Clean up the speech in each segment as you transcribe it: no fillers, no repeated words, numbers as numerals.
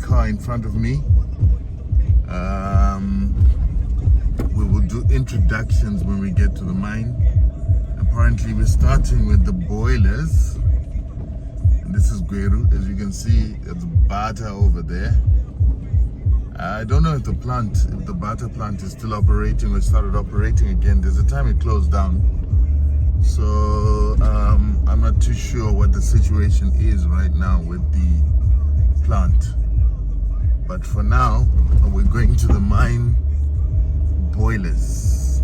car in front of me. We will do introductions when we get to the mine. Apparently we're starting with the boilers. And this is Gweru. As you can see, there's Bata over there. I don't know if the Bata plant is still operating or started operating again. There's a time it closed down. So I'm not too sure what the situation is right now with the plant. But for now, we're going to the mine boilers.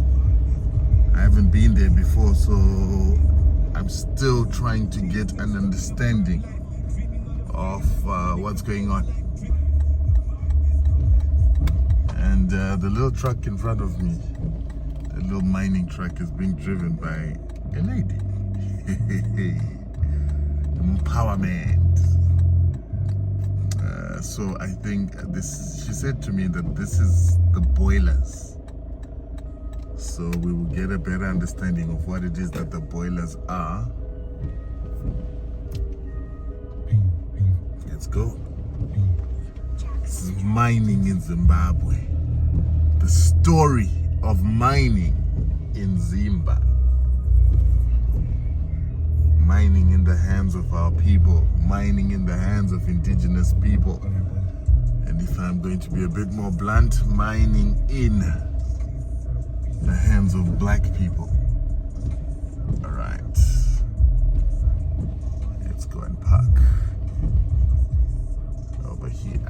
I haven't been there before, so I'm still trying to get an understanding of what's going on. And the little truck in front of me, the little mining truck, is being driven by a lady. Empowerment. So I think she said to me that this is the boilers. So we will get a better understanding of what it is that the boilers are. Let's go. This is mining in Zimbabwe. The story of mining in Zimbabwe. Mining in the hands of our people, mining in the hands of indigenous people. And if I'm going to be a bit more blunt, mining in the hands of black people. All right, let's go and park over here.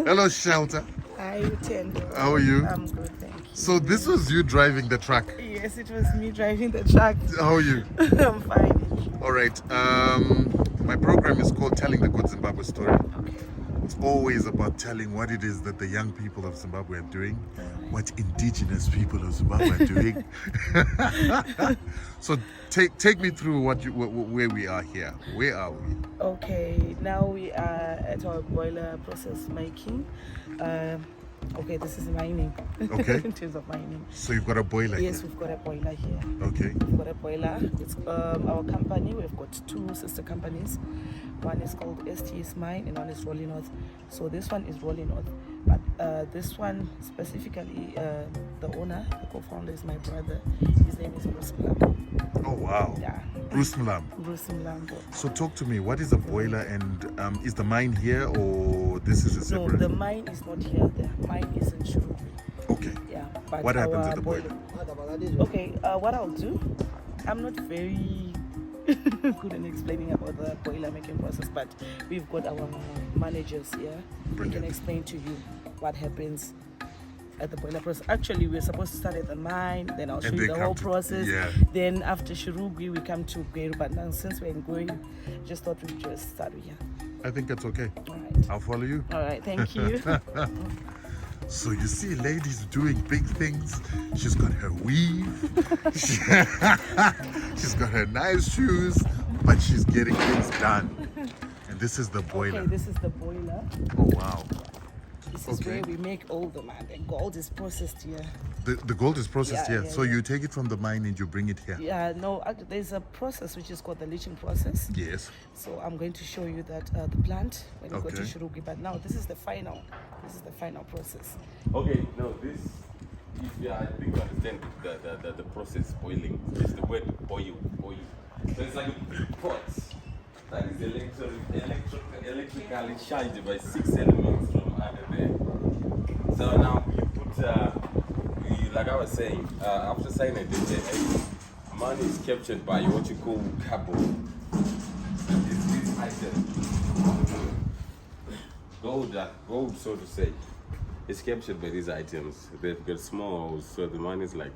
Hello, Shelter. Hi, Rutendo. How are you? I'm good, thank you. So this was you driving the truck? Yes, it was me driving the truck. How are you? I'm fine. All right. My program is called Telling the Good Zimbabwe Story. Okay. It's always about telling what it is that the young people of Zimbabwe are doing, what indigenous people of Zimbabwe are doing. So take me through where we are here. Where are we? Okay, now we are at our boiler process making. Okay, this is mining. Okay. In terms of mining. So you've got a boiler Yes, here? we've got a boiler here. Okay. We've got a boiler. It's our company. We've got two sister companies. One is called STS Mine and one is Rolling North. So this one is Rolling North. But this one specifically, the owner, the co-founder is my brother. His name is Bruce Mlambo. Oh wow. Yeah. Bruce Mlambo. Bruce Mlambo. So talk to me, what is a boiler, and is the mine here or this is a separate? No, the mine is not here. The mine is in Shurugwi. Okay. Yeah. But What happens at the boiler? Okay, what I'll do, I'm not very good in explaining about the boiler making process, but we've got our managers here. They can explain to you what happens at the boiler process. Actually, we're supposed to start at the mine, then I'll show you the whole process. Yeah. Then after Shurugwi, we come to Gweru, but now since we're in Gweru, just thought we'd just start here. I think that's okay. All right. I'll follow you. All right, thank you. So you see ladies doing big things. She's got her weave. She's got her nice shoes, but she's getting things done. And this is the boiler. Okay, this is the boiler. Oh wow. This is where we make all the mine. The gold is processed here. The gold is processed Yeah, here. yeah, So yeah. you take it from the mine and you bring it here. Yeah, no, there's a process which is called the leaching process. Yes. So I'm going to show you that the plant when you go to Okay. Shurugwi. But now this is the final. This is the final process. Okay, no, this, I think you understand the process boiling. It's the word boil. So it's like a big pot that is electrically charged by 6 elements from under there. So now you put, like I was saying, after cyanidation, money is captured by what you call carbon. It's this item. Gold, so to say. It's captured by these items. They've got small holes, so the money is like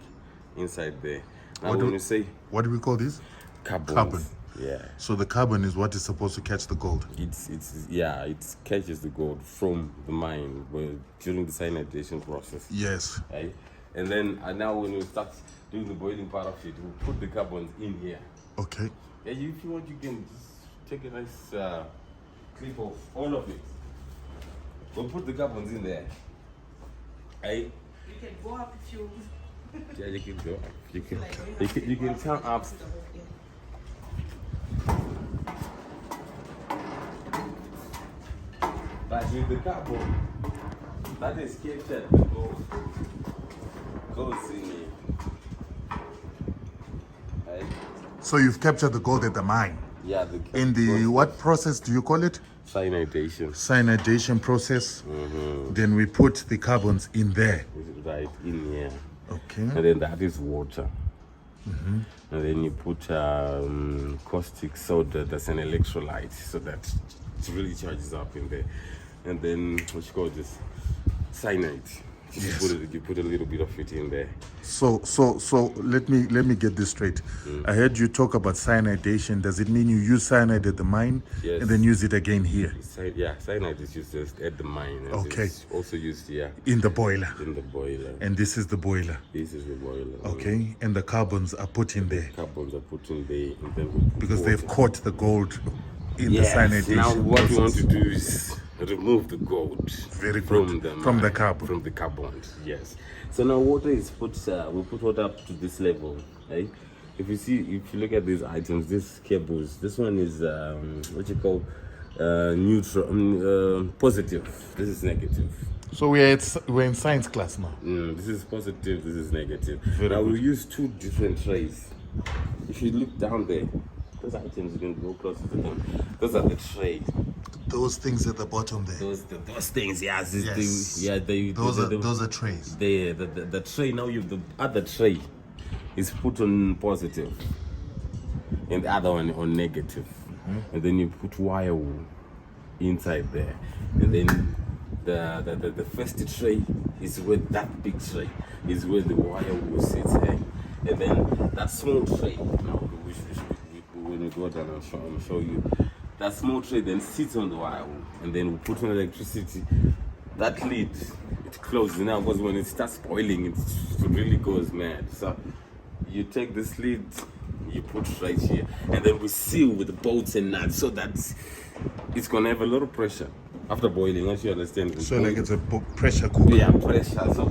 inside there. Now when you say What do we call this? carbon. Carbon. Yeah. So the carbon is what is supposed to catch the gold. It catches the gold from the mine during the cyanidation process. Yes. Right? And then now when we start doing the boiling part of it, we'll put the carbons in here. Okay. Yeah, if you want, you can just take a nice clip of all of it. We'll put the carbons in there. Right? You can go up if you. Yeah, you can go. You can turn up. But with the carbon, that is captured, the gold goes in it. Right? So you've captured the gold at the mine. Yeah, In the what process do you call it? cyanidation. Cyanidation process. Then we put the carbons in there. Right in here. Okay. And then that is water. And then you put caustic soda, that's an electrolyte, so that it really charges up in there. And then what you call this? Cyanide. Yes. You put a little bit of it in there. So let me get this straight. I heard you talk about cyanidation. Does it mean you use cyanide at the mine Yes. and then use it again here Yeah, cyanide is used just at the mine. And Okay. It's also used here in the boiler? in the boiler. And this is the boiler. This is the boiler. Okay. And the carbons are put in there Carbons are put in there, and then we put because water. they've caught the gold in Yes. the cyanidation Now what we want process. to do is remove the gold Very from good. the From the mine, carbon. From the carbon, yes. So now water is put. We put water up to this level, right? If you look at these items, these cables. This one is what you call neutral, positive. This is negative. So we're in science class now. This is positive. This is negative. Very Now good. we use two different trays. If you look down there, those items you can go closer to them. Those are the tray. Those things at the bottom there. Those things, yeah, these Yes. things, yeah. Those are trays. The tray. Now you the other tray is put on positive, and the other one on negative, and then you put wire wool inside there, and then the first tray is where that big tray is where the wire wool sits, and then that small tray. Now when we go down, I'll show you. That small tray then sits on the wire wool, and then we put on electricity. That lid, it closes now because when it starts boiling, it really goes mad. So you take this lid, you put right here, and then we seal with the bolts and nuts so that it's gonna have a lot of pressure after boiling. Once you understand. So like it's a pressure cooker. Yeah, pressure. So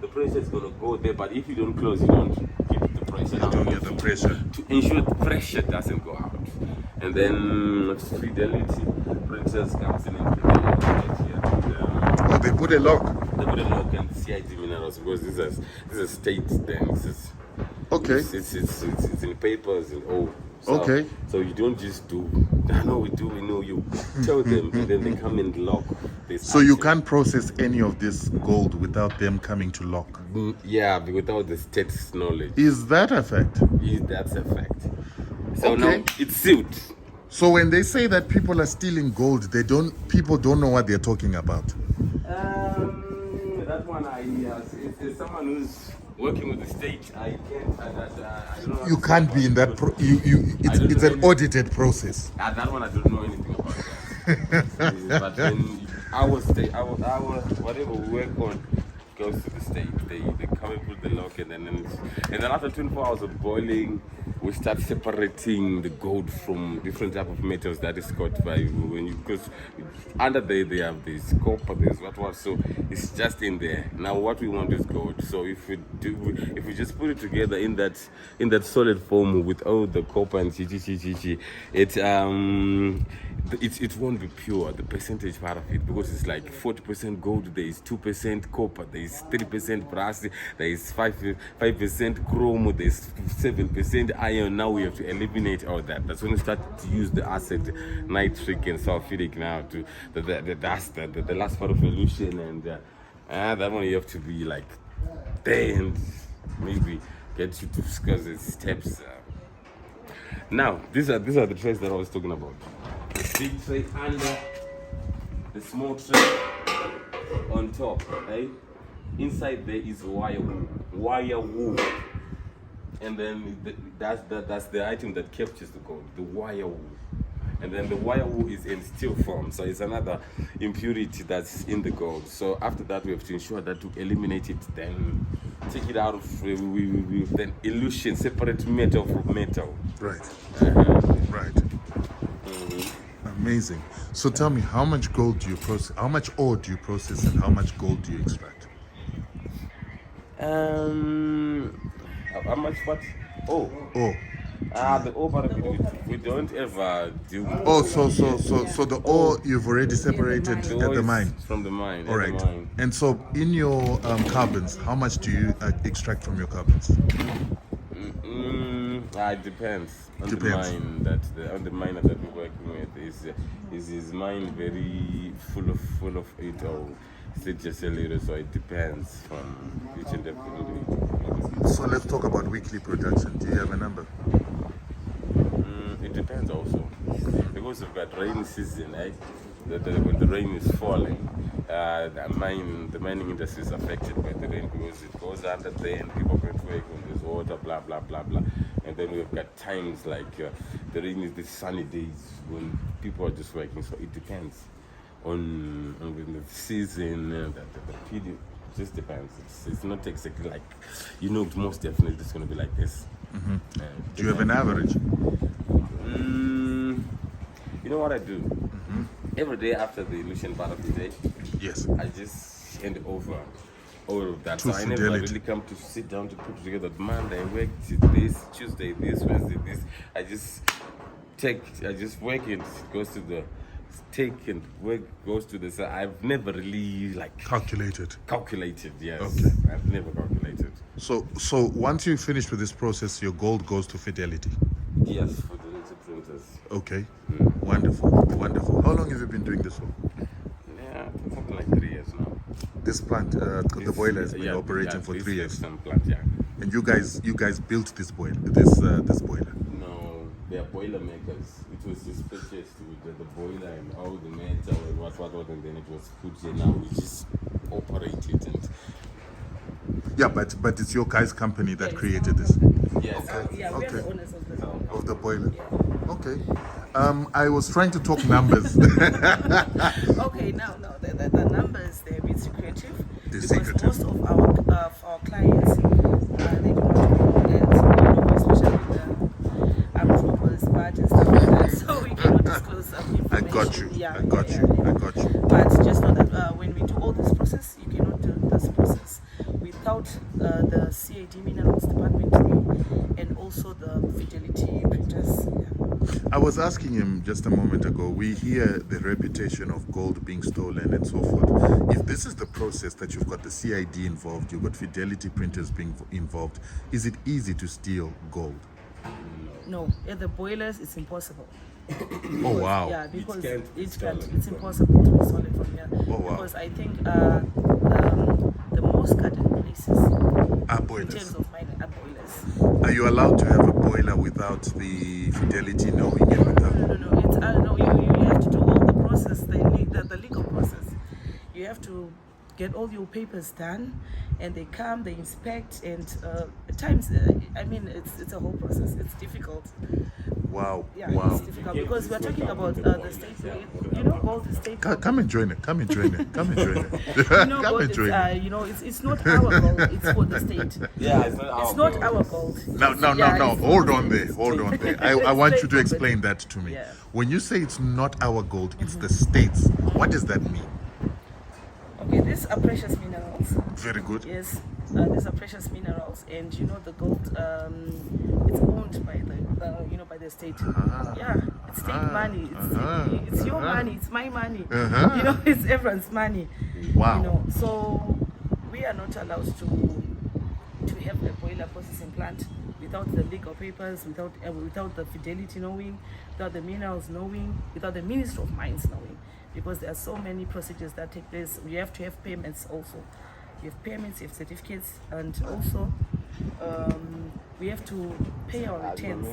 the pressure is gonna go there. But if you don't close, you don't keep the pressure. You don't get the pressure. To ensure the pressure doesn't go out. And then fidelity printers comes in and put right here. Oh, they put a lock. They put a lock and CID minerals because this is state things. Okay. It's in papers and all. So, Okay. So you don't just do. I know we do. We know you. Tell them, and then they come and lock. This So you item. can't process any of this gold without them coming to lock. Yeah, without the state's knowledge. Is that a fact? That's a fact. So Okay. now it's sealed. So when they say that people are stealing gold, people don't know what they're talking about. That one it's someone who's working with the state. I don't know. You can't be in that. It's an audited process. That one I don't know anything about that. But then our whatever we work on goes to the state. They come and put the lock, and then after 24 hours of boiling, we start separating the gold from different type of metals that is caught by because under there they have this copper, there's what, so it's just in there. Now what we want is gold. So if we just put it together in that solid form with all the copper and it won't be pure, the percentage part of it, because it's like 40% gold, there is 2% copper, there is 3% brass, there is 5% chrome, there is 7% iron. Now we have to eliminate all that. That's when we start to use the acid, nitric and sulfuric now to the dust, the last part of solution, and that one you have to be like there and maybe get you to discuss the steps. Now these are the trays that I was talking about. The big tray under, the small tray on top, right? Inside there is wire wool, and then that's the item that captures the gold, the wire wool. And then the wire wool is in steel form, so it's another impurity that's in the gold. So after that, we have to ensure that to eliminate it, then take it out of we then illusion, separate metal from metal. Right. Right. Mm-hmm. Amazing. So tell me, how much gold do you process? How much ore do you process, and how much gold do you extract? How much what? Oh. Ore. The ore part of it, we don't ever do. Oh, so the ore you've already separated mine. The at ore the is mine. from the mine. All at the right. mine. And so in your carbons, how much do you extract from your carbons? It depends on Depends. the miner that we're working with. Is his mine very full of it, or is it just a little? So it depends from each and every individual. So let's talk about weekly production. Do you have a number? It depends also, because we've got rainy season, right? When the rain is falling, the mining industry is affected by the rain because it goes under there and people get work when there's water, blah blah blah blah. And then we've got times like the rain is the sunny days when people are just working. So it depends on the season, the period. It just depends. It's not exactly like, most definitely it's going to be like this. Do you have an average? You know what I do? Every day after the illusion part of the day, Yes. I just hand over all of that. To So I never Fidelity. really come to sit down to put together Monday, work this, Tuesday this, Wednesday this. I just work it, goes to the take and work goes to the. So I've never really Calculated. calculated. Yes, Okay. I've never calculated. So once you finish with this process, your gold goes to Fidelity. Yes, for the little printers. Okay. Wonderful. Wonderful. How long have you been doing this for? Yeah, something like 3 years now. This plant, the boiler has been operating for 3 years. Some plant, yeah. And you guys built this boiler, this boiler. No, they are boiler makers. It was just purchased with the boiler and all the metal and what, and then it was put here. Now we just operate it and Yeah, but it's your guys' company that created this. yes. Yeah, we are the owners of the Of the boiler. Okay. I was trying to talk numbers. Okay, now the numbers, they're a bit secretive. They're because secretive. most of our clients, they do not know, and especially the approvals, but and stuff like that. So we cannot disclose some information. I got you. Yeah, I got yeah, you. yeah. I got you. But just know that when we do all this process, you cannot do this process without the CAD Minerals Department and also the Fidelity printers. Yeah. I was asking him just a moment ago, we hear the reputation of gold being stolen and so forth. If this is the process that you've got the CID involved, you've got Fidelity printers being involved, is it easy to steal gold? No, at the boilers, it's impossible. Oh, wow. Yeah, because can't be stolen it's from- impossible to be stolen from here. Oh, wow. Because I think the most guarded places Ah, in boilers. terms of mining are boilers. Are you allowed to have a boiler without the Fidelity knowing it? No. It's no. You have to do all the process, the legal process. You have to get all your papers done, and they come, they inspect, and at times, it's a whole process. It's difficult. Wow. Yeah, Wow. it's difficult because we're talking about the state. Gold is state. Come and join it. Come and join it. Come and join it. Gold Come and is, join it. it's not our gold. It's for the state. Yeah, it's not our It's not goal. our gold. No. Yeah, it's Hold for on the there. state. Hold on there. I want you to State explain that to me. Yeah. When you say it's not our gold, it's the state's. What does that mean? Okay, these are precious minerals. Very good. Yes, these are precious minerals, and the gold. It's owned by by the state. Yeah, it's state money. It's your money. It's my money. It's everyone's money. Wow. So we are not allowed to have a boiler processing plant without the legal papers, without the Fidelity knowing, without the minerals knowing, without the Ministry of Mines knowing, because there are so many procedures that take place. You have to have payments also. You have payments, you have certificates, and also we have to pay our returns.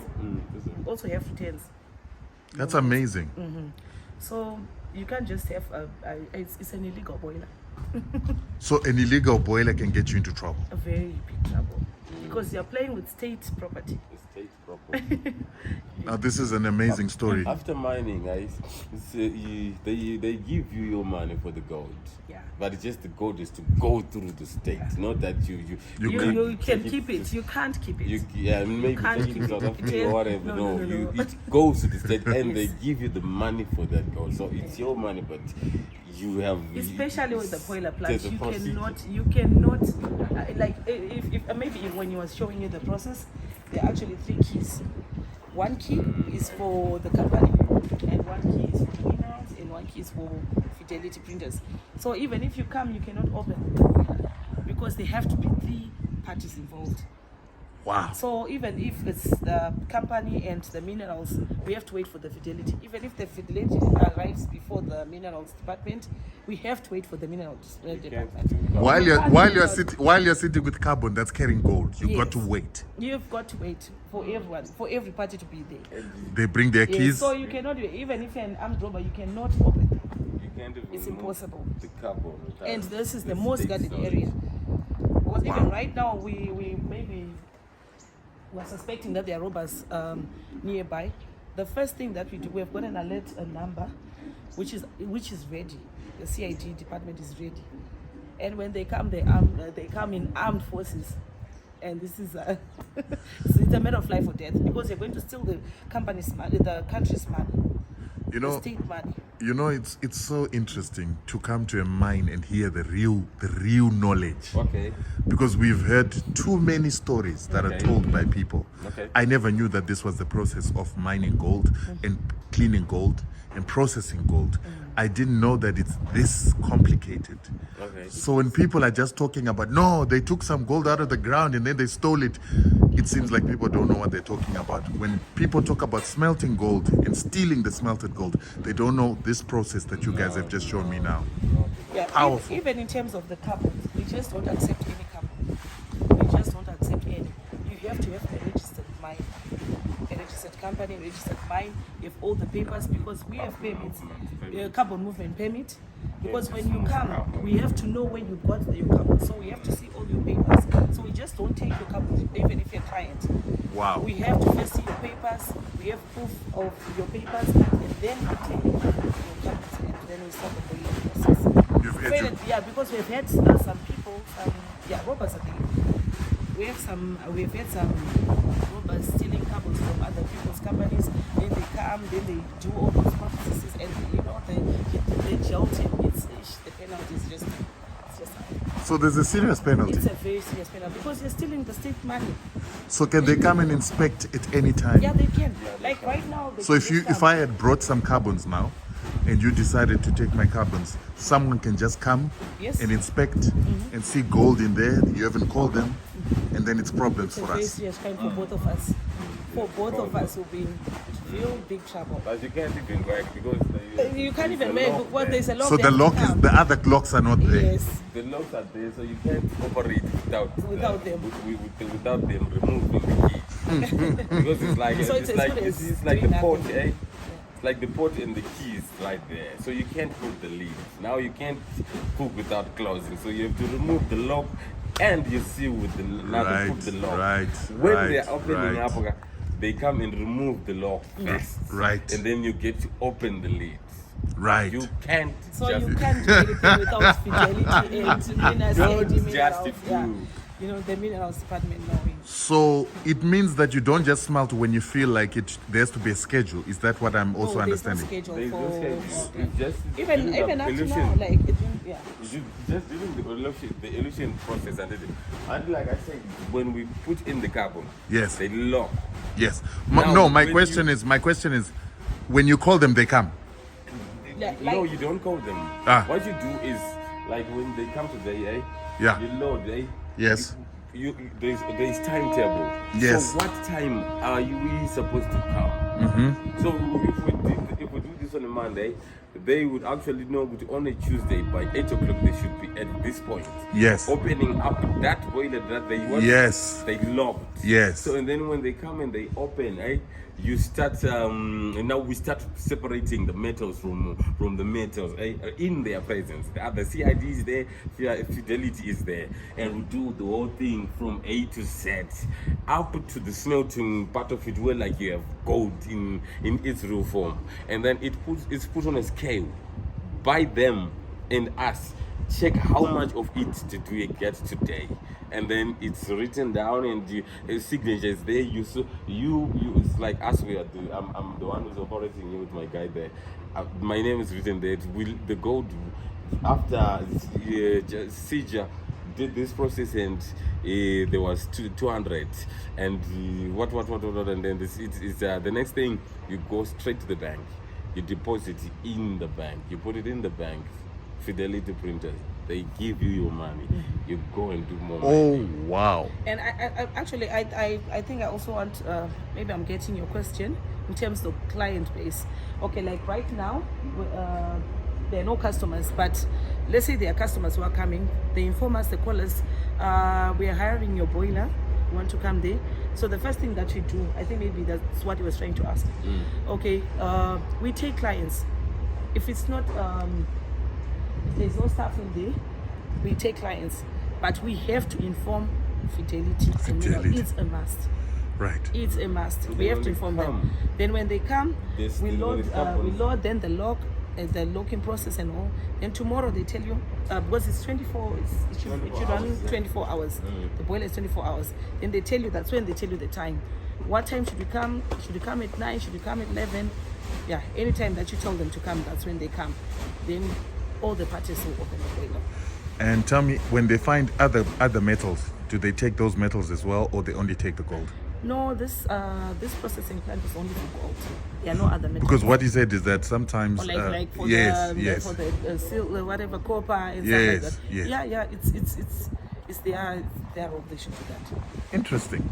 Also, you have returns. That's amazing. So you can't just have it's an illegal boiler. So an illegal boiler can get you into trouble. A very big trouble because you're playing with state property. State property. Now this is an amazing story. After mining, guys, they give you your money for the gold. Yeah. But it's just the gold is to go through the state, not that you You can keep it. You can't keep it. Maybe can't take it keep to South it. Africa or whatever. No. It goes to the state and they Yes. give you the money for that gold. So it's your money, but you have. Especially with the boiler plant, there's a procedure. you cannot like if maybe when he was showing you the process, there are actually 3 keys. 1 key is for the company, and 1 key is for the minerals, and 1 key is for fidelity printers. So even if you come, you cannot open the boiler because there have to be 3 parties involved. Wow. So even if it's the company and the minerals, we have to wait for the fidelity. Even if the fidelity arrives before the minerals department, we have to wait for the minerals department. While you're sitting with carbon that's carrying gold, you've got to wait. You've got to wait for everyone, for every party to be there. They bring their keys. So you cannot, even if you're an armed robber, you cannot open. You can't even It's impossible. The carbon. And this is the most guarded area. Because even right now, we maybe we're suspecting that there are robbers nearby. The first thing that we do, we have got an alert number, which is ready. The CID department is ready, and when they come, they come in armed forces, and this is so it's a matter of life or death because they're going to steal the company's money, the country's money, the state money. You know, it's so interesting to come to a mine and hear the real knowledge. Okay. Because we've heard too many stories that are told by people. Okay. I never knew that this was the process of mining gold and cleaning gold and processing gold. I didn't know that it's this complicated. Okay. So when people are just talking about, no, they took some gold out of the ground and then they stole it, it seems like people don't know what they're talking about. When people talk about smelting gold and stealing the smelted gold, they don't know this process that you guys have just shown me now. Yeah, Powerful. Even in terms of the carbons, we just don't accept any carbon. We just don't accept any. You have to have a registered mine, a registered company, registered mine. You have all the papers because we have permits, carbon movement permit. Because when you come, we have to know when you got your carbon. So we have to see all your papers. So we just don't take your carbon, even if you're a client. Wow. We have to first see your papers. We have proof of your papers, and then we take your carbon, and then we start the boiling process. Yeah, because we've had some people, robbers are there. We've had some robbers stealing carbons from other people's companies. Then they come, then they do all those processes, and the jolting, the penalty is just So there's a serious penalty. it's a very serious penalty because you're stealing the state money. So can they come and inspect at any time? Yeah, they can. Like right now. So if I had brought some carbons now, and you decided to take my carbons, someone can just come and inspect and see gold in there. You haven't called them, and then it's problems It's a for very us. serious crime for both of us. For both of us, we'll be in real big trouble. But you can't even work because You can't even make what there's a lock. So there the to lock is come. the other locks are not there. Yes. the locks are there, so you can't operate without them. without them removing the key. Because it's like So it's it's like as good as it's like the doing port, nothing. eh? It's like the port and the keys right there. So you can't put the lid. Now you can't cook without closing. So you have to remove the lock and you seal with the now to put the lock. When they're opening up, they come and remove the lock first. Right. And then you get to open the lid. Right. You can't So just you can't do anything without fidelity and minerals, Don't minerals, just yeah. do. You know, the minerals department knowing. So it means that you don't just smelt when you feel like it. There has to be a schedule. Is that what I'm also understanding? There's no There's schedule no schedule. for It's just even during the up to illusion. now, like it, yeah. Just during the illusion process and like I said, when we put in the carbon, Yes. they lock. Yes. Now, No, my when question is, when you call them, they come. No, you don't call them. What you do is like when they come to the Yeah. you load, Yes. There's timetable. Yes. So what time are we supposed to come? So if we do this on a Monday, they would actually know that on a Tuesday by 8 o'clock they should be at this point. Yes. Opening up that boiler that they want. Yes. They locked. Yes. So and then when they come and they open, you start and now we start separating the metals from the metals in their presence. The CID is there, fidelity is there, and we do the whole thing from A to Z up to the smelting part of it where like you have gold in its real form, and then it's put on a scale by them and us. Check how much of it did we get today, and then it's written down and the signature is there. You it's like us. I'm the one who's operating here with my guy there. My name is written there. The gold after seizure did this process and there was 200 and what and then the next thing, you go straight to the bank, you deposit it in the bank, you put it in the bank, Fidelity printers, they give you your money, you go and do more money. Oh wow. And I actually I think I also want maybe I'm getting your question in terms of client base. Okay, like right now there are no customers, but let's say there are customers who are coming, they inform us, they call us, we are hiring your boiler, you want to come there. So the first thing that we do, I think maybe that's what he was trying to ask. Okay, we take clients. If it's not if there's no staff in there, we take clients, but we have to inform Fidelity. Fidelity. It's a must. Right. It's a must. So We have to inform them. Then when they come, we load then the log, the locking process and all. Then tomorrow they tell you, because it's 24, it should run 24 hours. The boiler is 24 hours. Then they tell you, that's when they tell you the time. What time should we come? Should we come at 9? Should we come at 11? Yeah, anytime that you tell them to come, that's when they come. Then all the parties will open the boiler. And tell me, when they find other metals, do they take those metals as well, or they only take the gold? No, this processing plant is only for gold. There are no other metals. Because what he said is that sometimes, Or like for yes, for the silver, whatever, copper and Yes, stuff like that. yes. Yeah, it's their obligation to that. interesting.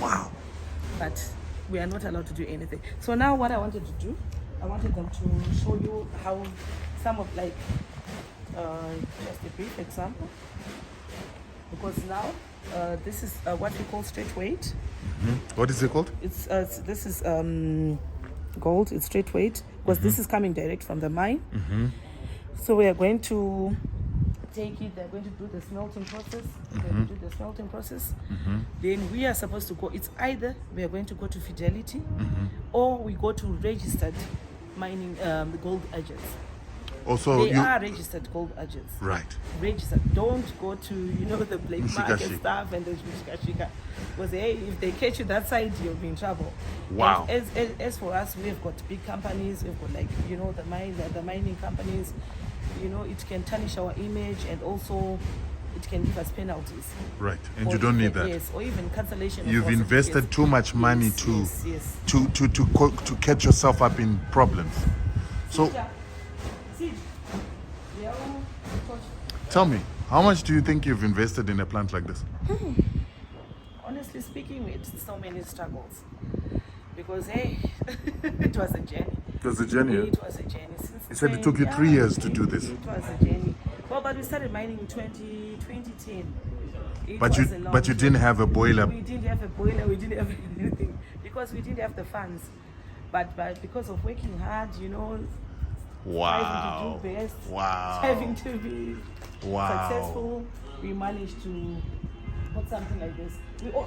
Wow. But we are not allowed to do anything. So now what I wanted to do, I wanted them to show you how some of like just a brief example. Because now this is what we call straight weight. What is it called? It's this is gold. It's straight weight because this is coming direct from the mine. So we are going to take it. They're going to do the smelting process. Then we are supposed to go. It's either we are going to go to Fidelity, or we go to registered mining gold agents. Also, They are registered gold agents. right. Registered. Don't go to the black market Shika-shika. stuff and the shika. Because if they catch you that side, you'll be in trouble. Wow. And as for us, we've got big companies. We've got like the mining companies. It can tarnish our image, and also it can give us penalties. Right. And Or you don't even- need that. Yes, or even cancellation. of You've our invested certificates. too much money Yes. to catch yourself up in problems. So tell me, how much do you think you've invested in a plant like this? Honestly speaking, we had so many struggles because it was a journey. It was a journey. It was a journey. Since You said it took you 3 years to do this. It was a journey. Well, but we started mining in 2010. It But was a long you didn't have a boiler. We didn't have a boiler. We didn't have anything because we didn't have the funds. But because of working hard, Wow. striving to do best, Wow. striving to be Wow. successful, we managed to put something like this.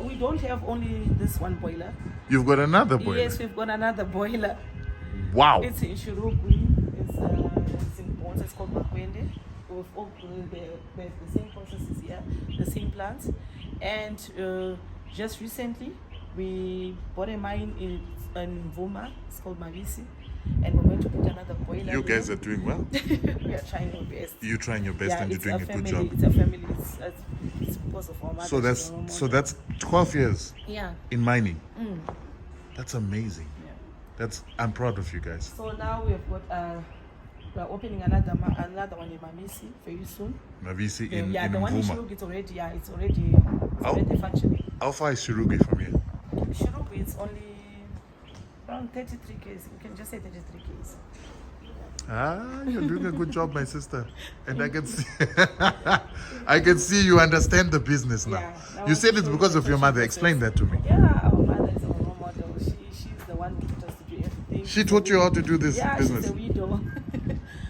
We don't have only this one boiler. You've got another boiler. Yes, we've got another boiler. Wow. It's in Shurugwi. It's in Bonds. It's called Makwende. With all the same processes here, the same plants. And just recently, we bought a mine in Vuma. It's called Mavisi. And we're going to put another boiler. You guys here. are doing well. We are trying our best. You're trying your best and you're it's doing a good family, job. It's a family. It's because of our mother. So that's 12 years yeah. in mining. That's amazing. Yeah. I'm proud of you guys. So now we've got we're opening another one in Mamisi very soon. Mavisi in the one in Mvuma. Shurugwi, it's already functioning. How far is Shurugwi from here? Shurugwi, it's only around 33 k's. You can just say 33 k's. Ah, you're doing a good job, my sister. And I can see I can see you understand the business now. Yeah, You said it's because of your mother. Explain that to me. Yeah, our mother is our role model. She's the one who taught us to do everything. She taught you how to do this business. She's a widow.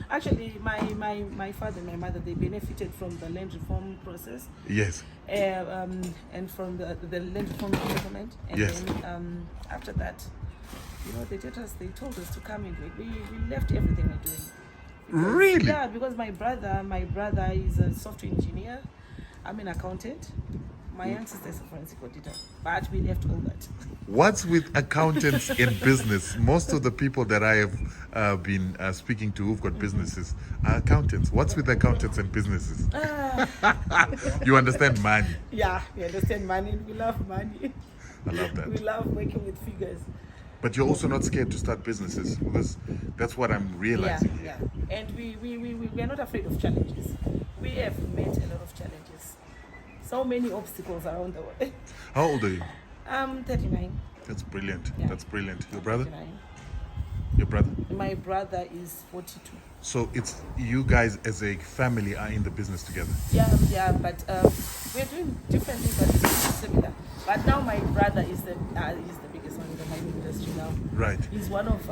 Actually, my father and my mother, they benefited from the land reform process. Yes. And from the land reform government. And Yes. then after that, they told us to come in. We left everything we're doing. Because, Really? Yeah, because my brother is a software engineer. I'm an accountant. My young sister is a forensic auditor, but we left all that. What's with accountants in business? Most of the people that I have been speaking to who've got businesses are accountants. What's with accountants and businesses? You understand money. Yeah, we understand money. We love money. I love that. We love working with figures. But you're also not scared to start businesses, because that's what I'm realizing. Yeah. And we are not afraid of challenges. We have met a lot of challenges. So many obstacles around the world. How old are you? I'm 39. That's brilliant. Yeah. That's brilliant. Your brother? 39. Your brother? My brother is 42. So it's you guys as a family are in the business together. Yeah, but we're doing different things, but it's similar. But now my brother is the biggest one in the mining industry now. Right. He's one of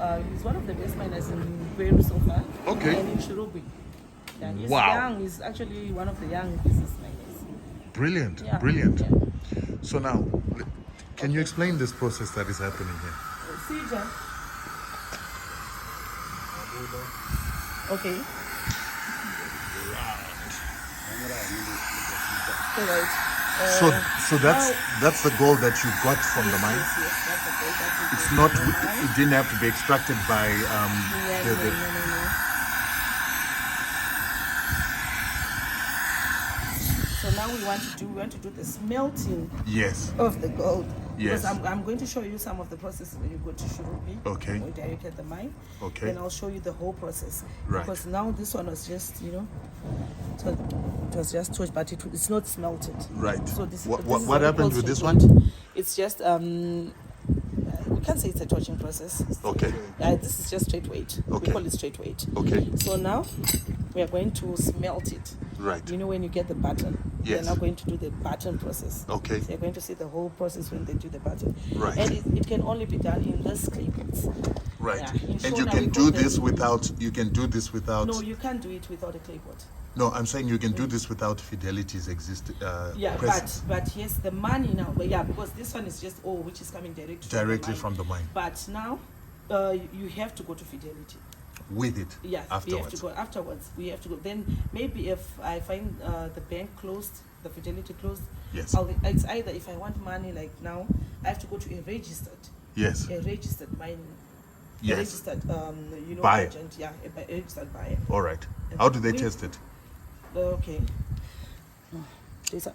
the best miners in Gweru so far. Okay. And in Shurugwi. Yeah, he's Wow. young. He's actually one of the young business miners. Brilliant. Yeah. Brilliant. Yeah. So now, can you explain this process that is happening here? Procedure. Okay. Alright. So that's the gold that you got from the mine. Yes, that's the gold that we It's get not. from the mine. It didn't have to be extracted by No. So now we want to do the smelting Yes. of the gold. Yes. Because I'm going to show you some of the processes when you go to Shurugwi. Okay. Or direct at the mine. Okay. Then I'll show you the whole process. Right. Because now this one was just, it was just torch, but it's not smelted. Right. So this. What this is what we happened call with this torching. one? It's just we can't say it's a torching process. Okay. This is just straight weight. Okay. We call it straight weight. Okay. So now we are going to smelt it. Right. You know when you get the button, Yes. they're now going to do the button process. Okay. So you're going to see the whole process when they do the button. Right. And it can only be done in this clay pots. Right. Yeah, in And you Shona, can we do call this them- without. You can do this without. No, you can't do it without a clay pot. No, I'm saying you can do this without Fidelity's Yeah, presence. but yes, the money now. But yeah, because this one is just which is coming Directly from the mine. But now, you have to go to Fidelity. With it. Yeah, Afterwards. we have to go afterwards. We have to go. Then maybe if I find the bank closed, the Fidelity closed, Yes. it's either if I want money like now, I have to go to a registered mine. Yes. A registered Buyer. agent. Yeah, a registered buyer. All right. How do they We- test it? Okay. Jason.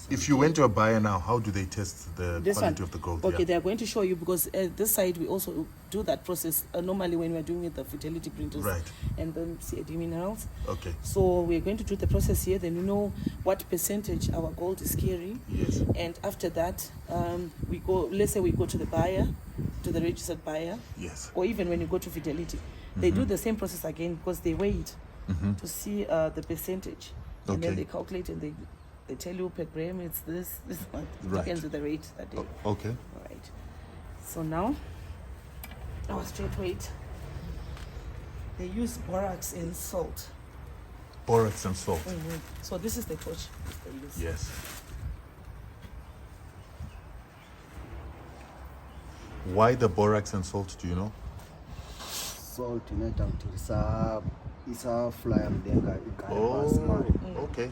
If you went to a buyer now, how do they test the This quality one. of the gold? Okay, Yeah. they are going to show you because this side we also do that process normally when we are doing it the Fidelity printers Right. and then CAD minerals. Okay. So we're going to do the process here. Then you know what percentage our gold is carrying. Yes. And after that, we go. Let's say we go to the buyer, to the registered buyer, Yes. or even when you go to Fidelity, they do the same process again because they weigh it to see the percentage, and Okay. then they calculate and they tell you per gram it's this one. Right. Depends on the rate that day. Okay. All right. So now, our straight weight. They use borax and salt. Borax and salt. So this is the torch they use. Yes. Why the borax and salt? Do you know? Salt inoita kuti isaflya mudenga igare pasi Oh. mari. Okay.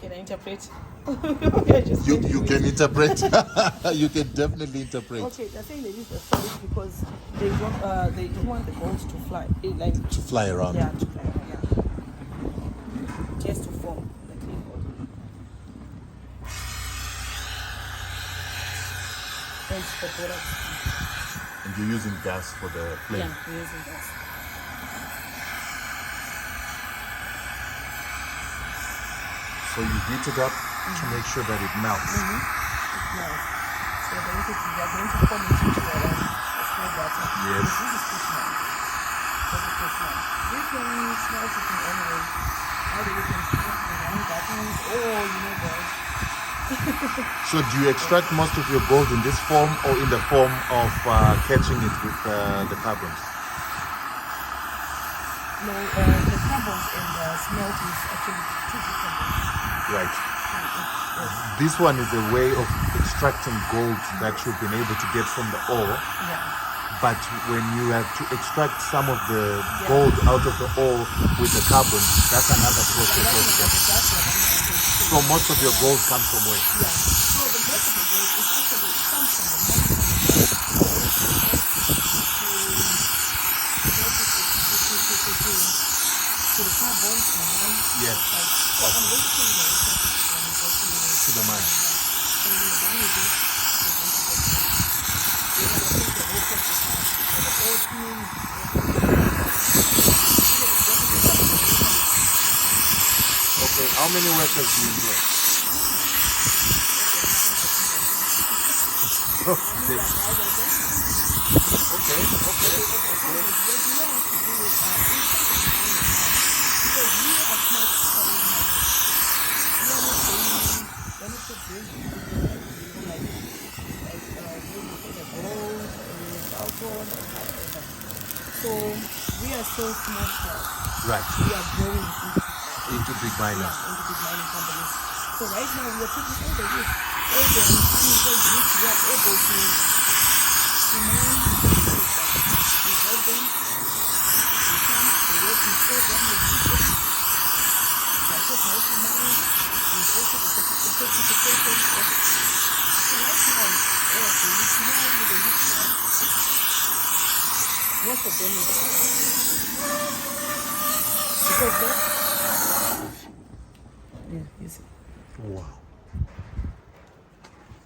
Can I interpret? Okay, just You wait. can interpret. You can definitely interpret. Okay, they're saying they use the salt because they don't want the gold to fly. Like To fly around. yeah, to fly around, yeah. Just to form the clean gold. Thanks for borax. And you're using gas for the flame. Yeah, we're using gas. So you heat it up to make sure that it melts. It melts. So they're going to form it into a small batter. Yes. This is fish now. This is fish now. You can smelt it in any way. Either you can smelt it in one buttons or guys. So do you extract most of your gold in this form or in the form of catching it with the carbons? No, the carbons and the smelt is actually two different things. Right. This one is a way of extracting gold that you've been able to get from the ore. Yeah. But when you have to extract some of the gold out of the ore with the carbon, that's another process altogether. That's what I'm going to say. So most of your gold comes from where? Yeah. So the most of the gold is actually comes from the mine. To the carbon mine. Yes. So I'm going to show you the resources To the mine. So when you're done with this, you're going to get the resources out. So the old means Okay, how many workers do you employ? So we are so small scale. Right. We are growing Into big miners. into big mining companies. So right now we are putting all the youth, all the unemployed youth, we are able to mine. We help them. We come, we work in program, we teach them. They are taught how to mine and also the certification of it. So right now, the youth mine with the youth mine. Most of them is because that. Yeah, you see. Wow.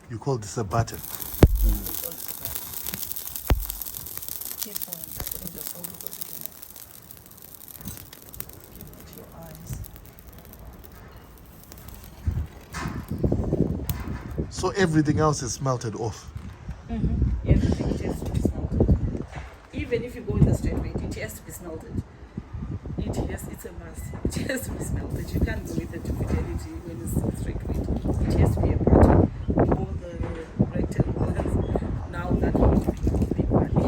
You call this a button? Keep on putting the soul because you can keep your eyes. So everything else is smelted off. Everything has to be smelted. Even if you go in the straight weight, it has to be smelted. It's a must. It has to be smelted. You can't go with the fidelity when it's straight weight. It has to be a part of all the rectangle ones. Now that will be big money.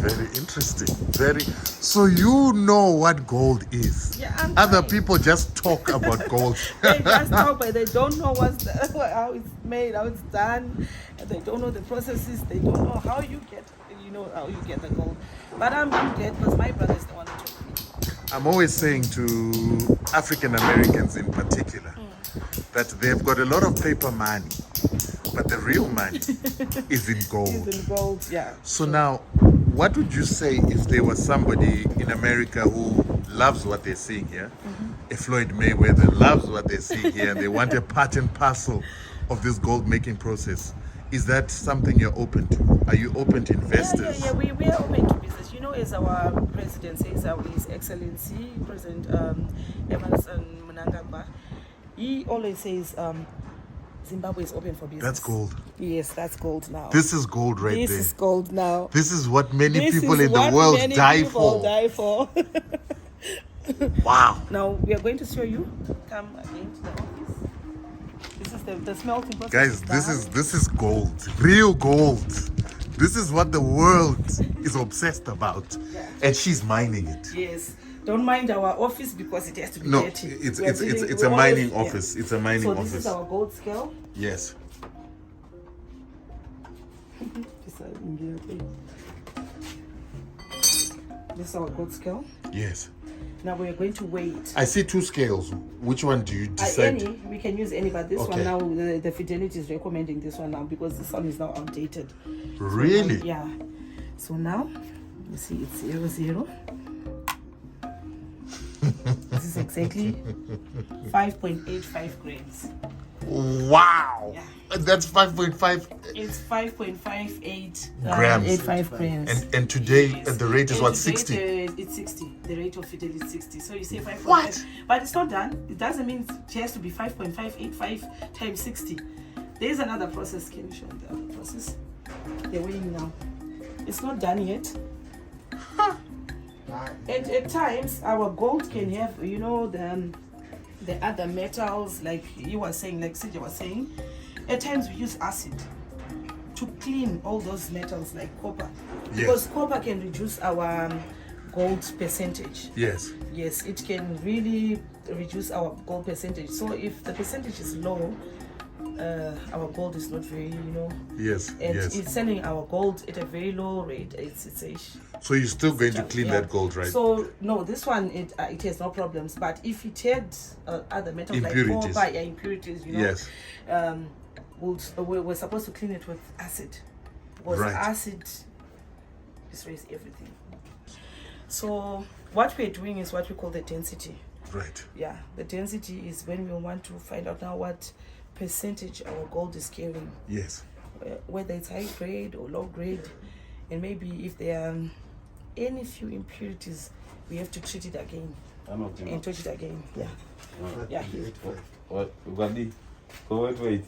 Very interesting. Very. So you know what gold is. Yeah, I'm Other fine. people just talk about gold. They just talk, but they don't know how it's made, how it's done. And they don't know the processes. They don't know how you get the gold. But I'm glad because my brother is the one who told me. I'm always saying to African Americans in particular that they've got a lot of paper money, but the real money is in gold. It's in gold, yeah. So now, what would you say if there was somebody in America who loves what they're seeing here? A Floyd Mayweather loves what they see here and they want a part and parcel of this gold making process. Is that something you're open to? Are you open to investors? Yeah, we are open to business. You know, as our president says, His Excellency, President Emerson Mnangagwa, he always says Zimbabwe is open for business. That's gold. Yes, that's gold now. This is gold right This there. is gold now. This is what many This people is in the what world many die people for. die for. Wow. Now we are going to show you. Come again to the office. This is the smelting process. Guys, this is gold. Real gold. This is what the world is obsessed about. Yeah. And she's mining it. Yes. Don't mind our office because it has to be No, dirty. it's We are a we mining always- office. It's a mining So office. this is our gold scale. Yes. This is our gold scale. Yes. Now we are going to weigh it. I see two scales. Which one do you decide? Any, we can use any, but this Okay. one now, the fidelity is recommending this one now because this one is now outdated. Really? Yeah. So now, you see it's 00. This is exactly 5.85 grams. Wow. Yeah. That's 5.5. It's 5.58 Grams. 85 grams. And today Yes. the rate is And what, today 60? It's 60. The rate of fidelity is 60. So you say 5.5. What? But it's not done. It doesn't mean it has to be 5.585 times 60. There is another process. Can you show the other process? They're weighing now. It's not done yet. And at times, our gold can have, the other metals, like you were saying, like Sija was saying. At times, we use acid to clean all those metals, like copper. Yes. Because copper can reduce our gold percentage. Yes. Yes, it can really reduce our gold percentage. So if the percentage is low, our gold is not very, Yes, and yes. it's selling our gold at a very low rate. It's a So you're still going to clean yeah. that gold, right? So no, this one it has no problems. But if it had other metals Impurities. like copper, impurities, Yes. we're supposed to clean it with acid, because Right. acid destroys everything. So what we're doing is what we call the density. Right. Yeah, the density is when we want to find out now what percentage our gold is carrying, Yes. whether it's high grade or low grade, and maybe if there are any few impurities, we have to treat it again and touch it again. Yeah. Yeah. What? Ugandi? Go wait.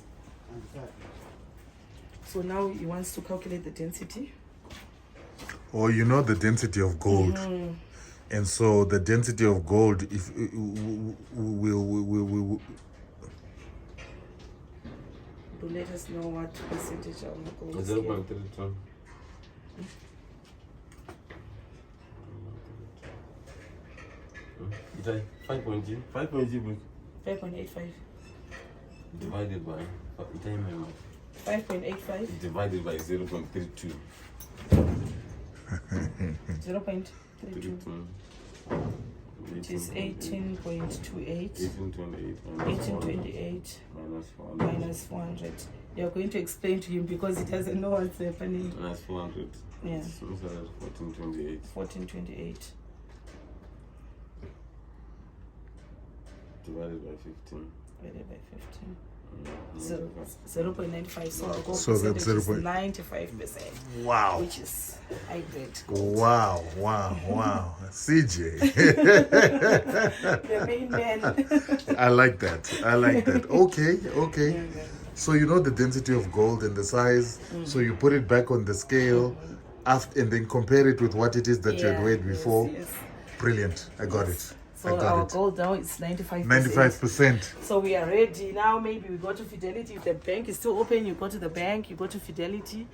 So now he wants to calculate the density. Or you know the density of gold. And so the density of gold, if will To let us know what percentage our gold is. 0.32. It's like 5.0. 5.85. Divided by 5.85. divided by 0.32. 0.32. Which is 18.28. 1828 minus 400. You're going to explain to him because he doesn't know what's happening. Minus 400. Yeah. So 1428. 1428. Divided by 15. Divided by 15. 0.95. So the gold So that's percentage is 0. 95%. Wow. Which is high grade. Wow. CJ. The main man. I like that. Okay. So you know the density of gold and the size. So you put it back on the scale after, and then compare it with what it is that you had weighed before. Yes. Brilliant. I got it. So our gold now is 95%. 95%. So we are ready now. Maybe we go to Fidelity. If the bank is still open, you go to the bank. You go to Fidelity.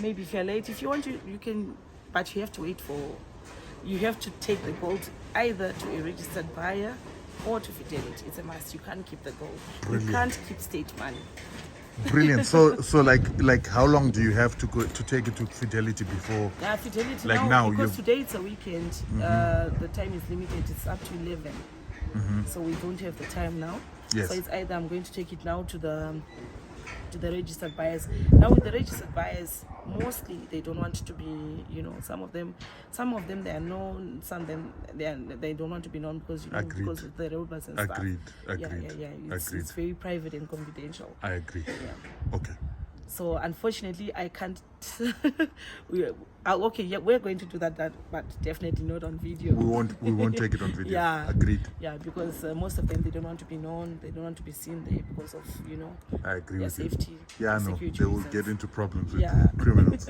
Maybe if you're late, if you want to, you can. But you have to wait for. You have to take the gold either to a registered buyer or to Fidelity. It's a must. You can't keep the gold. Brilliant. You can't keep state money. Brilliant. So like how long do you have to go to take it to Fidelity before? Fidelity Like now, now, because you've- today it's a weekend. The time is limited. It's up to 11. So we don't have the time now. Yes. So it's either I'm going to take it now to the registered buyers. Now with the registered buyers, mostly they don't want to be, some of them they are known, some of them they don't want to be known because Agreed. because of the robots and stuff. Agreed. Yeah. It's very private and confidential. I agree. Yeah. Okay. So unfortunately, I can't. We're going to do that, but definitely not on video. We won't take it on video. Yeah. Agreed. Yeah, because most of them, they don't want to be known. They don't want to be seen there because of I agree their with you. safety. Yeah, I know. security They will reasons. get into problems with Yeah. criminals.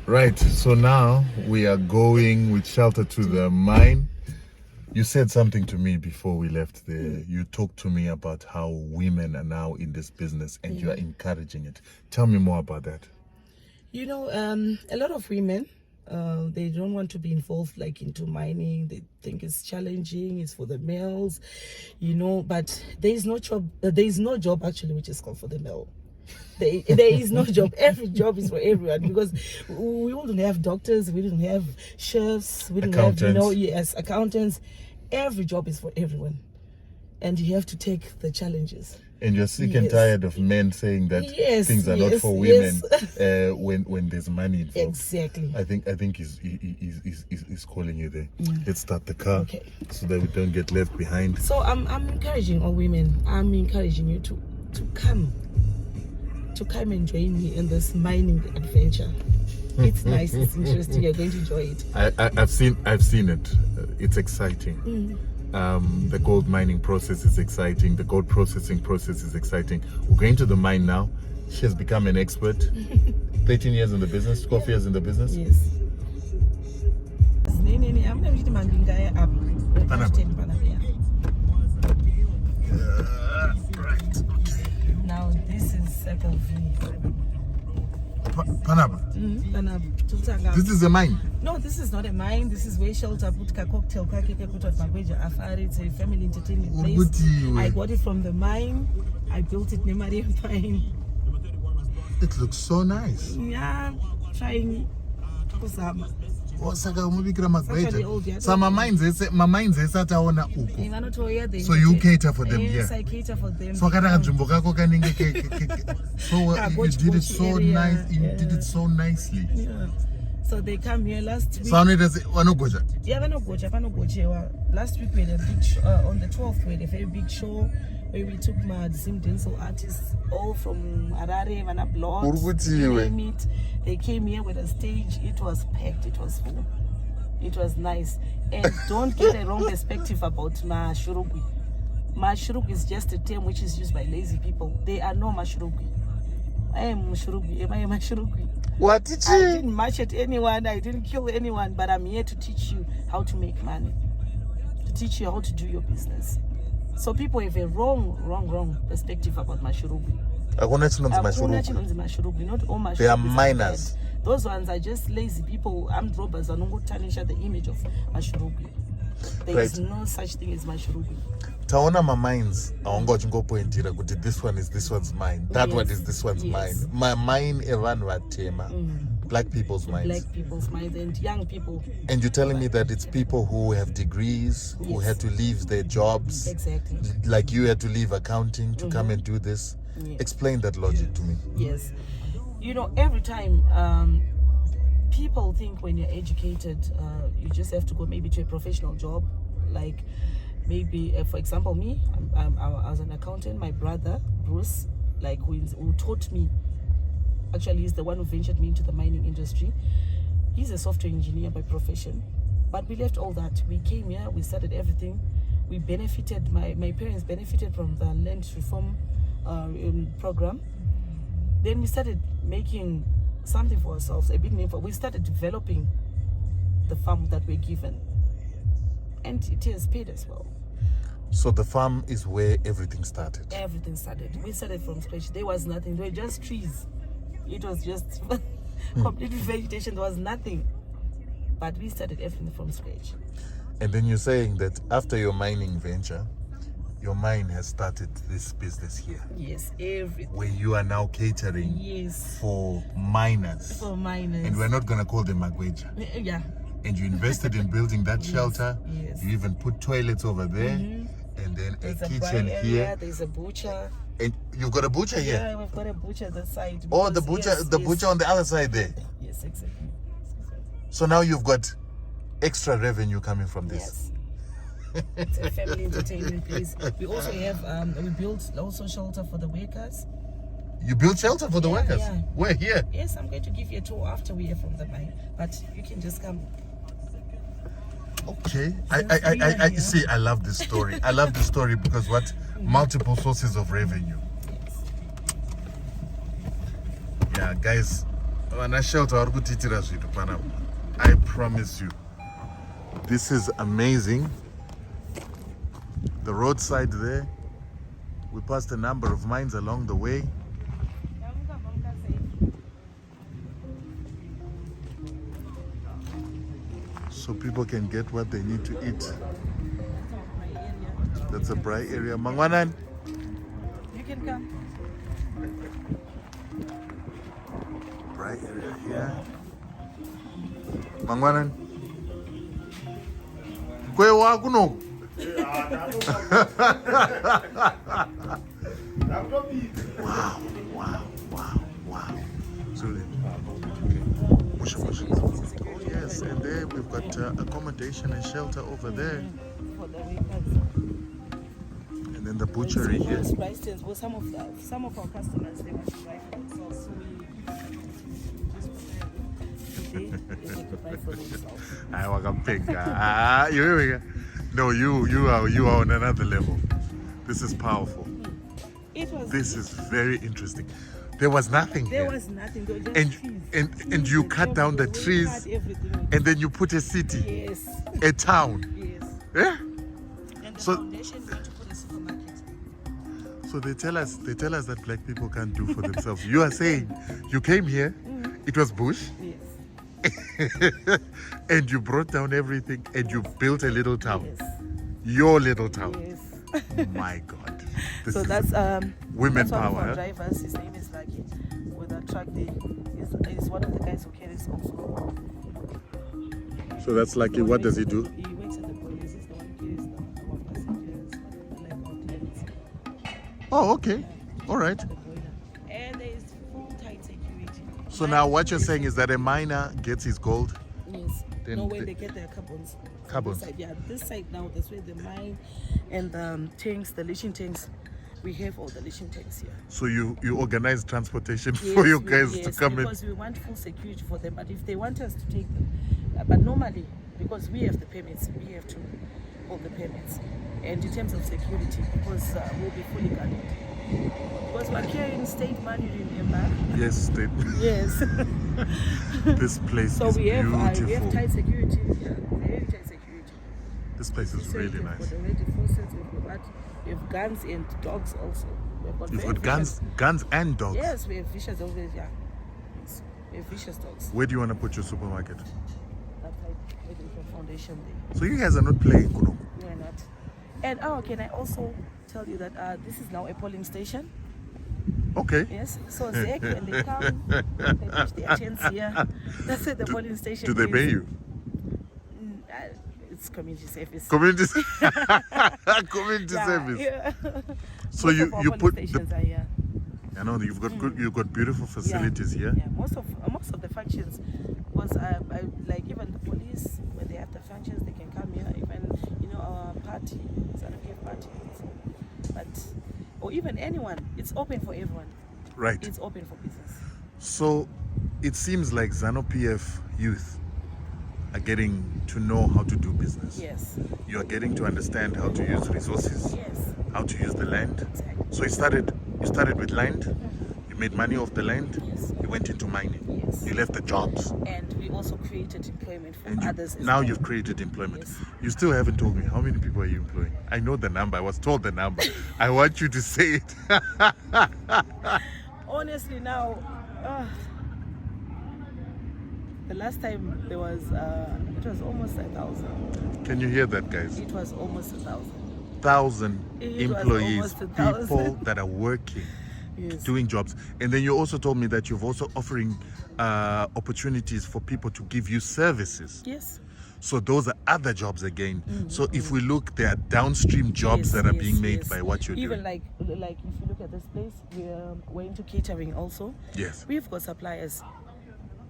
Right. So now we are going with Shelter to the mine. You said something to me before we left there. You talked to me about how women are now in this business and you are encouraging it. Tell me more about that. A lot of women, they don't want to be involved into mining. They think it's challenging. It's for the males, But there is no job. There is no job actually which is called for the male. There is no job. Every job is for everyone because we wouldn't have doctors. We didn't have chefs. We didn't have accountants. Every job is for everyone, and you have to take the challenges. And you're sick and tired of men saying that things are not for women when there's money involved. Exactly. I think he's calling you there. Let's start the car so that we don't get left behind. So I'm encouraging all women. I'm encouraging you to come and join me in this mining adventure. It's nice. It's interesting. You're going to enjoy it. I've seen it. It's exciting. The gold mining process is exciting. The gold processing process is exciting. We're going to the mine now. She has become an expert. 13 years in the business, 12 years in the business. Yes. Right. Now this is Circle V. Panama. This is a mine. No, this is not a mine. This is where shelter put a cocktail. It's a family entertainment place. I got it from the mine. I built it near Maria Mine. It looks so nice. Yeah, trying to kusama. Saka umubikira magweja. old, yeah. So my minds ataona uko. So So you cater for them here. Yes, I cater for them. So kana kanzvimbo kako kanenge so you did it so nice. You did it so nicely. Yeah. So they come here last week. So vanogoja. Yeah, vanogoja. Last week we had a big on the 12th we had a very big show where we took my Zimbabweans artists all from Harare, Vana blogs. They came here with a stage. It was packed. It was full. It was nice. And don't get a wrong perspective about my Shurugwi. My Shurugwi is just a term which is used by lazy people. They are no Shurugwi. I am Shurugwi. Am I a Shurugwi? What did I didn't match at anyone. I didn't kill anyone. But I'm here to teach you how to make money. To teach you how to do your business. So people have a wrong perspective about Mashurugwi. Not all Mashurugwi. They are minors. Those ones are just lazy people, armed robbers, and don't tarnish the image of Mashurugwi. There is no such thing as Mashurugwi. Taona my minds aungochingopointira kuti this one is this one's mine. That one is this one's mine. My mine evan vatema. Black people's minds. Black people's minds and young people. And you're telling me that it's people who have degrees, who had to leave their jobs. Exactly. Like you had to leave accounting to come and do this. Yes. Explain that logic to me. Yes. You know, every time people think when you're educated, you just have to go maybe to a professional job. Like maybe, for example, me, I was an accountant. My brother, Bruce, like who taught me, actually he's the one who ventured me into the mining industry. He's a software engineer by profession. But we left all that. We came here, we started everything. We benefited, my parents benefited from the land reform program. Then we started making something for ourselves, a big name we started developing the farm that we're given. And it has paid as well. So the farm is where everything started. Everything started. We started from scratch. There was nothing. There were just trees. It was just completely vegetation. There was nothing. But we started everything from scratch. And then you're saying that after your mining venture, your mine has started this business here. Yes, everything. Where you are now catering for miners. For miners. And we're not going to call them Magweja. Yeah. And you invested in building that shelter. Yes. You even put toilets over there. And then There's a a kitchen area, here. There's a butcher. And you've got a butcher here? Yeah, we've got a butcher that side. Oh, the butcher, butcher on the other side there. Yes, exactly. So now you've got extra revenue coming from this. Yes. It's a family entertainment place. We also have, we built also shelter for the workers. You built shelter for the workers? Yeah. Where? Here? Yes, I'm going to give you a tour after we are from the mine. But you can just come. Okay. I see, I love this story. I love this story because what? Multiple sources of revenue. Yes. Yeah, guys. I promise you. This is amazing. The roadside there. We passed a number of mines along the way. So people can get what they need to eat. That's a bright area. Mangwanan. You can come. Bright area here. Mangwanan. Kwe wakuno. Wow. So, oh yes, and there we've got accommodation and shelter over there. For the workers. And then the butchery here. Well, some of our customers, they want to buy for themselves. So we just put them. They want to buy for themselves. I want a pig. No, you are on another level. This is powerful. This is very interesting. There was nothing There here. was nothing. There were just trees. And you cut down the trees and then you put a city, Yes. a town. Yes. Yeah? And the So- foundation is going to put a supermarket. So they tell us that black people can't do for themselves. You are saying you came here, it was bush, Yes. And you brought down everything and you built a little town. Yes. Your little town. Yes. My God. This So is that's women that's one power. of our Huh? drivers. His name is Lucky. With a truck there. He's one of the guys who carries also. So that's Lucky. What does he do? He works at the police. He's the one who carries our passengers, like our clients. Oh, okay. All right. The boiler. And there is full tight security. So now what you're saying is that a miner gets his gold. Yes. Then No, when the- they get their carbons. Carbons. This side, yeah, this side now, that's where the mine and the tanks, the leaching tanks. We have all the leaching tanks here. So you organize transportation for your guys to come in. Because we want full security for them. But if they want us to take them, but normally, because we have the permits, we have to hold the permits. And in terms of security, because we'll be fully guarded. Because we're carrying state money, remember? Yes, state. Yes. This place So is we have beautiful. tight security. Yeah, very tight security. This place is So really we've nice. got already forces, we have guns and dogs also. You've very got guns, vicious- guns and dogs. Yes, we have vicious dogs. Yeah, yes, we have vicious dogs. Where do you want to put your supermarket? That side, waiting for foundation there. So you guys are not playing Kuno. We are not. And can I also tell you that this is now a polling station? Okay. Yes. So Zek, when they come, they push their tents here. That's where the polling station Do they is. pay you? It's community service. Community, community Yeah, service. yeah. So Most you of our you polling put the, stations are here. I know that you've got good, you've got beautiful facilities here. Yeah, most of the functions, because I like even the police when they have the functions they can come here. Even our party, Zanupia party, but or even anyone, it's open for everyone. Right. It's open for business. So it seems like ZANU-PF youth are getting to know how to do business. Yes. You are getting to understand how to use resources, Yes. how to use the land. Exactly. So you started with land, you made money off the land, Yes. you went into mining, Yes. you left the jobs, And we also created employment for and others. as now well. you've created employment. Yes. You still haven't told me how many people are you employing. I know the number, I was told the number. I want you to say it. Honestly, now, the last time there was, it was almost 1,000. Can you hear that, guys? It was almost 1,000. 1,000 It was employees, almost 1,000. people that are working, Yes. doing jobs. And then you also told me that you've also offering opportunities for people to give you services. Yes. So those are other jobs again. So if we look, there are downstream jobs Yes, that are yes, being made yes. by what you're Even doing. like if you look at this place, we're into catering also. Yes. We've got suppliers.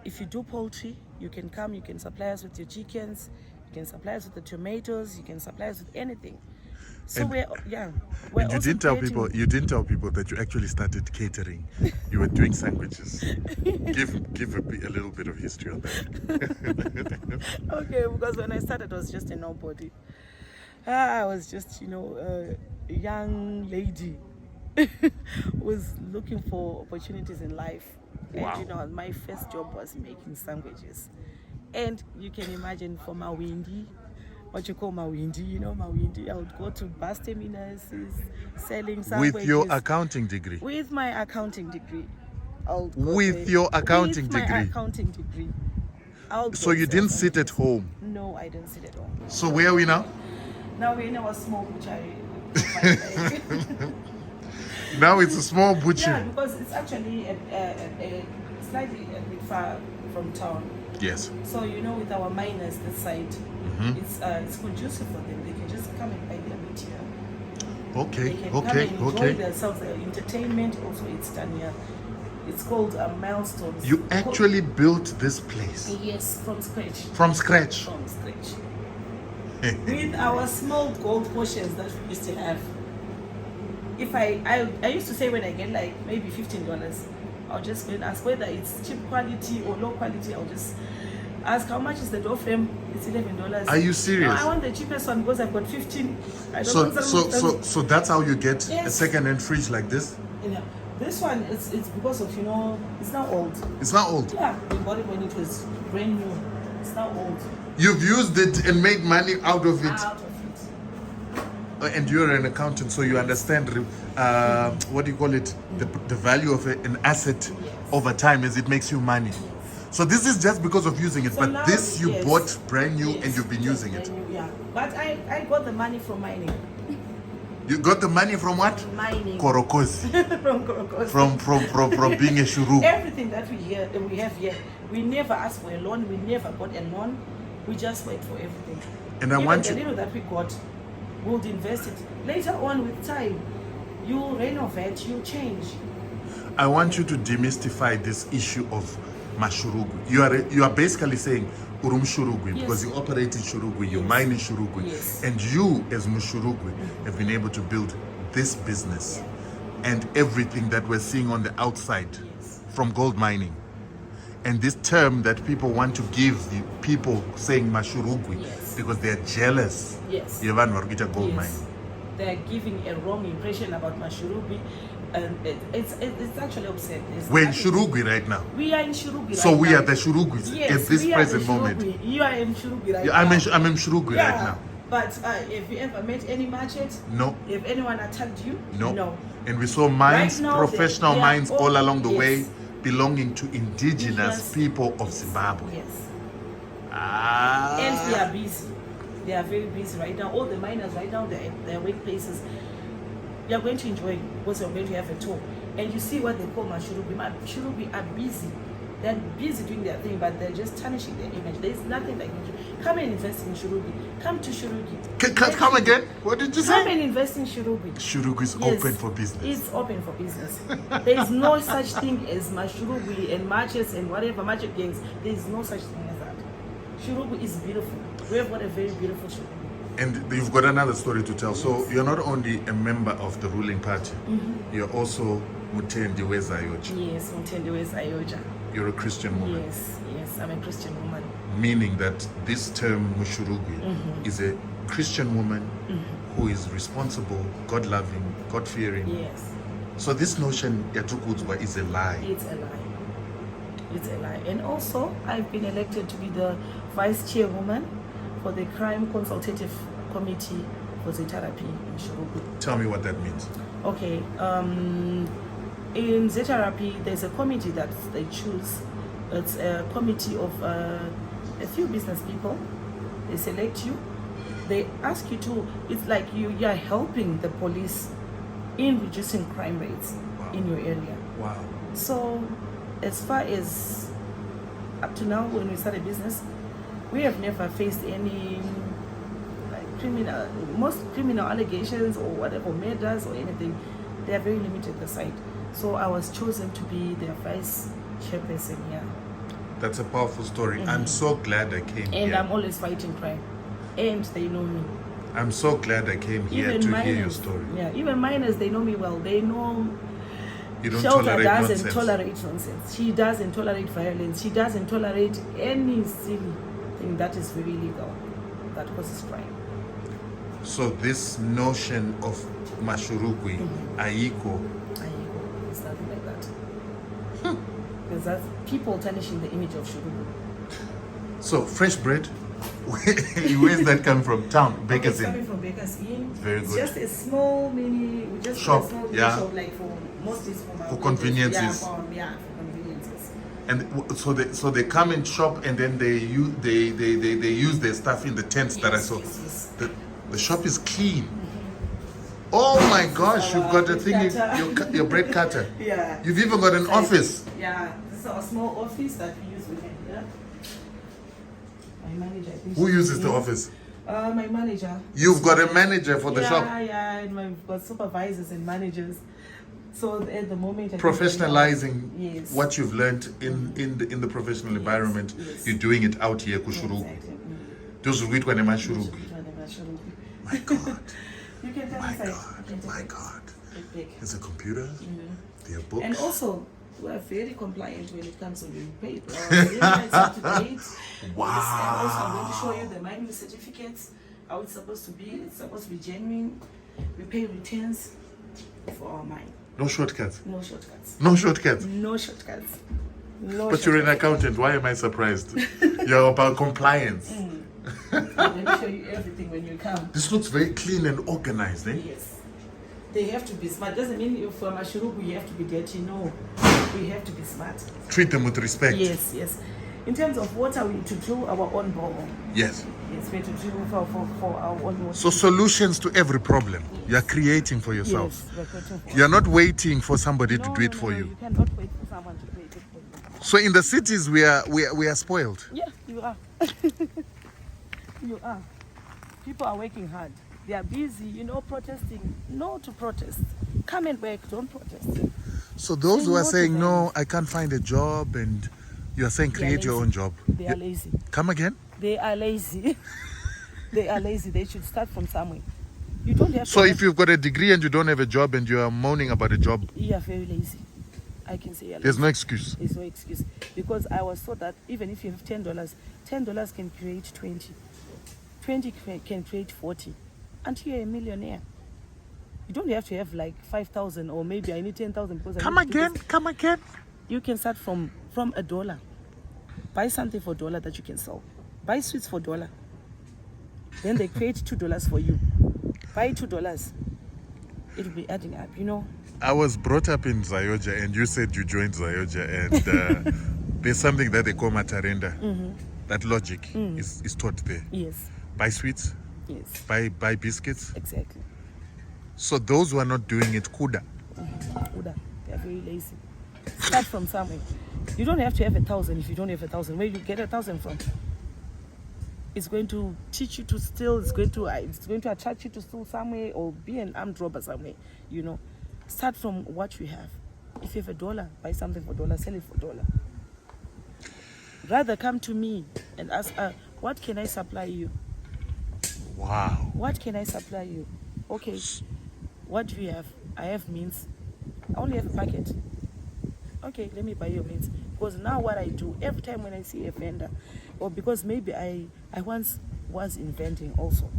If you do poultry, you can come, you can supply us with your chickens, you can supply us with the tomatoes, you can supply us with anything. So And- we're And you also didn't tell creating- people. You didn't tell people that you actually started catering. You were doing sandwiches. Give a little bit of history on that. Okay, because when I started, I was just a nobody. I was just, a young lady who was looking for opportunities in life. Wow. And, my first job was making sandwiches. And you can imagine for Mawindi, what you call Mawindi, Mawindi, I would go to bus terminuses, selling sandwiches. With your accounting degree. With my accounting degree. I would go With there. your accounting With my degree. accounting degree. I would So go you sell didn't sit at sandwiches. home. No, I didn't sit at home. So where are we now? Now we're in our small butchery. Now it's a small Yeah, butchery. because it's actually slightly a bit far from town. Yes. So with our miners this side, Mm-hmm. it's conducive for them. They can just come and buy their meat here. Okay. They can come Okay. and enjoy Okay. themselves. The entertainment also it's done here. It's called Milestones. You actually built this place Yes, from scratch. from scratch. From scratch. With our small gold portions that we used to have. If I used to say when I get like maybe $15, I'll just go and ask whether it's cheap quality or low quality. I'll just ask how much is the door frame. It's $11. Are you serious? No, I want the cheapest one because I've got 15. I don't want some So that's how you get a Yes. second-hand fridge like this. This one it's because of it's now old. It's not old. Yeah, we bought it when it was brand new. It's now old. You've used it and made money out of it. Out of it. And you're an accountant, so you understand what do you call it? The value of an asset over time as it makes you money. So this is just because of using it, So but now, this you yes. bought brand new Yes, and you've been just using it. brand new, yeah. But I got the money from mining. You got the money from what? Mining. Korokozi. From Korokosi. From being a Shurugwi. Everything that we have here, we never asked for a loan, we never got a loan, we just wait for everything. And I Even want the you- little that we got, we'll invest it. Later on with time, you renovate, you change. I want you to demystify this issue of Mashurugwi. You are basically saying Urum Shurugwi because you operate in Shurugwi, you mine in Shurugwi, Yes. and you as Mushurugwi have been able to build this business and everything that we're seeing on the outside from gold mining. And this term that people want to give the people saying Mashurugwi Yes. because they're jealous. Yes. Yevan Wargita gold Yes. mine. They're giving a wrong impression about Shurugwi, and it's actually upset. There's We're in nothing- Shurugwi right now. We are in Shurugwi So right we now. are the Shurugwis Yes, at this we are present the moment. Shurugwi. You are in Shurugwi right Yeah, now. I'm in Shurugwi Yeah, right now. But have you ever met any merchant? No. Have anyone attacked you? No. No. And we saw mines, Right now, professional they are mines all along the yes. way belonging to indigenous Indigenous people of Zimbabwe. Yes. Ah. And they are busy. They are very busy right now. All the miners right now, they're at their workplaces. You are going to enjoy because you're going to have a tour. And you see what they call Shurugwi. Shurugwi are busy. They're busy doing their thing, but they're just tarnishing their image. There's nothing like it. Come and invest in Shurugwi. Come to Shurugwi. Come again? What did you Come say? and invest in Shurugwi. Shurugwi is Yes, open for business. It's open for business. There is no such thing as Shurugwi and marches and whatever market gangs. There is no such thing as that. Shurugwi is beautiful. We have got a very beautiful Shurugwi. And you've got another story to tell. So you're not only a member of the ruling party, you're also Mutendi Wezayoja. Yes, Mtendiwe Sayoja. You're a Christian woman. Yes, yes, I'm a Christian woman. Meaning that this term Mushurugwi is a Christian woman who is responsible, God-loving, God-fearing. Yes, So this notion Yatukudzwa is a lie. it's a lie. It's a lie. And also, I've been elected to be the vice chairwoman for the Crime Consultative Committee for Zetarapi in Shurugwi. Tell me what that means. Okay, in Zetarapi, there's a committee that they choose. It's a committee of a few business people. They select you. They ask you to, it's like you are helping the police in reducing crime rates in your area. Wow. So, as far as up to now, when we started business, we have never faced any most criminal allegations or whatever, murders or anything. They are very limited the site. So I was chosen to be their vice chairperson here. That's a powerful story. I'm so glad I came And here. I'm always fighting crime. And they know me. I'm so glad I came here to hear your story. Yeah, even minors, they know me well. They know You don't Shelter tolerate doesn't nonsense. tolerate nonsense. She doesn't tolerate violence. She doesn't tolerate any silly thing that is very illegal, that causes crime. So this notion of Mashurugwi, Aiko, It's nothing like that. Because that's people tarnishing the image of Shugui. so fresh bread, where's that come from? Town, Baker's It's coming Inn. from Baker's Inn. Very It's good. just a small mini, we just Shop, a small mini yeah. shop, like for mostly for my For business. conveniences. Yeah, for conveniences. And so they come and shop and then they use their stuff in the tents that I Yes, saw. yes. The shop is clean. Oh my gosh, you've got a bread thing, cutter. your bread cutter. Yeah. You've even got an office. Yeah, this is our small office that we use with him. Yeah. My manager. I think Who she's uses the in. office? My manager. You've got a manager for the yeah, shop. Yeah, and we've got supervisors and managers. So at the moment, I think Professionalizing yes. what you've learned in the professional environment. yes. You're doing it out here, Kushurugwi. Exactly. Those who read when I'm Shurugwi. My God. You can tell My inside. God. You can take My it. God. Big. There's a computer. There are books. And also, we are very compliant when it comes to being paid. It's up to date. Wow. Yes, and also, I'm going to show you the mining certificates, how it's supposed to be. It's supposed to be genuine. We pay returns for our mine. No shortcuts. No shortcuts. No shortcuts. No shortcuts. No But you're an accountant. Why am I surprised? You're about compliance. I'm going to show you everything when you come. This looks very clean and organized, eh? Yes. They have to be smart. Doesn't mean if Mashurugu you have to be dirty. No. We have to be smart. Treat them with respect. Yes, yes. In terms of water, we need to drill our own borehole. Yes. Yes, we need to drill for our own water. So solutions to every problem you are creating for yourself. Yes, we're creating for You're not waiting for somebody to do it for no, you. You cannot wait for someone to create it for you. So in the cities we are spoiled. Yeah, you are. You are. People are working hard. They are busy, protesting. No to protest. Come and work, don't protest. So those Say who are no to saying no, violence. I can't find a job, and you are saying They are create your lazy. own job. They are lazy. Come again? They are lazy. They are lazy. They should start from somewhere. You don't have So to. if you've got a degree and you don't have a job and you are moaning about a job, You are very lazy. I can say you're there's lazy. no excuse. There's no excuse. Because I was taught that even if you have $10 can create 20. 20 can create 40. Until you're a millionaire. You don't have to have like 5,000 or maybe I need 10,000 because Come I need to do again? this. Come again? You can start from $1. Buy something for $1 that you can sell. Buy sweets for $1. Then they create $2 for you. Buy $2. It will be adding up, I was brought up in Zayoja and you said you joined Zayoja and there's something that they call matarenda. That logic is taught there. Yes, Buy sweets, yes, buy biscuits. exactly. So those who are not doing it, kuda. Uda, they are very lazy. Start from somewhere. You don't have to have 1,000 if you don't have 1,000. Where you get 1,000 from? It's going to teach you to steal. It's going to attract you to steal somewhere or be an armed robber somewhere. Start from what you have. If you have $1, buy something for $1, sell it for $1. Rather come to me and ask, what can I supply you? Wow. What can I supply you? Okay, what do you have? I have mints. I only have a packet. Okay, let me buy your mints. Because now what I do, every time when I see a vendor, or because maybe I once was inventing also.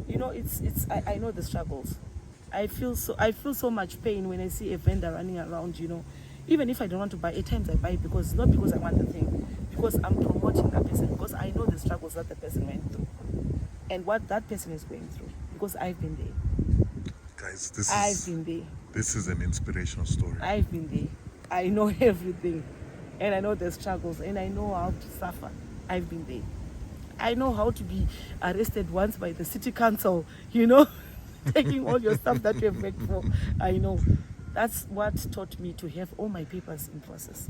I know the struggles. I feel so much pain when I see a vendor running around, Even if I don't want to buy, at times I buy because not because I want the thing, because I'm promoting that person, because I know the struggles that the person went through and what that person is going through, because I've been there. Guys, this is an inspirational story. I've been there. I know everything. And I know the struggles. And I know how to suffer. I've been there. I know how to be arrested once by the city council, taking all your stuff that you have worked for. I know. That's what taught me to have all my papers in process.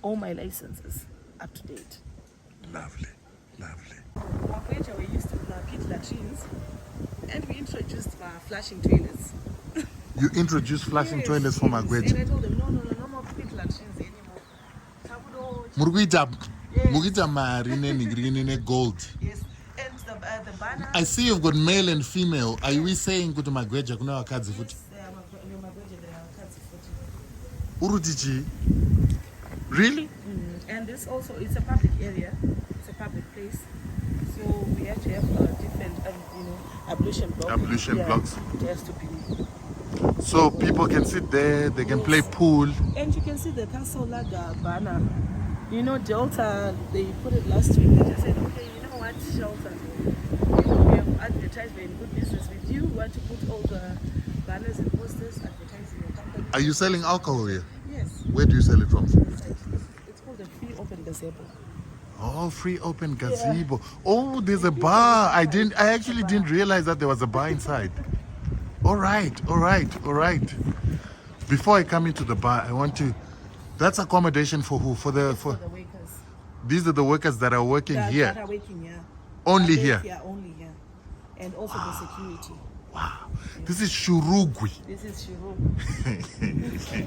All my licenses up to date. Lovely, lovely. We used to pit latrines. And we introduced flushing toilets. You introduced flashing toilets for And I Magweja. told them, no more pit latrines anymore. Tabudo. Murguita marine gold. Yes, and the banner. I see you've got male and female. Are we saying go to Magweja kuna wakadzi futi? Urutichi. Really? And this also, it's a public area. It's a public place. So we have to have different, ablution blocks. Ablution blocks. It has to be. So people can sit there, they can play pool. And you can see the Kasolaga banner. Delta, they put it last week. They just said, okay, you know what, Shelter? We have advertised, we're in good business with you. We want to put all the banners and posters advertising your company. Are you selling alcohol here? Yes. Where do you sell it from? It's called the Free Open Gazebo. Oh, free open gazebo. Oh, there's a bar. I actually didn't realize that there was a bar inside. All right. Before I come into the bar, I want to. That's accommodation for who? For the workers. These are the workers that are working here. That are working here. Only They here. Yeah, only here. And also the security. Wow. This is Shurugwi. This is Shurugwi.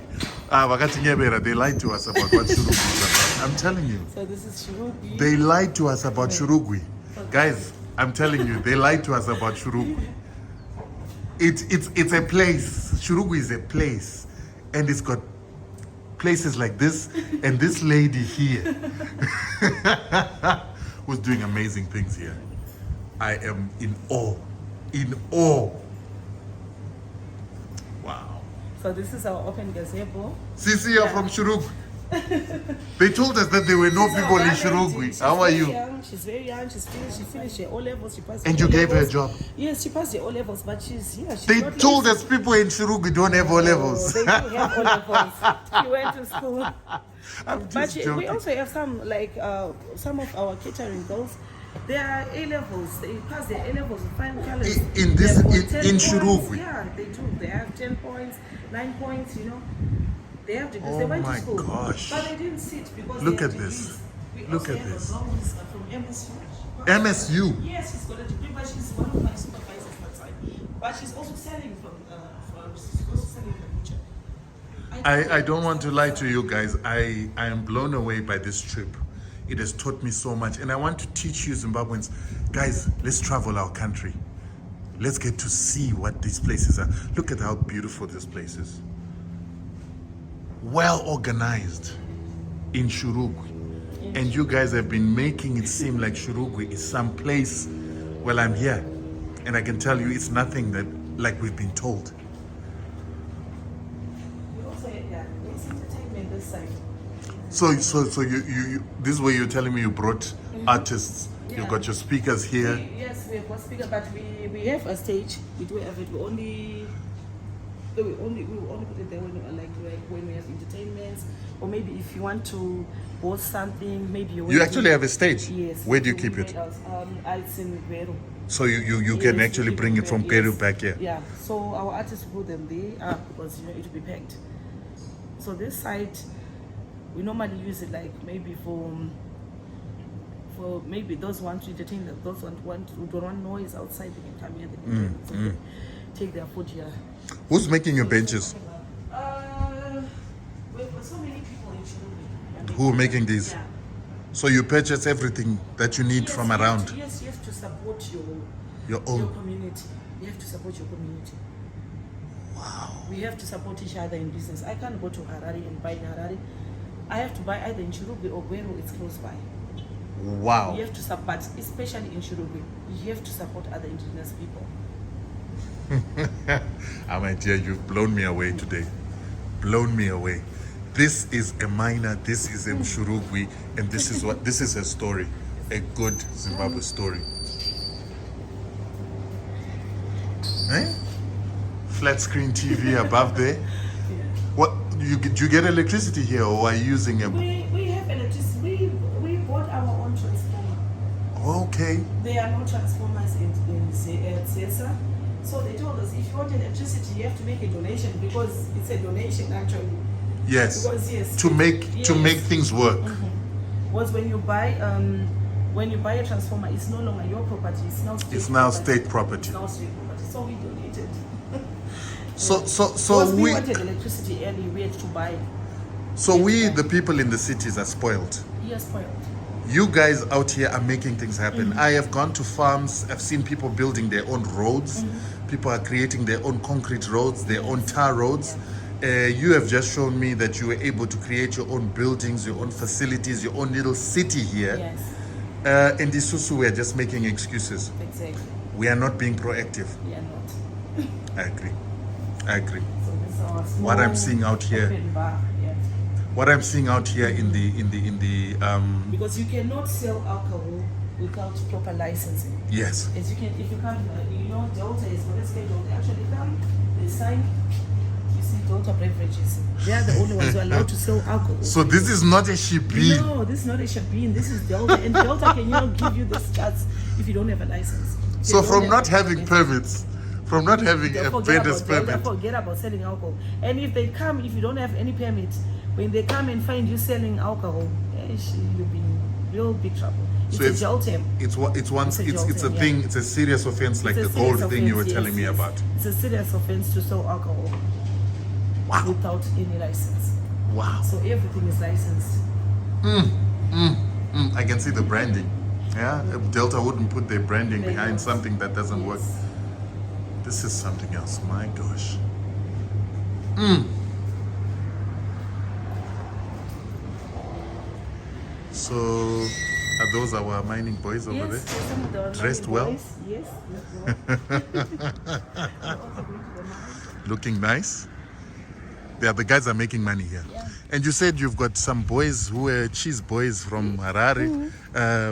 They lied to us about what Shurugwi is about. I'm telling you. So this is Shurugwi. They lied to us about Shurugwi. Guys, I'm telling you, they lied to us about Shurugwi. It's a place. Shurugwi is a place. And it's got places like this and this lady here who's doing amazing things here. I am in awe. In awe. Wow. So this is our open gazebo. Sisi, you're from Shurugwi. They told us that there were no people in Shurugwi. How are you? She's very young. She finished her O levels. She passed. And her you gave her a O-levels. job? Yes, she passed her O levels, but she's They not told lazy. us people in Shurugwi don't have O levels. They do have O levels. She went to school. I'm But just we joking. also have some, like some of our catering girls. They are A levels. They pass their A levels with fine colors. In this- They've got in 10 points. Shurugwi? Yeah, they do. They have 10 points, 9 points. You know, they have degrees. Oh They went my to school, gosh. but they didn't sit because Look they have at this. degrees. We Look also at have this. a girl who's from MSU. MSU. Yes, she's got a degree, but she's one of my supervisors that side. But she's also selling she's also selling kombucha. I don't want to lie to you guys. I am blown away by this trip. It has taught me so much. And I want to teach you Zimbabweans, guys, let's travel our country. Let's get to see what these places are. Look at how beautiful this place is. Well organized in Shurugwi. And you guys have been making it seem like Shurugwi is some place. Well, I'm here. And I can tell you it's nothing that like we've been told. We also it's entertainment this side. So you this is where you're telling me you brought artists. Yeah. You've got your speakers here. Yes, we have one speaker, but we have a stage. We do have it. We only put it there when we have entertainments, or maybe if you want to host something, maybe You actually have a stage. Yes. Where do you keep it? It's in Gweru. So you can Yes, actually we bring it from Gweru yes. back here. Yeah. So our artists put them there because it will be packed. So this side, we normally use it like maybe for maybe those who want to entertain them, those who don't want noise outside, they can come here. They can take their food here. Who's making your benches? We've got so many people in Shurugwi. Who are making these? Yeah. So you purchase everything that you need from around Yes, you have to support your your own. community. You have to support your community. Wow. We have to support each other in business. I can't go to Harare and buy in Harare. I have to buy either in Shurugwi or Gweru, it's close by. Wow. You have to support, especially in Shurugwi, you have to support other indigenous people. My dear, you've blown me away today. Blown me away. This is a miner, this is a Shurugwi, and this is a story. A good Zimbabwe story. Eh? Flat screen TV above there. What do you get electricity here, or are you using a? We have electricity. We bought our own transformer. Okay. There are no transformers in CESA. So they told us if you want electricity, you have to make a donation because it's a donation actually. Yes. Because yes. To make things work. Was when you buy a transformer, it's no longer your property. It's now state It's now property. state property. It's now state property. So we donated. So Because we we wanted electricity early, we had to buy. so we the people in the cities are spoiled. Yes, spoiled. You guys out here are making things happen. I have gone to farms. I've seen people building their own roads. People are creating their own concrete roads, their own tar roads. You have just shown me that you were able to create your own buildings, your own facilities, your own little city here. Yes, In Isusu, we are just making excuses. exactly. We are not being proactive. We are not. I agree. I agree. So this is our small What I'm seeing out here, open bar, yeah. what I'm seeing out here in the Because you cannot sell alcohol without proper licensing. yes. As you can, if you come, Delta is what is called. They actually come, they sign. You see, Delta beverages. They are the only ones who are allowed to sell alcohol. So this is not a shibi. No, this is not a Shabin. This is Delta, and Delta can give you this cards if you don't have a license. They So don't from have not a having license. permits, from not having They a forget vendor's about Delta, permit, forget about selling alcohol. And if they come, if you don't have any permit, when they come and find you selling alcohol, you'll be in real big trouble. It's So a it's- jail term. it's a jail thing. term, It's a serious offense, like It's the a serious gold thing you were offense, telling me yes. about. It's a serious offense to sell alcohol Wow. without any license. Wow. So everything is licensed. I can see the branding. Yeah, Delta wouldn't put their branding They behind don't. something that doesn't work. Yes. This is something else. My gosh. So, are those our mining boys over Yes, there? some of the Dressed Nami well? boys, yes. We're also going to the mine. Looking nice. Yeah, the guys are making money here. Yeah. And you said you've got some boys who were cheese boys from Harare.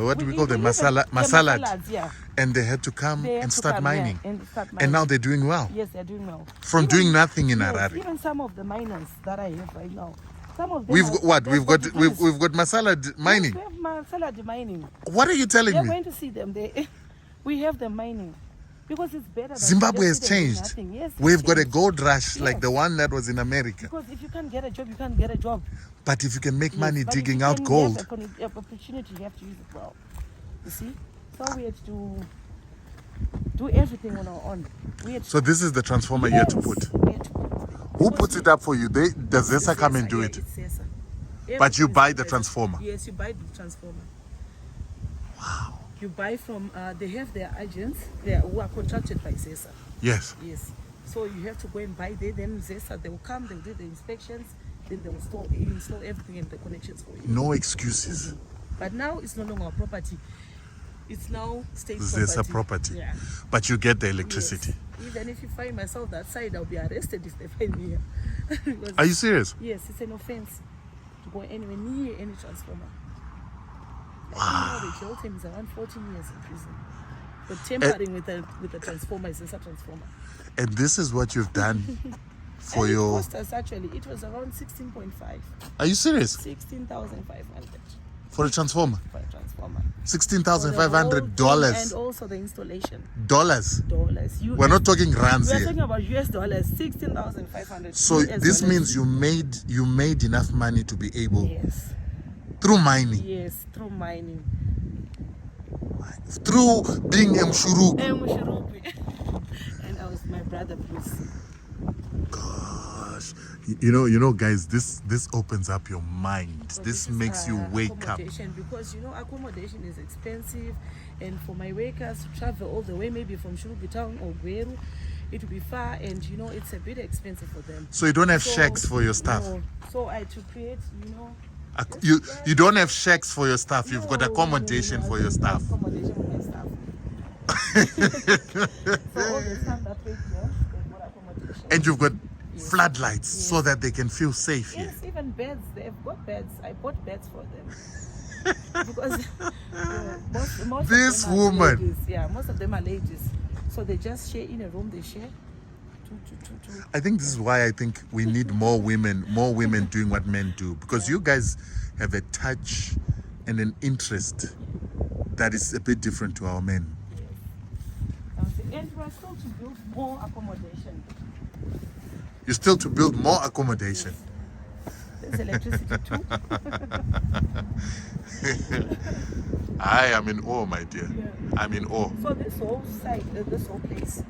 What do we call them? Masalad. Masalads, yeah. And they had to come They have and to start come, mining. yeah, and start And mining. now they're doing well. Yes, they're doing well. From doing nothing in yes, Harare. Even some of the miners that I have right now. Some of them We've are- got what? they've We've got degrees. we've got Masalad mining. Yes, we have salad mining. What are you telling You're me? going to see them. We have them mining because it's better. Than Zimbabwe has just sitting doing changed. nothing. Yes, We've it's got a changed. gold rush like Yes. the one that was in America. Because if you can't get a job, you can't get a job. But if you can make money Yes, but if digging you out can gold, have an opportunity, you have to use it well. You see? So we had to do everything on our own. We had so this is the transformer you had to Yes, put. we had to put. Who puts it up for you? Does Zesa come and do Yeah, it? it's Zesa. But you Everything buy is the Zesa. transformer? Yes, you buy the transformer. Wow. You buy from, they have their agents who are contracted by Zesa. Yes. Yes. So you have to go and buy there, then Zesa, they will come, they'll do the inspections, then they will install everything and the connections for you. No excuses. But now it's no longer our property. It's now state Zesa property. Yeah. But you get the electricity. Yes. Even if you find myself that side, I'll be arrested if they find me here. Because- Are you serious? Yes, it's an offense to go anywhere near any transformer. Wow. The jail term is around 14 years in prison. But tampering with the transformer is a transformer. And this is what you've done for and your... It cost us actually, it was around 16.5. Are you serious? 16,500 For a transformer? for a transformer. $16,500. And also the installation. Dollars. Dollars. We're not talking rands We're here. talking about US dollars, 16,500. So US this dollars. means you made enough money to be able Yes, through mining, yes, through mining. through being Shurugwi. Shurugwi. And I was my brother Bruce. Gosh, you know, guys, this opens up your mind. So this is, makes you wake up. accommodation, because accommodation is expensive, and for my workers to travel all the way, maybe from Shurugwi town or Gweru, it will be far, and it's a bit expensive for them. So you don't have So, shacks for your staff. No. So I had to create, You don't have shacks for your staff. You've got No, accommodation no, for I your don't staff. have accommodation for my staff. So all the time that wait here, they've got accommodation. And you've got Yes. floodlights so that they can feel safe here. Yes, even beds. They've got beds. I bought beds for them. Because most This of them are woman. ladies. Yeah, most of them are ladies. So they just share in a room. They share. Two. I think this is why I think we need more women doing what men do, because you guys have a touch and an interest that is a bit different to our men. And we're still to build more accommodation. You're still to build more accommodation. There's electricity too. I am in awe, my dear. Yeah. I'm in awe. So this whole site, this whole place,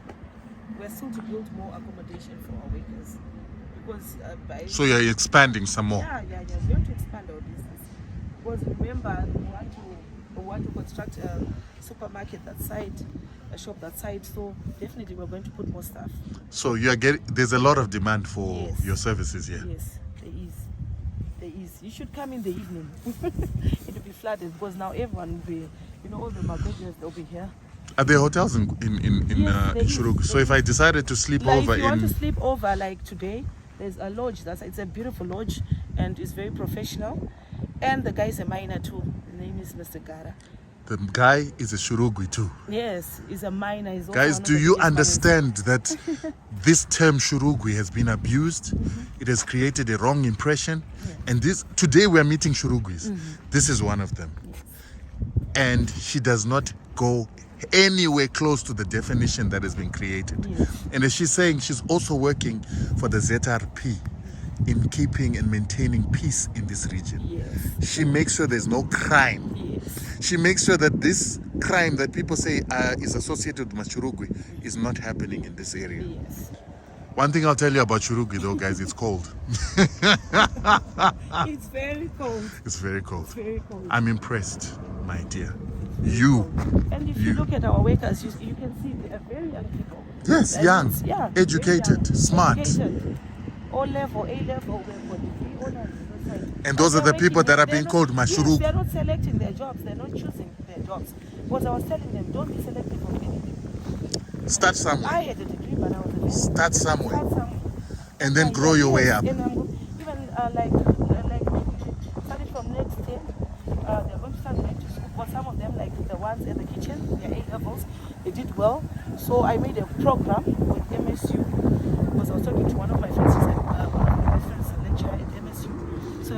we're still to build more accommodation for our workers. Because So you're expanding some more. Yeah. We want to expand our business. Because remember, we want to construct a supermarket that side, a shop that side. So definitely we're going to put more stuff. So there's a lot of demand for Yes. your services here. Yes, there is. There is. You should come in the evening. It will be flooded because now everyone will be, all the Magojas, they'll be here. Are there hotels in Yes, there is. Shurugwi? So if I decided to sleep Like over if you want to in... sleep over, like today, there's a lodge. It's a beautiful lodge, and it's very professional. And the guy is a miner too. His name is Mr. Gara. The guy is a Shurugwi too. Yes, he's a miner. He's also Guys, one of do the you biggest understand that this term Shurugwi has been abused? It has created a wrong impression. And today we are meeting Shurugwis. This is one of them. And she does not go anywhere close to the definition that has been created. Yes. And as she's saying, she's also working for the ZRP in keeping and maintaining peace in this region. Yes. She makes sure there's no crime. Yes. She makes sure that this crime that people say is associated with Shurugwi is not happening in this area. Yes. One thing I'll tell you about Shurugwi though, guys, it's cold. It's very cold. It's very cold. It's very cold. I'm impressed, my dear. You. And if you look at our workers, you can see they are very young people. Yes, And young, it's- yeah, very educated, young, smart. educated. O level, A level, we've got degree, honors, Roadside. And those are the they're people that are they're being not- called Yes, Mashurugwi. they're not selecting their jobs. They're not choosing their jobs. Because I was telling them, don't be selected from anything. Start I somewhere. had a degree, but I was a Start somewhere. Start somewhere. And then grow your way up. And even like maybe starting from next year, they're going to start going to school. For some of them, like the ones at the kitchen, their A levels, they did well. So I made a program with MSU because I was talking to one of my friends. He said, my friend's a lecturer at MSU. So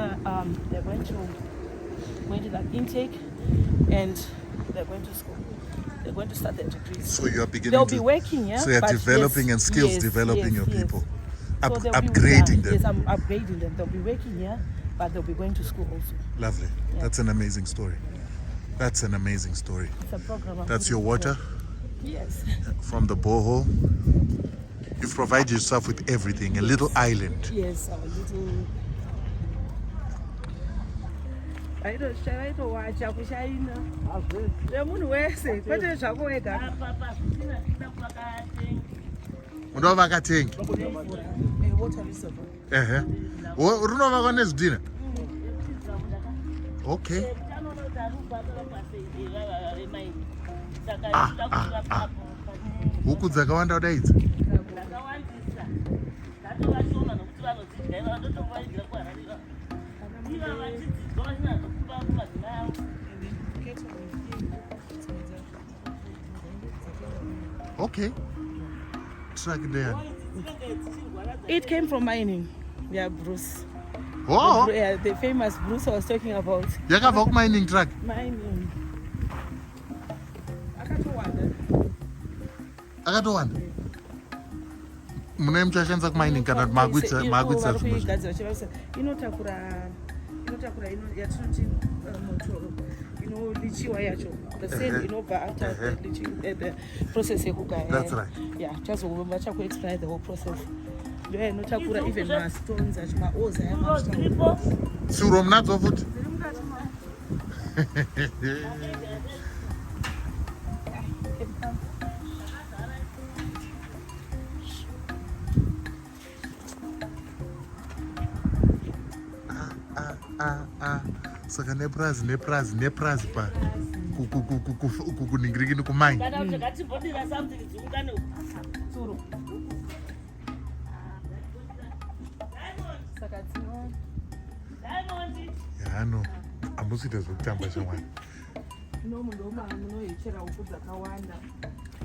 they're going to that intake, and they're going to school. They're going to start their degrees. So you are beginning They'll to... be working, yeah. So you're but developing yes, and skills yes, developing yes, your yes. people. So they'll Upgrading them. Yes, I'm upgrading them. They'll be working here, but they'll be going to school also. Lovely. Yeah. That's an amazing story. That's an amazing story. It's a program. That's your water Yes. from the borehole. You've provided yourself with everything, a little island. Yes, our little. I don't watch Akushaina. The moon wears it. But there's a way that Unova katengi. a water reservoir. Runova kwanezidina. Okay. Huku dzakawanda kudaidza. Okay. Track there. It came from mining. Yeah, Bruce. Oh, The famous Bruce I was talking about. yakabva kumining track. Mining. Akatowanda. Mune muchashandisa kumining kana kuti makuitsa zvimwe. Inotakura yatinoti motoro inolichiwa yacho the same inobva after the leaching the process yekugaya. That's right. Yeah, vachakuexplain the whole process. Ndoya inotakura even mastones acho maoza yamashita. Tsuro munadzo futi. Saka neprazi pa kuningirikini kumine. Yano amusita zvokutamba shamwari.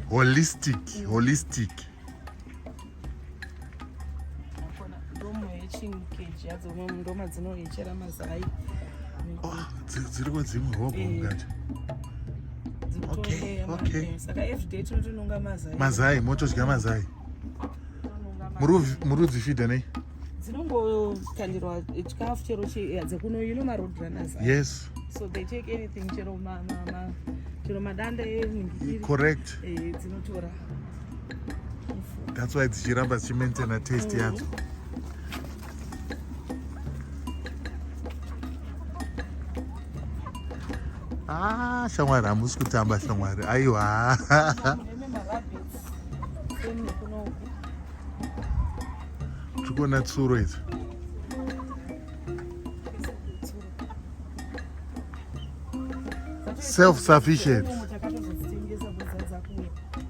Holistic. Ndoma dzinoyechera mazai. Dziriko dzimwe hobo mukati. Okay. Saka everyday tinotononga mazai. Mazai, motodya mazai. Murudzifidha nei? Dzinongotandirwa chikafu chero dzekuno maroad runners. Yes. So they take anything chero madanda eningiri. Correct. Dzinotora. That's why dzichiramba dzichimaintaina taste yadzo. Shamwari hamusi kutamba shamwari. Aiwa. Tikuona tsuro idzi. Self-sufficient.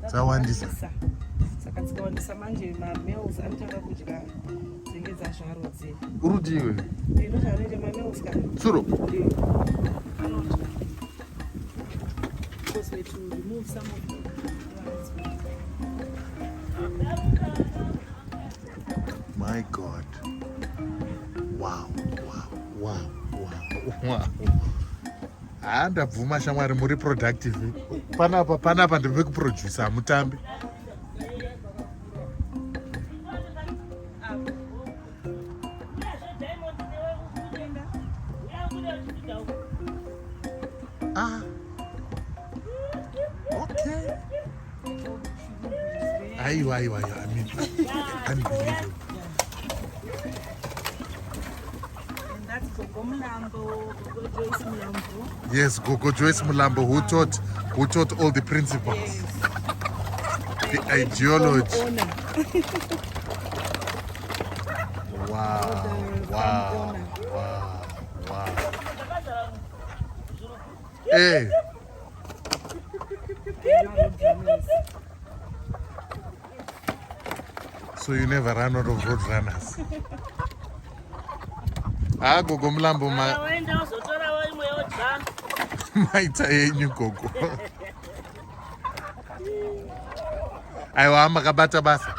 Dzawandisa. Saka dzikawandisa manje mamels anotanga kudya dzinenge dzazvaro dze. Urudiwe. Ndozvanoita mamels kana. Tsuro. Because we to remove some of them. My God. Wow. Ndabvuma shamwari muri productive. Panapa ndiri kuproduce hamutambi. Okay. Aiwa. I mean, unbelievable. And that's Gogo Joyce Mulambo. Yes, Gogo Joyce Mulambo, who taught all the principles, Yes. the ideology. Wow. Hey. So you never run out of road runners. Gogo mlambo maita yenyu gogo. Aiwa makabata basa.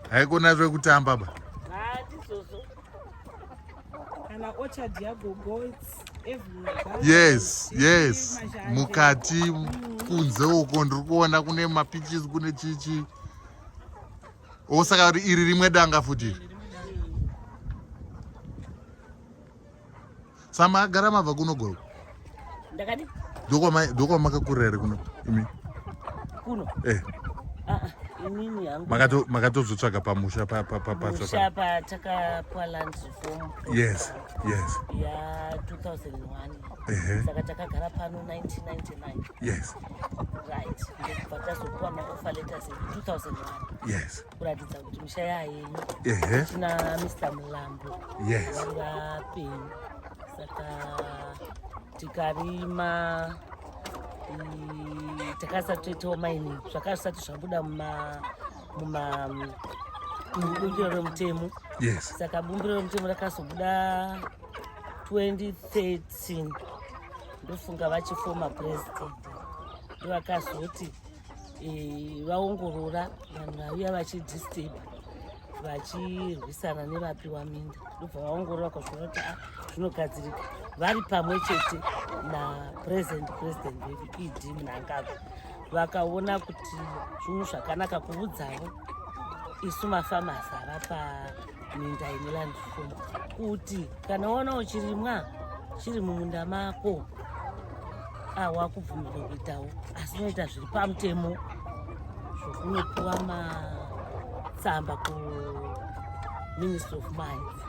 Haikona zvekutamba ba. Yes. Mukati kunze uko ndiri kuona kune mapichis kune chichi. Osaka kuti iri rimwe danga futi. Sama agara mabva kuno goro. Ndakadi? Doko makakurira ere kuno imi? Kuno? Inini yangu. Makatozotsvaga pamusha musha patakapuwa land form. Yes. Ya 2001. Saka takagara pano 1999. Yes. Right. Ndokubva tazopuwa maoffer letters 2001. Yes. Kuratidza kuti musha yayenyu. Tina Mr. Mulambo. Yes. Vapenyu. Saka tikarima takasatoitawo mining zvakasati zvabuda mubumbiro remutemo. Yes. Saka bumbiro remutemo rakazobuda 2013 ndofunga vachifoma president ndovakazoti vaongorora vanhu vauya vachidisturb vachirwisana nevapiwa minda ndobva vaongorora kwazvona kuti zvinogadzirika vari pamwe chete napresident wedu ED Mnangagwa vakaona kuti zvinhu zvakanaka kuudzavo isu mafamasi ava paminda ine land form kuti kana waona uchirimwa chiri mumunda mako wakubvumirwa kuitawo asi unoita zviri pamutemo zvokunopiwa matsamba kuMinistry of Mines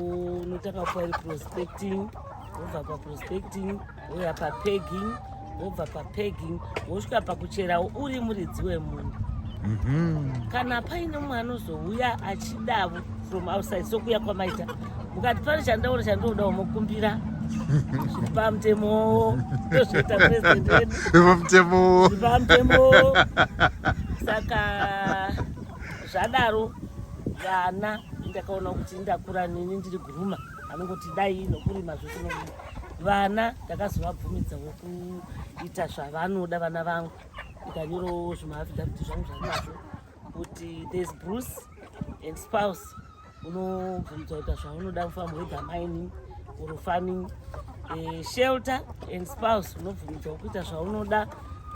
unotanga kupa iri prospecting wobva paprospecting wouya papegging wobva papegging wosvika pakucherawo uri muridzi wemunda. Kana paine mumwe anozouya achidavo from outside sokuya kwamaita mukati pane chandinodawo mukumbira zviri pamutemo ndozvoita president wedu zviri pamutemo. Saka zvadaro vana ndakaona kuti ndakura nini ndiri guruma anongoti dai nokurima zvekunoo vana ndakazovabvumidzawo kuita zvavanoda vana vangu ndikanyorowo zvimahafidhavhiti zvangu zvarinazvo kuti there's Bruce and spouse unobvumidza kuita zvaunoda mufamu weather mining or farming, shelter and spouse unobvumidza kuita zvaunoda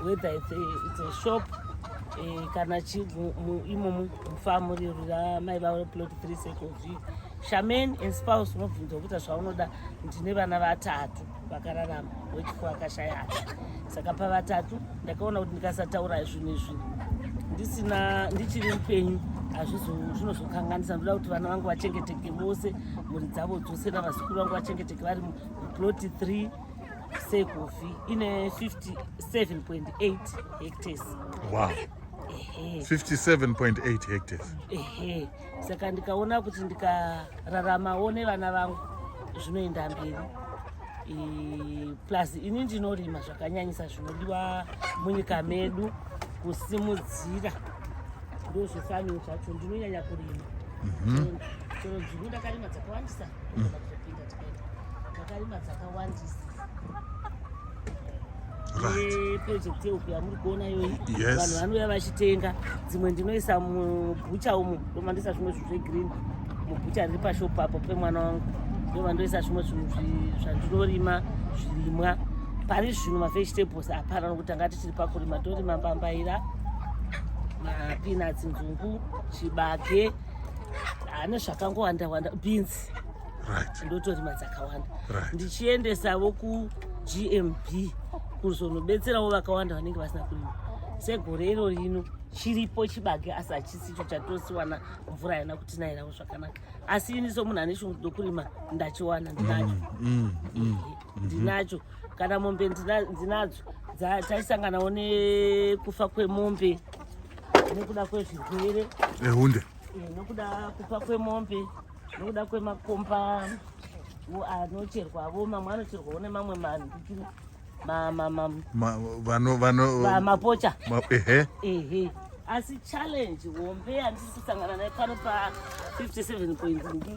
whether it's a shop kana imomo mufamu rira mai vavo plot 3 sekovi shaman and spouse unobvunza kuita zvaunoda ndine vana vatatu vakararama wechifu akashaya saka pavatatu ndakaona kuti ndikasataura zvinhu izvi ndichiri mupenyu zvinozokanganisa ndoda kuti vana vangu vachengeteke vose mhuri dzavo dzose navazukuru vangu vachengeteke vari muplot 3 sekovi ine 57.8 hectares. Wow. 57.8 hectares. Saka ndikaona kuti ndikararamawo nevana vangu zvinoenda mberi plus ini ndinorima zvakanyanyisa zvinodiwa munyika medu kusimudzira ndozvefarming zvacho ndinonyanya kurima. Chero dziri ndakarima dzakawandisa ndakarima dzakawandisa project yeuku yamuri kuona iyoyi vanhu vanouya vachitenga dzimwe ndinoisa mubhucha umu ndomandisa zvimwe zvinhu zvegreen mubhucha riri pashopu apo pemwana wangu ndovandoisa zvimwe zvinhu zvandinorima zvirimwa pari zvino mavegetables hapana nokuti anga tichiri pakurima torima mbambaira mapinatsi nzungu chibage nezvakangowanda beans ndotorima dzakawanda ndichiendesawo kuGMB kuzonobetserawo vakawanda vanenge vasina kurima segore iro rino chiripo chibage asi hachisicho chatosiwana mvura haina kutinayirawo zvakanaka asi ini somunhu ane shungu dokurima ndachiwana ndinacho kana mombe ndinadzo taisanganawo nekufa kwemombe nekuda kwezvirwere ehunde nokuda kufa kwemombe nokuda kwemakomba anocherwawo mamwe anocherwawo nemamwe mapocha asi challenge hombe handisi kusangana naye pano pa 57.2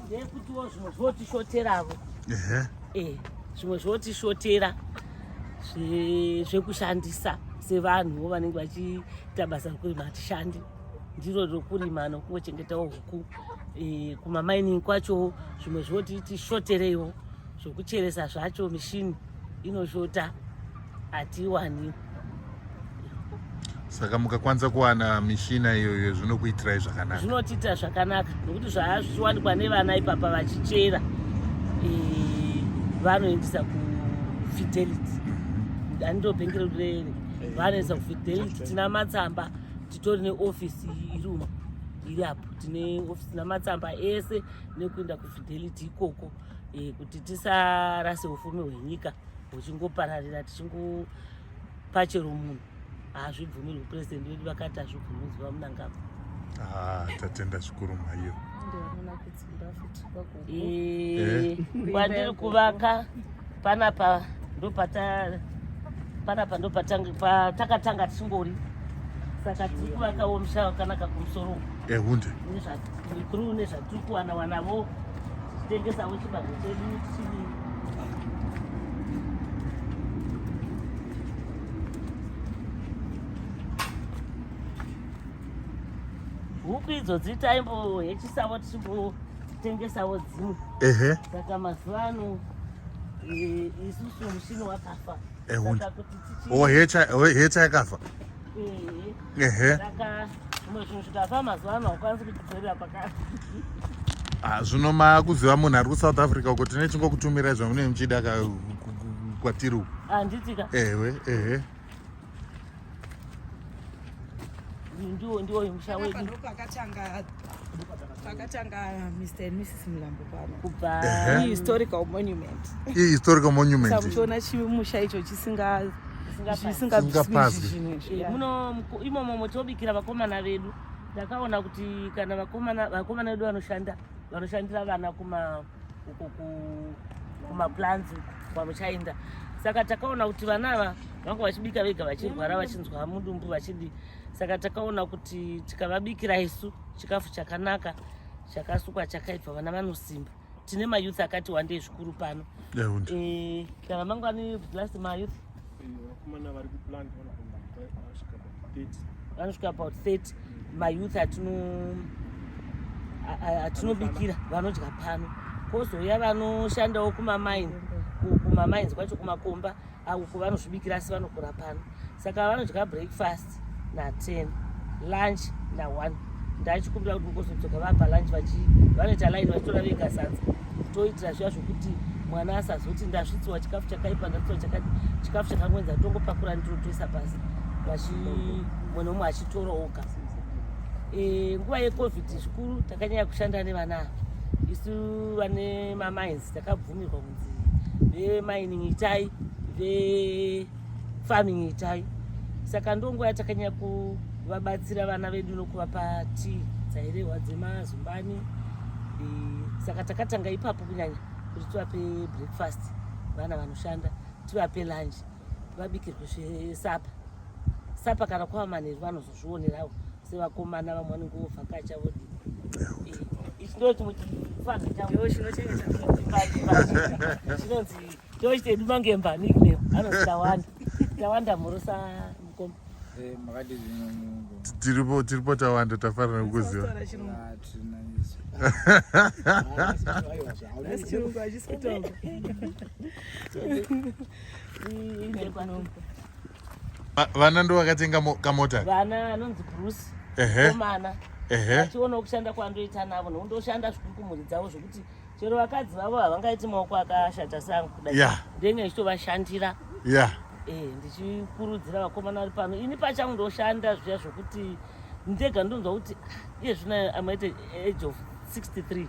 ndeyekutiwo zvimwe zvotishoteravo zvimwe zvotishotera zvekushandisa sevanhuwo vanenge vachiita basa rekurima hatishandi ndiro rokurima nokungochengetawo huku kumamining kwacho zvimwe zvotishotereiwo zvokucheresa zvacho mishini inoshota hatiwani. Saka mukakwanisa kuwana mishina iyoyo zvinokuitirai zvakanaka? Zvinotiita zvakanaka nokuti zvaazviwanikwa nevana ipapa vachichera vanoendesa kufidelity. Handindopengere vanoendesa kufidelity. Tina matsamba, titori neofisi irumu iri apo, tine ofisi tina matsamba ese nekuenda kufidelity ikoko kuti tisarase ufumi hwenyika huchingopararira tichingopa chero munhu. Hazvibvumirwi. Purezidendi vedu vakati hazvibvumirwa munangamo. Tatenda zvikuru maiyo. Kwandiri kuvaka panapa ndopatakatanga tichingori. Saka tiri kuvakawo musha wakanaka kumusoro. Hunde. Zvikuru nezvatiri kuwana-wanavo tichitengesawo chibage chedu tichiri. Huku idzo dzitaimbohechisawo tichimbotengesawo dzimwe. Saka mazuva ano isusu mushini wakafa. Hecha yakafa? Saka zvimwe zvinhu zvikafa mazuva ano haukwanisi kuchitorera pakati. Zvino makuziva munhu ari kuSouth Africa uko tine chingokutumirai zvamunenge muchida kwatiri uku? Handitika. Ndiwo musha wedu. Pakatanga Mr. and Mrs. Mlambo pano. Kubva Historical monument. Historical monument. Saka muchiona chimusha icho chisingapaswi. Imomo motobikira vakomana vedu. Ndakaona kuti kana vakomana vedu vanoshandira vana kumaplans kwamuchaenda. Saka takaona kuti vanava vanga vachibika vega vachirwara vachinzwa mudumbu vachidi. Saka takaona kuti tikavabikira isu chikafu chakanaka chakasukwa chakaibva vana vanosimba. Tine mayouth akati wandei zvikuru pano. Kana mangwani last mayouth vanosvika about 30 mayouth atinobikira vanodya pano. Kozouya vanoshandawo kumamines kwacho kumakomba uko vanozvibikira asi vanokura pano. Saka vanodya breakfast na10 lunch na1. Ndachikumbira kuti ukuzodzoka vabva lunch vanoita line vachitora vega sadza toitira zviya zvokuti mwana asazoti ndasvitsiwa chikafu chakaipa ndatsiwa chakati chikafu chakangwenza tongopakura ndinotoisa pasi mumwe nomwe achitora oga. Nguva yecovid zvikuru takanyanya kushanda nevana isu vane mamines takabvumirwa kunzi vemining itai vefarming itai. Saka ndonguva yatakanyanya kuvabatsira vana vedu nokuvapa tii dzairehwa dzemazumbani. Saka takatanga ipapo kunyanya kuti tivape breakfast vana vanoshanda, tivape lunch, tivabikirwe zvesapa kana kwava manheru vanozozvionerawo sevakomana vamwe vanenge vovhakacha vodii. Ichi ndo chimwe chifanha changu chinonzi ndochitedu mangemba nickname anonzi Tawanda Murusa Mukoma. Tiripo Tawanda tafarira kukuziva. Vana ndo vakatenga kamota? Vana anonzi Bruce komana achiona kushanda kwandoita navo nondoshanda zvikuru kumhuri dzavo zvokuti chero vakadzi vavo havangaiti maoko akashata sangu kudai ndenge ichitovashandira. Ndichikurudzira vakomana vari pano ini pachangu ndoshanda zviya zvokuti ndega ndonzwa kuti iye zvino amaite age of 63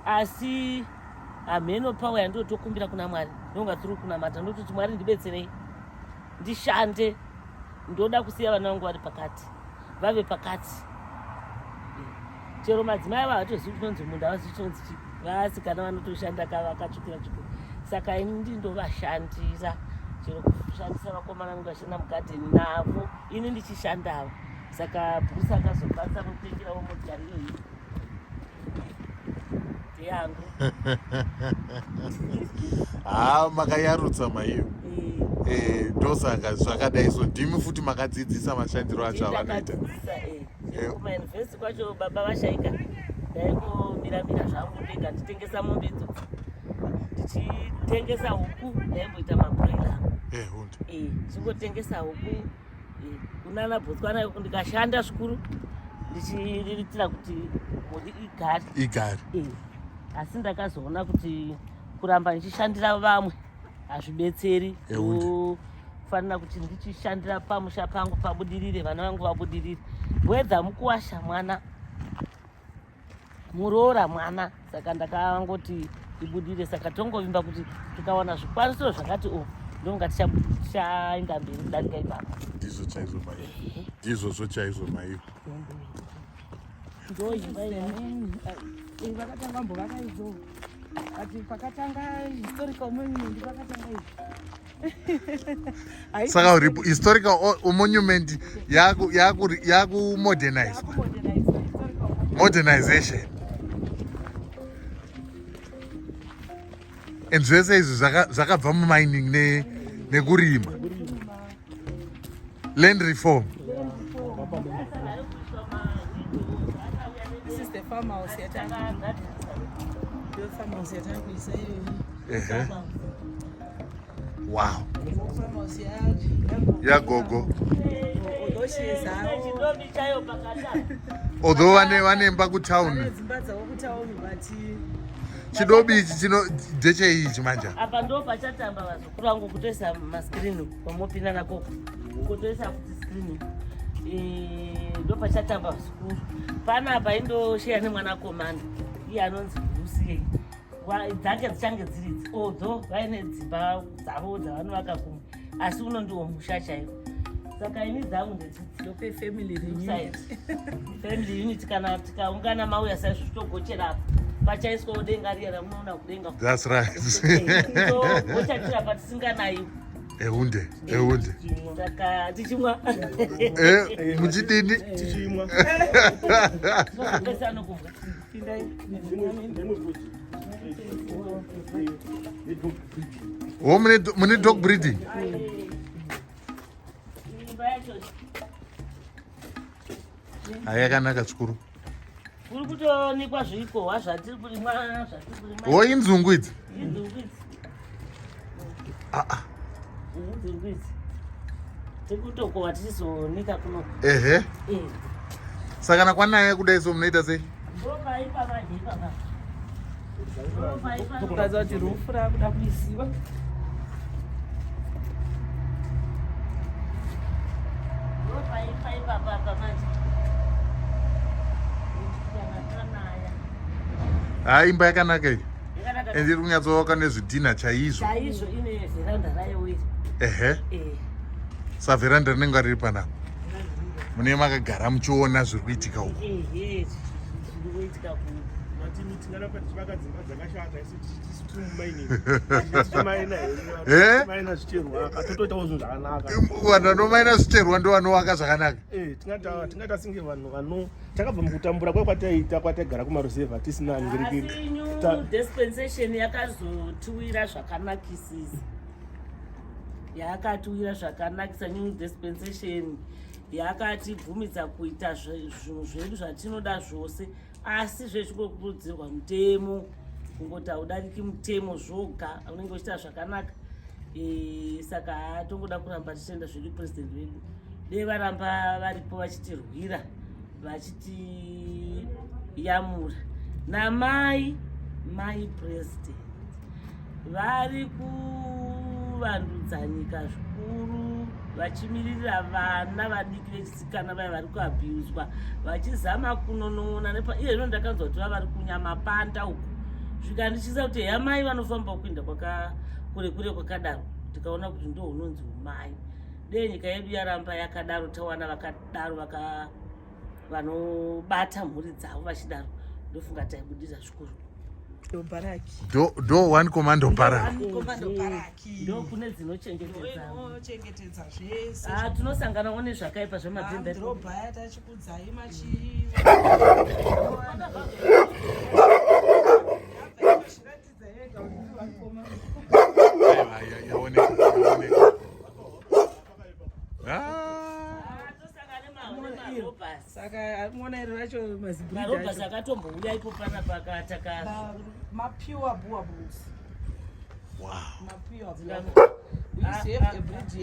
asi hameno pawe yandotokumbira kuna Mwari ndonga tiri kunamata ndototi Mwari ndibetserei ndishande ndoda kusiya vana vangu vari pakati vave pakati. Chero madzimai ava hatozivi chinonzi munda avazivi chinonzi vasikana vanotoshanda vakatsvukira chikuru. Saka ini ndindovashandira chero kushandisa vakomana ngashina mugadheni navo ini ndichishandawo saka bhusi akazokwanisa kutengerawo motikari iyoyi ndeyangu. Makayarutsa maiyo. Ndosaka zvakadai so ndimi futi makadzidzisa mashandiro acho avanoita. Kumayunivhesiti kwacho baba vashaika ndaingomira zvangu ndega nditengesa mombe idzodzo ndichitengesa huku ndaimboita mabroila ndichingotengesa huku kunana Botswana ndikashanda zvikuru ndichiriritira kuti mhuri igare asi ndakazoona kuti kuramba ndichishandira vamwe hazvibetseri. Kufanira kuti ndichishandira pamusha pangu pabudirire, vana vangu vabudirire. Wedha mukuwasha mwana, muroora mwana, saka ndakangoti ibudire. Saka tongovimba kuti tukawana zvikwanisiro zvakati ndonga tichainga mberi kudarika ipapo. Ndizvo chaizvo maiyo. Ndizvozvo chaizvo maiyo. Vakatanga mbovakaidzo ati pakatanga historical monument pakatanga izvi. Saka uripo historical monument yaku modernize. Modernization. And zvese izvi zvakabva mumining nekurima. Land reform. This is the farmhouse yatanga. The farmhouse yatanga kuisa iyoyi. Wow. Yagogo. Although vanemba kutown. Chidobi ichi ndecheichi manja. Apa ndo pachatamba vazukuru vangu kutoisa maskirini kwamopinda nako kutoisa kuti skrini ndo pachatamba vazukuru. Panapa indosheya nemwana komanda iye anonzi Bruce dzake dzichange dziridzi although vaine dzimba dzavo dzavanovaka kumwe asi uno ndiwo musha chaiwo. Saka ini dzangu ndedzidzi family unit kana tikaungana mauya saizvo togochera pachaiswawo denga riya ramunoona kudenga. That's right. So vochatira patisinganayi ehunde saka tichimwa muchidini tichimwa mune dog breeding. Yakanaka zvikuru. Kuri kutonikwa zvikohwa zvatiri kurimwa inzungu idzi. Inzungu idzi tikutokohwa tichizonika kuno. Saka nakwanaya kudai so munoita sei? Ndopaipa majepa pa. Kukaza kuti rufu rakuda kuisiwa. Ndopaipa pa manje. Imba yakanaka iyi. Iri kunyatsovaka nezvidhina chaizvo. Chaizvo ine veranda rayo iri. Sa veranda rinenge riri panapa. Mune makagara muchiona zviri kuitika uko. Zviri kuitika ku. tingana pativaka dzimba dzakashata isi timaina zvicherwa katotoitawo zvinhu zvakanaka. Vanhu vanomaina zvicherwa ndo vanovaka zvakanaka. Tingati asinge vanhu takabva mukutambura kwataita kwataigara kumaruzevha tisina ngirikiri. Asi new dispensation yakazotiwira zvakanakisisa. Yakatiwira zvakanakisa new dispensation. Yakatibvumidza kuita zvinhu zvedu zvatinoda zvose, asi zvechikurudzirwa mutemo, kungoti haudariki mutemo zvoga unenge uchiita zvakanaka. Saka tongoda kuramba tichienda zvedu president wedu. Dei varamba varipo vachitirwira, vachitiyamura. Namai president vari kuvandudza nyika zvikuru, vachimirira vana vadiki vechisikana vaya vari kuabhuswa, vachizama kunonona iye zvino ndakanzwa kuti vari kunyamapanda uku. Zvikandichisa kuti yamai vanofamba kuenda kure kwakadaro, tikaona kuti ndo unonzi umai. Dei nyika yedu yaramba yakadaro, tawana vakadaro vanobata mhuri dzavo vachidaro, ndofunga taibudira zvikuru. Baraki. Do one commando baraki. Commando baraki. Ndo kune dzinochengetedza. Chengetedza zvese. Tinosanganawo nezvakaipa zvemabhembe. Madhorobha yatachikudzai machi. Saka amona iro racho marobha sakatombouya ipo pana pakatakara mapure boables. Wow. Mapure boables. We used to have a bridge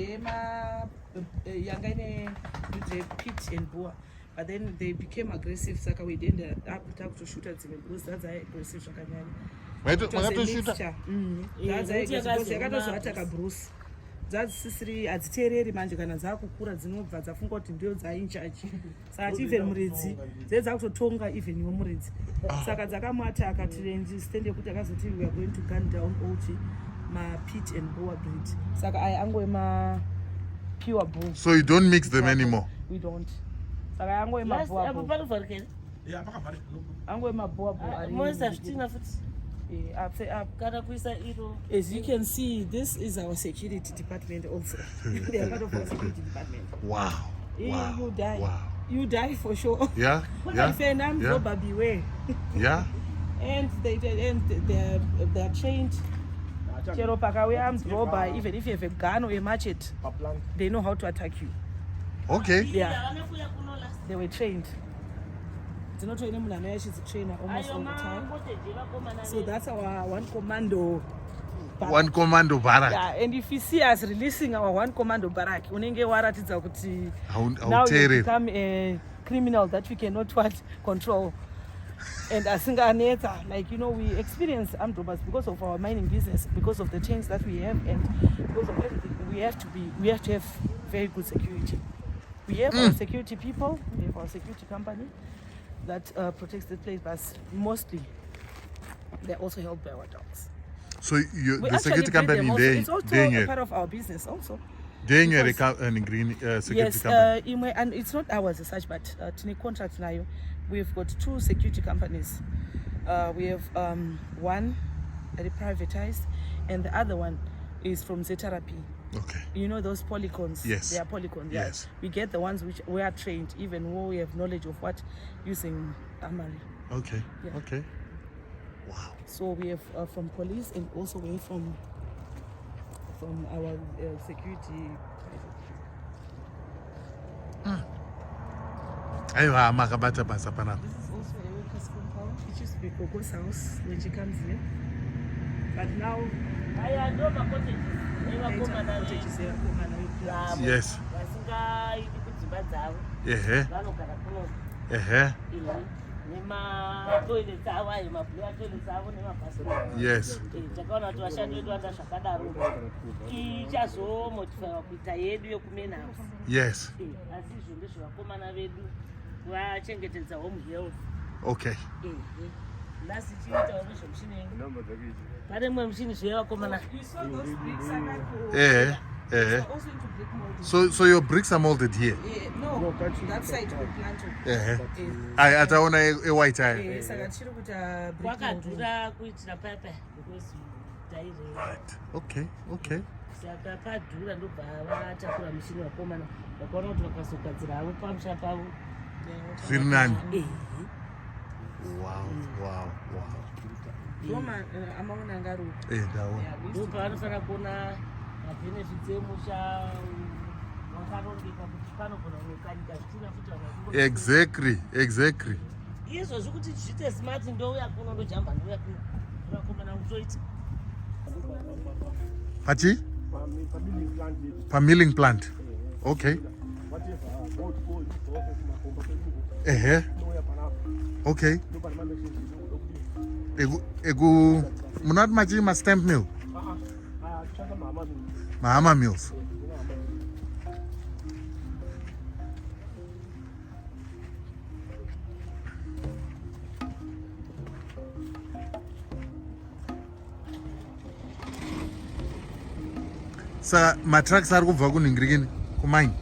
yanga ine bridge pit and boa, but then they became aggressive. Saka we ended up to shoot at the bruise. That's aggressive zvakanyanya. Makatoshuta. That's because yakatozvataka bruise. Dzadzisiri hadziteereri manje kana dzakukura dzinobva dzafunga kuti ndio dzainchachi. Saka even muridzi dzedzakutotonga even iwe muridzi. Saka dzakamwata akatirenji stand yekuti akazoti we are going to gun down all ma pit and boa breed. Saka angoe ma pure bull. So you don't mix them anymore? We don't. Saka angoe ma boa bull. Yeah, pakavharika. Angoe ma boa bull. Moisa zvitina futi. As you can see, this is our security department also. They are part of our security department. Wow. Wow. You die. Wow. You die for sure. Yeah. Yeah. Yeah. Beware. Yeah. And they are trained. Chero pakauya armed robber, even if you have a gun or a machete, they know how to attack you. Okay. Yeah. They were trained. She's a trainer almost all the time. So that's our one commando barrack. One commando barrack. Yeah, and if you see us releasing our one commando barrack, unenge waratidza kuti now you become a criminal that we cannot control. And asinganetsa, like, you know, we experience armed robbers because of our mining business, because of the chains that we have, and because of everything. We have to have very good security. We have our security people, we have our security company that protects the place, but mostly they're also helped by our dogs. So the security company, it's also part of our business also. Then you're a green security company. Yes, and it's not ours as such, but to contract now, we've got two security companies. We have one privatized, and the other one is from Zetherapy. Okay. You know those polygons? Yes. They are polygons. Yes. We get the ones which we are trained, even where we have knowledge of what using Amari. Okay. Yeah. Okay. Wow. So we have from police, and also we have from our security. This is also a worker's compound. It used to be Coco's house when she comes here, but now. Yes. Yes. Yes. Okay. So your bricks are molded here? No, that side we planted. I don't know a white eye. Right. Okay. Okay. Wow. Wow. Wow. Exactly. Pachi? Milling plant. Okay. Okay. Munat machi ma stamp mill. Mahama mills. Sa matrucks ari kubva kunhingirikini kumine.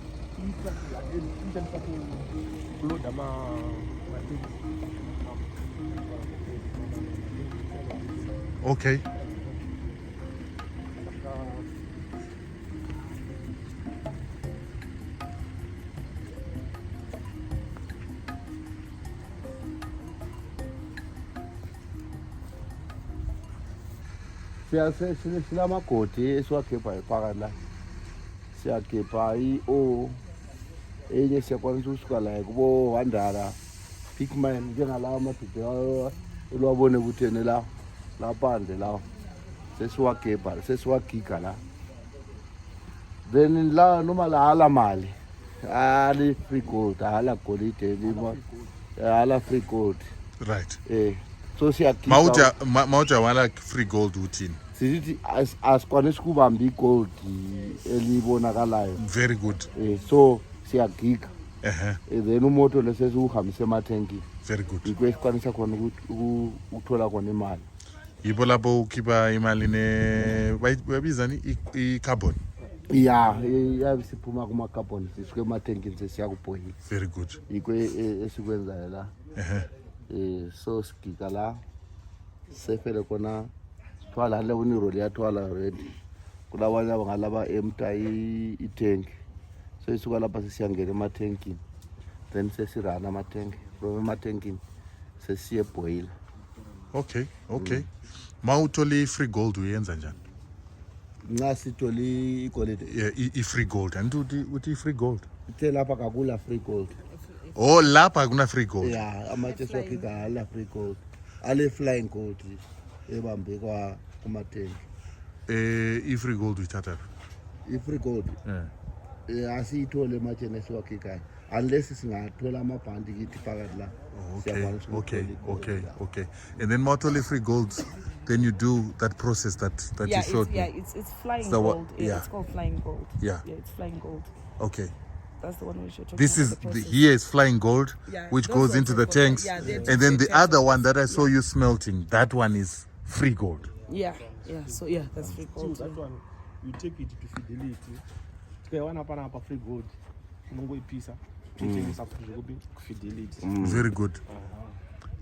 Okay. Silamagodi esiwakhipha phakathi la siyakhipha i-o enye siyakwanisa ukusuka la kubo Wandara Pigman njengalawa madoda elwabone kutheni la laphandle lawo sesiwakhipha sesiwagiga la then la noma la hala mali ali free gold hala golide hala free gold Right. so siyagiga Mauja wala free gold uthini. sithi asikwanisa ukubamba igold elibonakalayo. Very good. So siyagiga Uh-huh. then umoto lesesiwuhambisa emathenkini. Very good. Yikho esikwanisa khona ukuthola khona imali. Yibo lapho ukhipha imali bayibizani i-carbon. Yeah, siphuma kuma-carbon sisuke emathenkini sesiya kubhoyila. Very good. Yikho esikwenzayo la. So sigiga la sefele khona thwala le uniroli yathwala already kulabanye abangalaba emta ithenki so isuka lapha sesiyangena emathenkini then sesirana amathenki from emathenkini sesiye boil. Okay. Mawuthole i-free gold uyenza njani? Nxa sithole igolide Yeah, i-free gold. And uthi i-free gold? ithe lapha kakula free gold. Oh, lapha akuna free gold. Yeah, amatshe siwakhipha ala free gold ale flying gold ebambe kumathenki. I-free gold uyithatha. I-free gold asiyithole ematsheni esiwakhikayo unless singathola amabhandi kithi phakathi la. Okay. And then mawuthole i-free gold, then you do that process that you showed me. It's flying So gold. yeah. It's called flying gold. Yeah. It's flying gold. Okay. That's the one which you're talking This is about. here is flying gold, Yeah, which those goes ones into are the for- tanks, yeah, they're and then the tanks. other one that I saw you smelting, that one is free gold. Yeah. So that's free gold. That one, you take it to fidelity. Tikawana panapa free gold. Unongoipisa. Tuitengesa fidelity. Very good.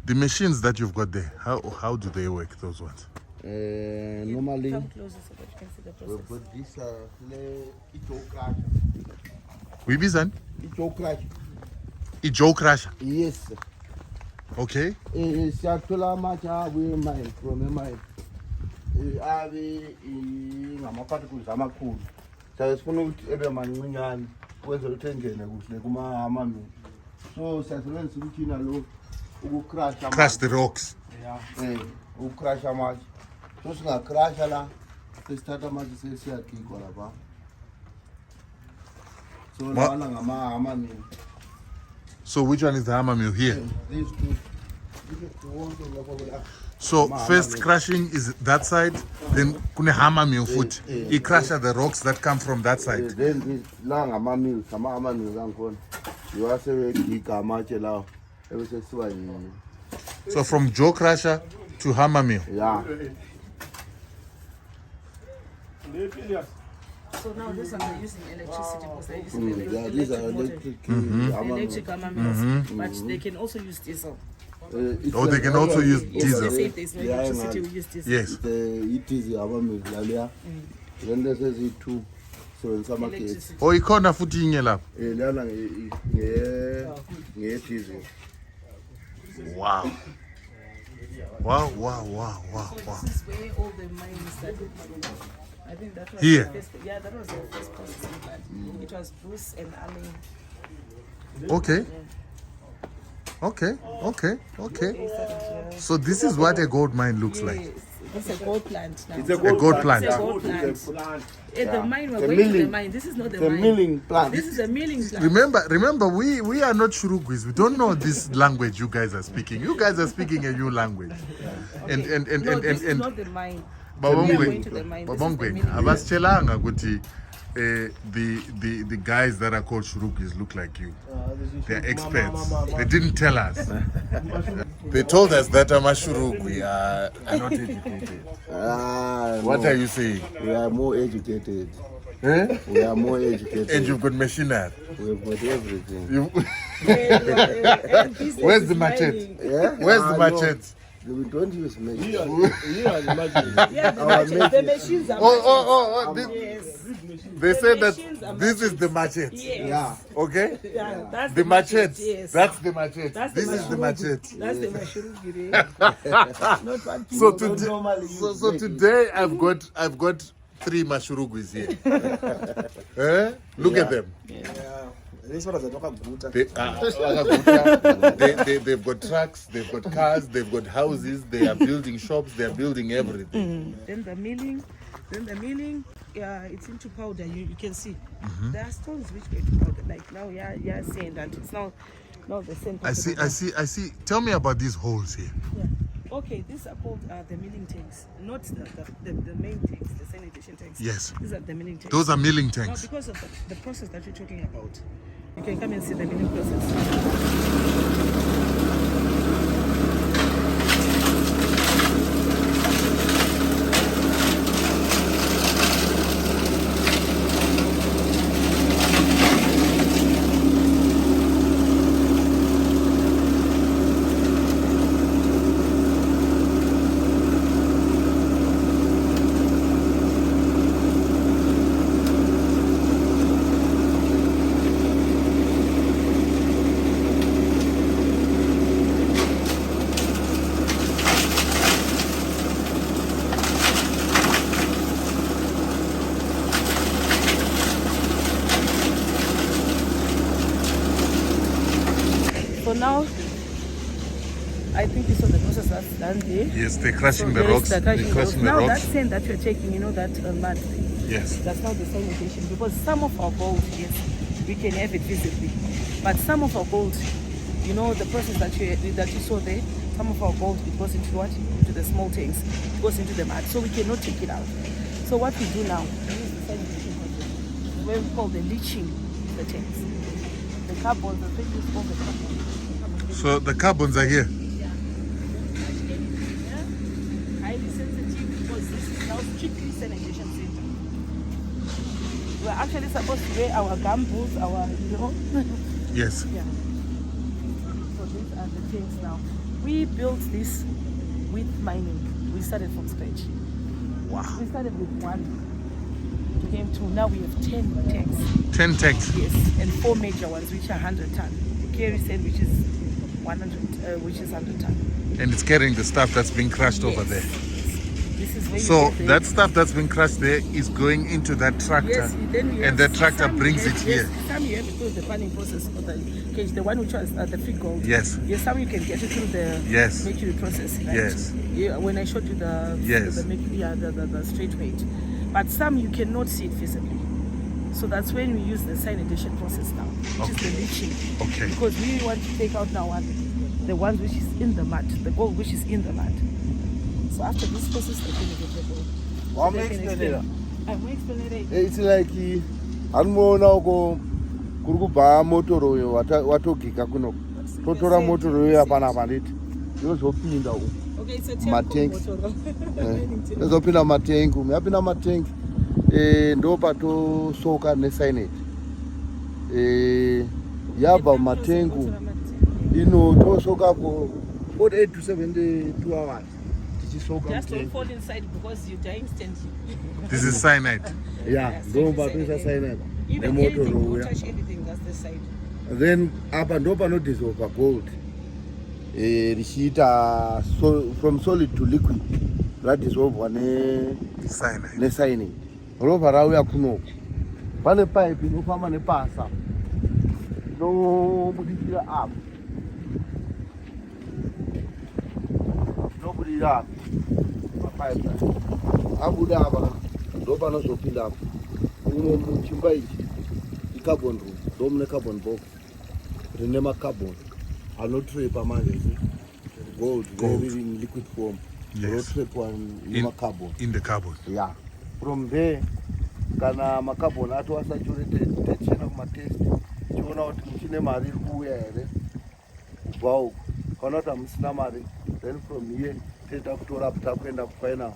The machines that you've got there, how do they work? Those ones? Normally Come closer so that you can see the process. but this ito crash. Wibizan? Ito crash. A jaw crusher. Yes. Okay. Siyathola amatshe abuye from emine abe ngama-particles amakhulu siyabe sifuna ukuthi ebe mancinyane ukwenzela ukuthi engene kuhle kuma-hamamini so siyasebenzisa umtshina lo Crush the rocks. ukucrasha amatshe so singacrasha la sesithatha amatshe sesiyagigwa lapha so lawana ngama-hamamini. So which one is the hammer mill here? These two. So first crushing is that side, then kune hammer mill foot. He crushes the rocks that come from that side. Then this lang amamil, sama amamil lang kon. You are saying giga amatshe lawo. Ebese siwa yini. So from jaw crusher to hammer mill. Yeah. So now this one they're using electricity because they're using Yeah, these are electric. electric hammer mills, but they can also use diesel. Oh, they can also use They diesel. say if there's no electricity, we use diesel. Yes. It is amamil lalia. Then this is two. So in some case, Electricity. Oh, ikhona futhi inye lapha. lana nge diesel. Wow. Wow. This is where all the mines started. I think that was Here? The first, that was the first processing plant. It was Bruce and Alan. Okay. They started here. So this is what a gold mine looks like. Yes, it's a gold plant now. It's a gold plant. It's a gold plant. It's a plant. The mine, we're The going to the milling. mine. This is not the The mine. milling plant. This is a milling plant. Remember, we are not Shurugwis. We don't know this language you guys are speaking. You guys are speaking a new language. No, this is not the mine. We are going to the mine. This is the Babongwe, milling. abasichelanga ukuthi the guys that are called Shurugwis look like you. They're experts. They didn't tell us. They told us that I'm a Shurugwi. I'm not educated. What No. are you saying? We are more educated. We are more educated. And you've got machinery. We've got everything. Where's the machete? Yeah? Where's the No. machete? We don't use machines. Here are the machines. Yeah, the, Our machines, the machines. machines are They say that machines are this is the machete. Yes. Yeah. Okay? Yeah, that's The machete. Yes. That's the machete. That's This is the machete. That's the Shurugwi. Not what So people today, normally so today I've got 3 Shurugwis here. Look at them. This one is a guta. They've got trucks, they've got cars, they've got houses, they are building shops, they are building everything. Then the milling, it's into powder. You can see there are stones which go into powder. Like now, you're saying that it's now the same. I see. Tell me about these holes here. Yeah. Okay, these are called the milling tanks, not the main tanks, the sanitation tanks. Yes. These are the milling tanks. Those are milling Now, tanks. because of the process that you're talking about, you can come and see the milling process. So now, I think you saw the process that's done there. Yes, they're crushing the there is rocks. the They're crushing crushing the now that rocks. sand that you're taking, you know that mud thing. Yes. That's not the sanitation, because some of our gold, yes, we can have it visibly, but some of our gold, you know, the process that you saw there, some of our gold, it goes into what? Into the small tanks, it goes into the mud, so we cannot take it out. So what we do now, we use the sanitation process, where we call the leaching the tanks. The carbon, the thing is called the carbon. So the carbons are here. Highly sensitive, because this is now strictly sanitation center. We're actually supposed to wear our gum boots, our, you know. Yes. Yeah. So these are the things now. We built this with mining. We started from scratch. Wow. We started with 1, came to, now we have 10 tanks. 10 tanks. Yes, and 4 major ones, which are 100 ton. The carry sand, which is 100 ton. And it's carrying the stuff that's being crushed over there. This is where So you get that stuff that's been crushed there is going into that tractor. Yes, then you and have the tractor some brings you it have, here. Yes, some you have it through the panning process for the cage, the one which was the fig gold. Yes. Yes, some you can get it through the Yes. mercury process. Right? Yes. Yeah, when I showed you the Yes. the straight weight, but some you cannot see it visibly. So that's when we use the cyanidation process now, which is the leaching. Okay. Because we want to take out now the ones which is in the mud, the gold which is in the mud. So after this process, I think we get the gold. I'm explaining. I'm explaining. It's like anoona uko kuri kubva motoro uyo watogika kuno totora motoro uyo apana panditi yozopinda uko Okay, it's a matanks yozopinda matank umu yapinda matank ndo patosoka nesaineti yabva matengu inotosokapo 48 to 72 hours tichisoka just don't fall inside because you die instantly. This is cyanide. yeah ndo patoisa cyanide Even nemotoro anything, don't uya touch anything, that's the side. then apa ndo panodissolva gold richiita from solid to liquid radissolvwa necyanide robva rauya kunoku pane pipe inofamba nepasa inobudikira apa inobudikira apa mapipe abuda apa ndo panozopinda apa umo muchimba ichi icarbon room ndo mune carbon box rine macarbon anotrapa manje gold riri in liquid form rotrapwa nemacarbon in the carbon. yeah from there kana macarbon ato asaturated tichienda kumatest tichiona kuti muchine mari iri kuuya here kubva uku kana kuti hamusina mari then from here toita kutora takuenda kufinal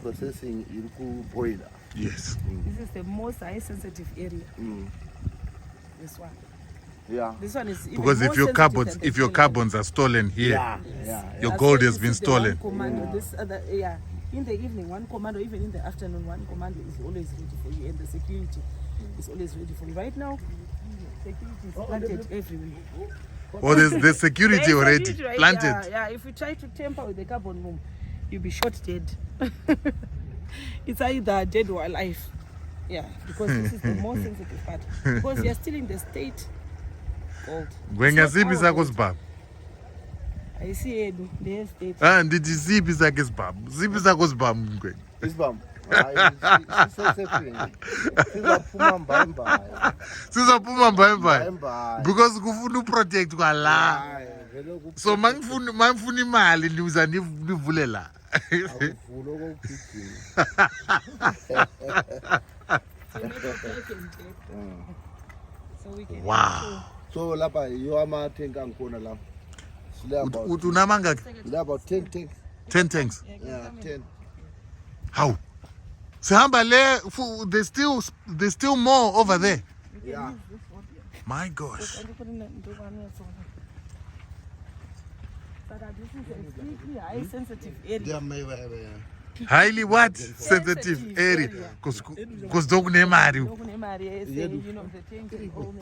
processing iri kuboiler. Yes. This is the most high sensitive area. This one. Yeah. This one is even Because more if your sensitive carbons, than the if your Tailings. carbons are stolen here, your That's gold why has you been see the stolen. One commando, this other, in the evening, one commando, even in the afternoon, one commando is always ready for you, and the security is always ready for you. Right now, security is planted everywhere. Or there's security There's already security, right? planted. Yeah. If you try to tamper with the carbon boom, you'll be shot dead. It's either dead or alive. Yeah, because this is the most sensitive part. Because you're still in the state gold. Gwenga It's not zipi our sakho gold. sibaba. I see Edu, the state. Ndithi zipi sakhe sibaba. Zipi sakho sibaba Gwenga. Isibam. Hayi sisesefini. Sizaphuma mbayimbayi. Sizophuma mbaye Mbayimbayi. because kufuna uprotect kwala. Hayi vele ku So mangifuna imali ndiza nivule la. akuvulo kokugijima. So we can Wow. So lapha yiyo ama-tank angikhona lapha. Sile about Uthi unamanga sile about 10 tanks. 10 tanks. Yeah, 10. How? Sihamba le there's still more over there. Yeah. My gosh. But this is a completely high sensitive area. Highly what? Sensitive area. Because don't name You know, the tank is all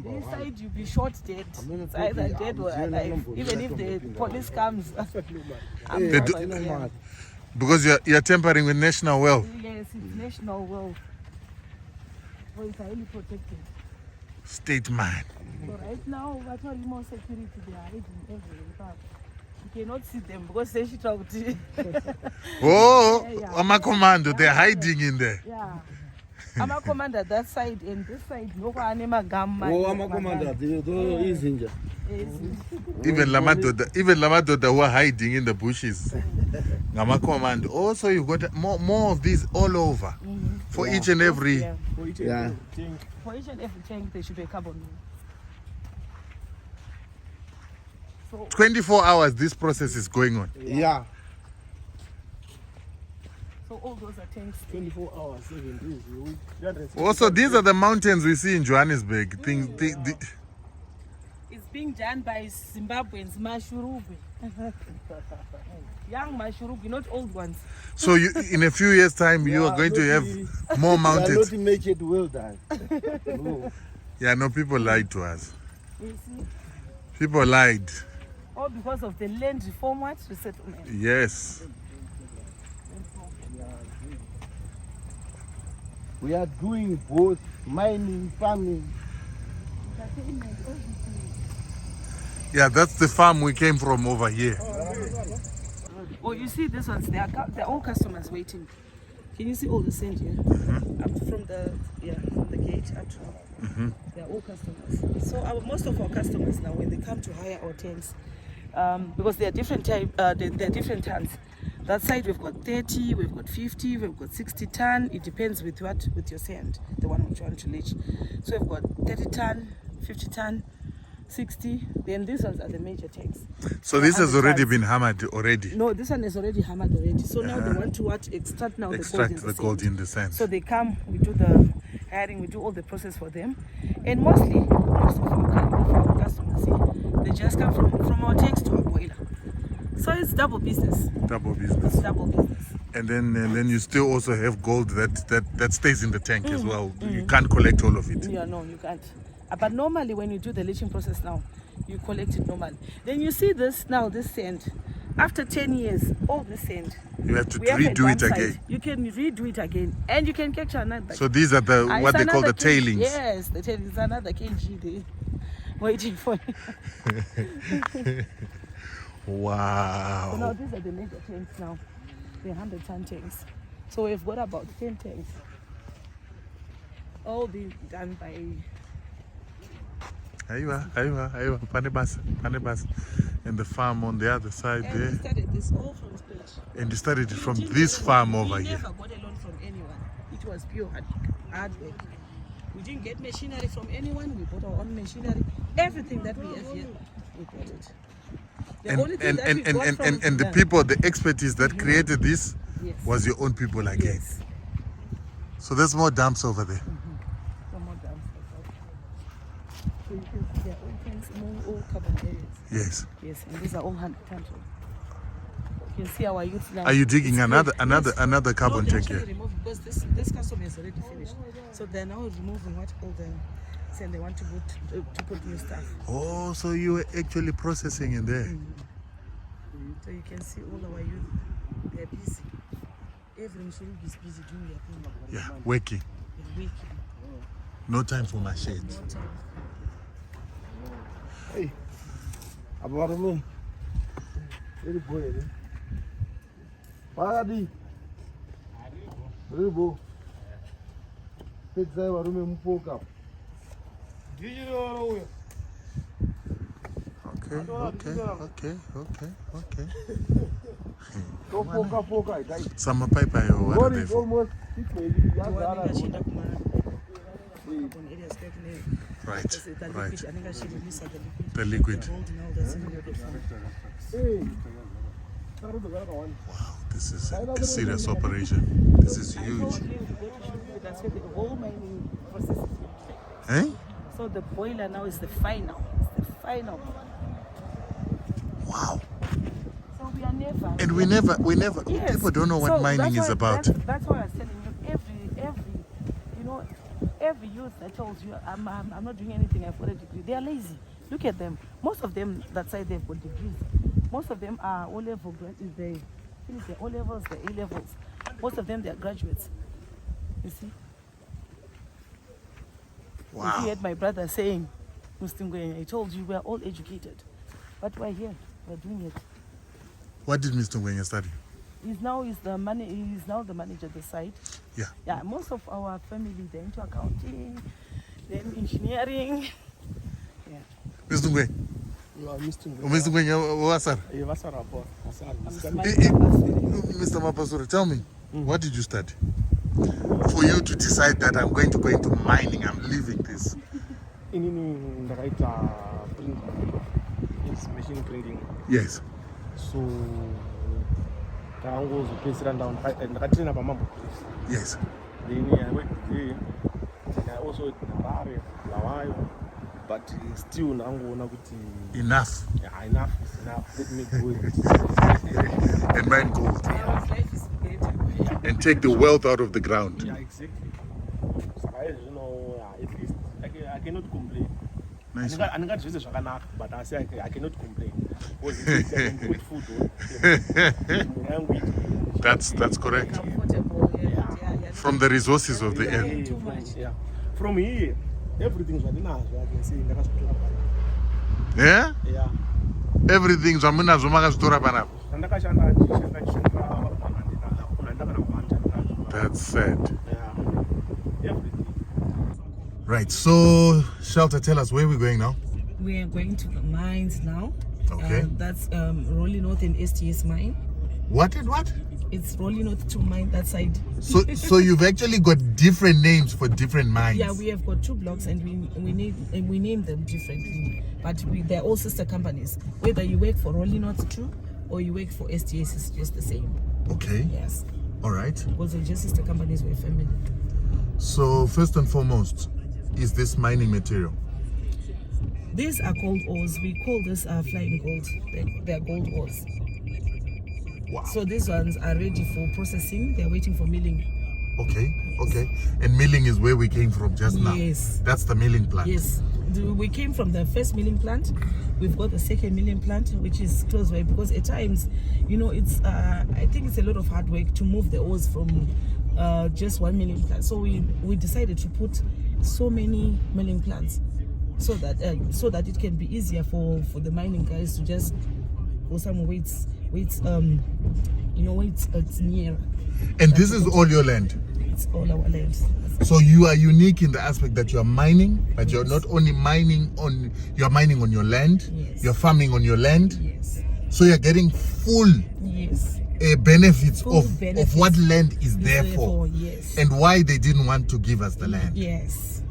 This side you'll be shot dead. It's either dead or alive. Even if the police comes. They do- Because you're tampering with national wealth. Yes, it's national wealth. So it's highly protected. State man. So right now, we're talking more security. They are hiding everywhere. You cannot see them because they shoot out. Oh, Yeah. Ama commando, they're hiding in there. Yeah. I'm a commander that side and this side. No one am a gun. Oh, ama-commander izinja. Even Lamadoda who are hiding in the bushes. Ngama commando. Also, you got more of these all over. For each and every. Yeah. Yeah. For each and every tank, there should be a carbon. So 24 hours this process is going on. Yeah. So all those are tanks. 24 hours, 7 days. Also, these are the mountains we see in Johannesburg. It's being done by Zimbabweans, Shurugwi. Young Shurugwi, not old ones. So in a few years' time, you are going to have more They are mountains. not make it well done. No. Yeah, no, people lied to us. You see? People lied. All because of the land reform resettlement. Yes. We are doing both mining, farming. Yeah, that's the farm we came from over here. Oh, you see these ones, they're all customers waiting. Can you see all the sand here? Up from the gate up to they're all customers. So most of our customers now, when they come to hire our tanks, because they are different type, they're different tons. That side we've got 30, we've got 50, we've got 60 ton. It depends with your sand, the one which you want to leach. So we've got 30 ton, 50 ton, 60. Then these ones are the major tanks. So this has 100 already tons. been hammered already. No, this one is already hammered already. So now they want to extract now Extract the the gold in the sand. So they come, we do the hiring, we do all the process for them. And most of our customers here, they just come from our tanks to our boiler. So it's double business. Double It's business. double business. And then you still also have gold that stays in the tank as well. You can't collect all of it. Yeah, no, you can't. But normally when you do the leaching process now, you collect it normally. Then you see this sand. After 10 years, all the sand. You have to We have a redo it dump again. site. You can redo it again. And you can capture another. So these are the what It's they call the another kg. tailings. Yes, the tailings. Another kg there waiting for you. So now Wow. these are the major tanks now. The 100-ton tanks. So we've got about 10 tanks. All being done by... Aywa, Panebas. And the farm on the other side And we there. started this all from scratch. And you started it from We didn't this get- farm over we here. never got a loan from anyone. It was pure hard work. We didn't get machinery from anyone. We bought our own machinery. Everything that we have here, we bought it. The only thing that we got from And the people, the expertise that created this Yes. was your own people again. Yes. So there's more dumps over there. Some more dams like So you can see they're all tanks, all carbon areas. Yes. Yes, and these are all hand tanks. You can see our youth now. Are you digging It's another clear. Yes. another carbon No, they check here? actually remove because this custom is already finished. So they're now removing what all the and they want to put new stuff. Oh, so you were actually processing in there. So you can see all our youth, they're busy. Every Shurugwi is busy doing their thing. Yeah, working. They're working. No time for my shades. No time. Hey, about me. Very boy. Paradi. Ribo. Fix that about me mpoka. Okay. Go poka, guys. Some paper or what are they for? Almost Right. The The liquid. Hey. Wow, this is a serious operation. This is huge. That's where the whole mining process is. Eh? So the boiler now is the final. It's the final. Wow. So we are never. And we never, Yes. people don't know what So mining that's is why- about. That's why I was telling you, every youth that tells you, I'm not doing anything, I've got a degree, they are lazy. Look at them. Most of them that say they've got degrees. Most of them are O-level graduates. They finish their O-levels, their A-levels. Most of them, they are graduates. You see? If Wow. you heard my brother saying, Mr. I told you we're all educated. But we're here, we're doing it. What did Mr. Ngwenya study? He's now the manager of the site. Yeah. Yeah, most of our family, they're into accounting, then engineering. Yeah. Mr. Ngwenya, You are Mr. Mr. Ngwenya, what's that? What's up, boss? Mr. Mapasura, tell me, what did you study? For you to decide that I'm going to go into mining, I'm leaving this. In the right printing. It's machine printing. Yes. So I was placed down and I train up a mum. Yes. Then I went there. And I also in Harare, Lawayo. But still now Enough. yeah, enough is enough. Let me go. And mine gold. Life is great. And take the wealth out of the ground. Yeah, exactly. So you know, at least I cannot complain. Nice. I got Jesus but I say I cannot complain. Because I can put food on. That's correct. Comfortable, yeah. From the resources of the area. Too much. Yeah. From here, everything's what I can say in the hospital. Yeah? Yeah. Everything's Makazutora Banap. That's sad. Yeah. Everything. Right, so Shelter, tell us where we're going now. We are going to the mines now. Okay. That's Rolling North and STS mine. What and what? It's Rolling North to mine that side. So you've actually got different names for different mines. Yeah, we have got 2 blocks and we name them differently. But they're all sister companies. Whether you work for Rolling North 2 or you work for STS, it's just the same. Okay. Yes. All right. Because they're just sister companies, we're family. So first and foremost, is this mining material? These are gold ores. We call this flying gold. They're gold ores. Wow. So these ones are ready for processing. They're waiting for milling. Okay. And milling is where we came from just now. Yes. That's the milling plant. Yes. We came from the first milling plant. We've got the second milling plant, which is close by, because at times, it's I think it's a lot of hard work to move the ores from just one milling plant. So we decided to put so many milling plants so that it can be easier for the mining guys to just go somewhere where it's near. And this is all your land? It's all our land. So you are unique in the aspect that you are mining, but you're not only you're mining on your land, Yes. you're farming on your land. Yes. So you're getting full Yes. benefits Full of benefits. what land is there Therefore, for, yes. and why they didn't want to give us the land. Yes.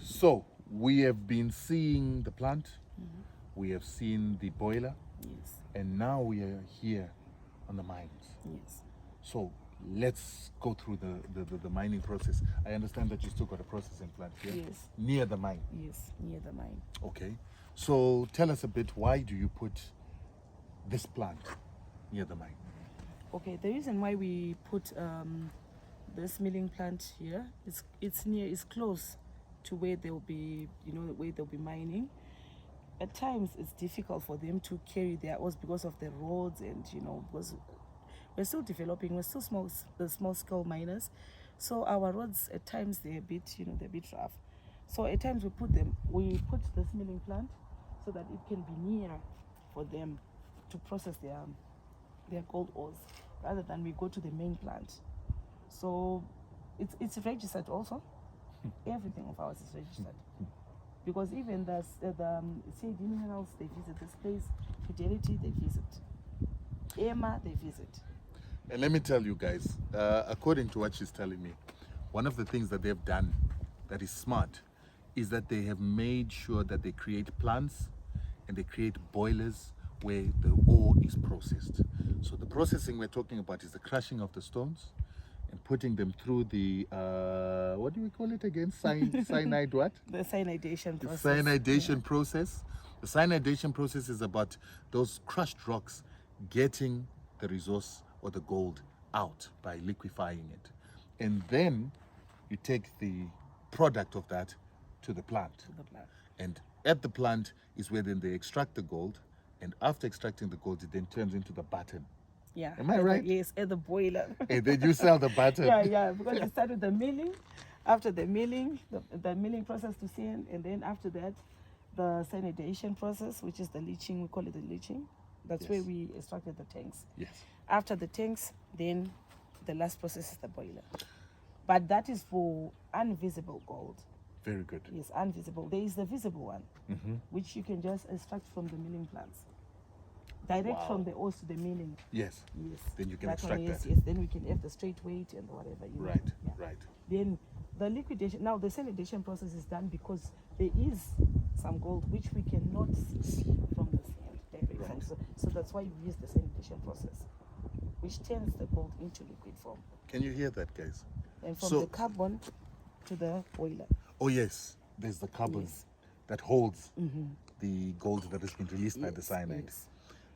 So we have been seeing the plant, we have seen the boiler, Yes. and now we are here on the mines. Yes. So let's go through the mining process. I understand that you still got a processing plant here. Yes. Near the mine. Yes, near the mine. Okay. So tell us a bit, why do you put this plant near the mine? Okay, the reason why we put this milling plant here is it's close to where they'll be, where they'll be mining. At times it's difficult for them to carry their ores because of the roads, and because we're still developing, we're still small scale miners, so our roads at times they're a bit they're a bit rough. So at times we put this milling plant so that it can be near for them to process their gold ores, rather than we go to the main plant. So it's registered also. Everything of ours is registered, because even the CID minerals, they visit this place. Fidelity, they visit. EMA, they visit. And let me tell you guys, according to what she's telling me, one of the things that they've done that is smart is that they have made sure that they create plants and they create boilers where the ore is processed. So the processing we're talking about is the crushing of the stones and putting them through the, what do we call it again? Cyanide what? The cyanidation process. The cyanidation process. The cyanidation process is about those crushed rocks getting the resource or the gold out by liquefying it. And then you take the product of that to the plant. And at the plant is where then they extract the gold, and after extracting the gold it then turns into the button. Yeah. Am I right? Yes, at the boiler. And then you sell the button. Yeah, because you start with the milling. After the milling, the milling process to sand, and then after that, the cyanidation process, which is the leaching, we call it the leaching. That's where we extracted the tanks. Yes. After the tanks, then the last process is the boiler. But that is for invisible gold. Very good. Yes, invisible. There is the visible one, which you can just extract from the milling plants. Direct from the ores to the milling. Yes. Yes. Then you can That extract one, yes, that. yes. Then we can have the straight weight and whatever. Right, Yeah. right. Then the liquidation, now the cyanidation process is done because there is some gold which we cannot see from the sand directly. Right. So that's why we use the cyanidation process, which turns the gold into liquid form. Can you hear that, guys? And from So- the carbon to the boiler. Oh yes, there's the carbon Yes. that holds the gold that has been released by the Yes, cyanide. yes.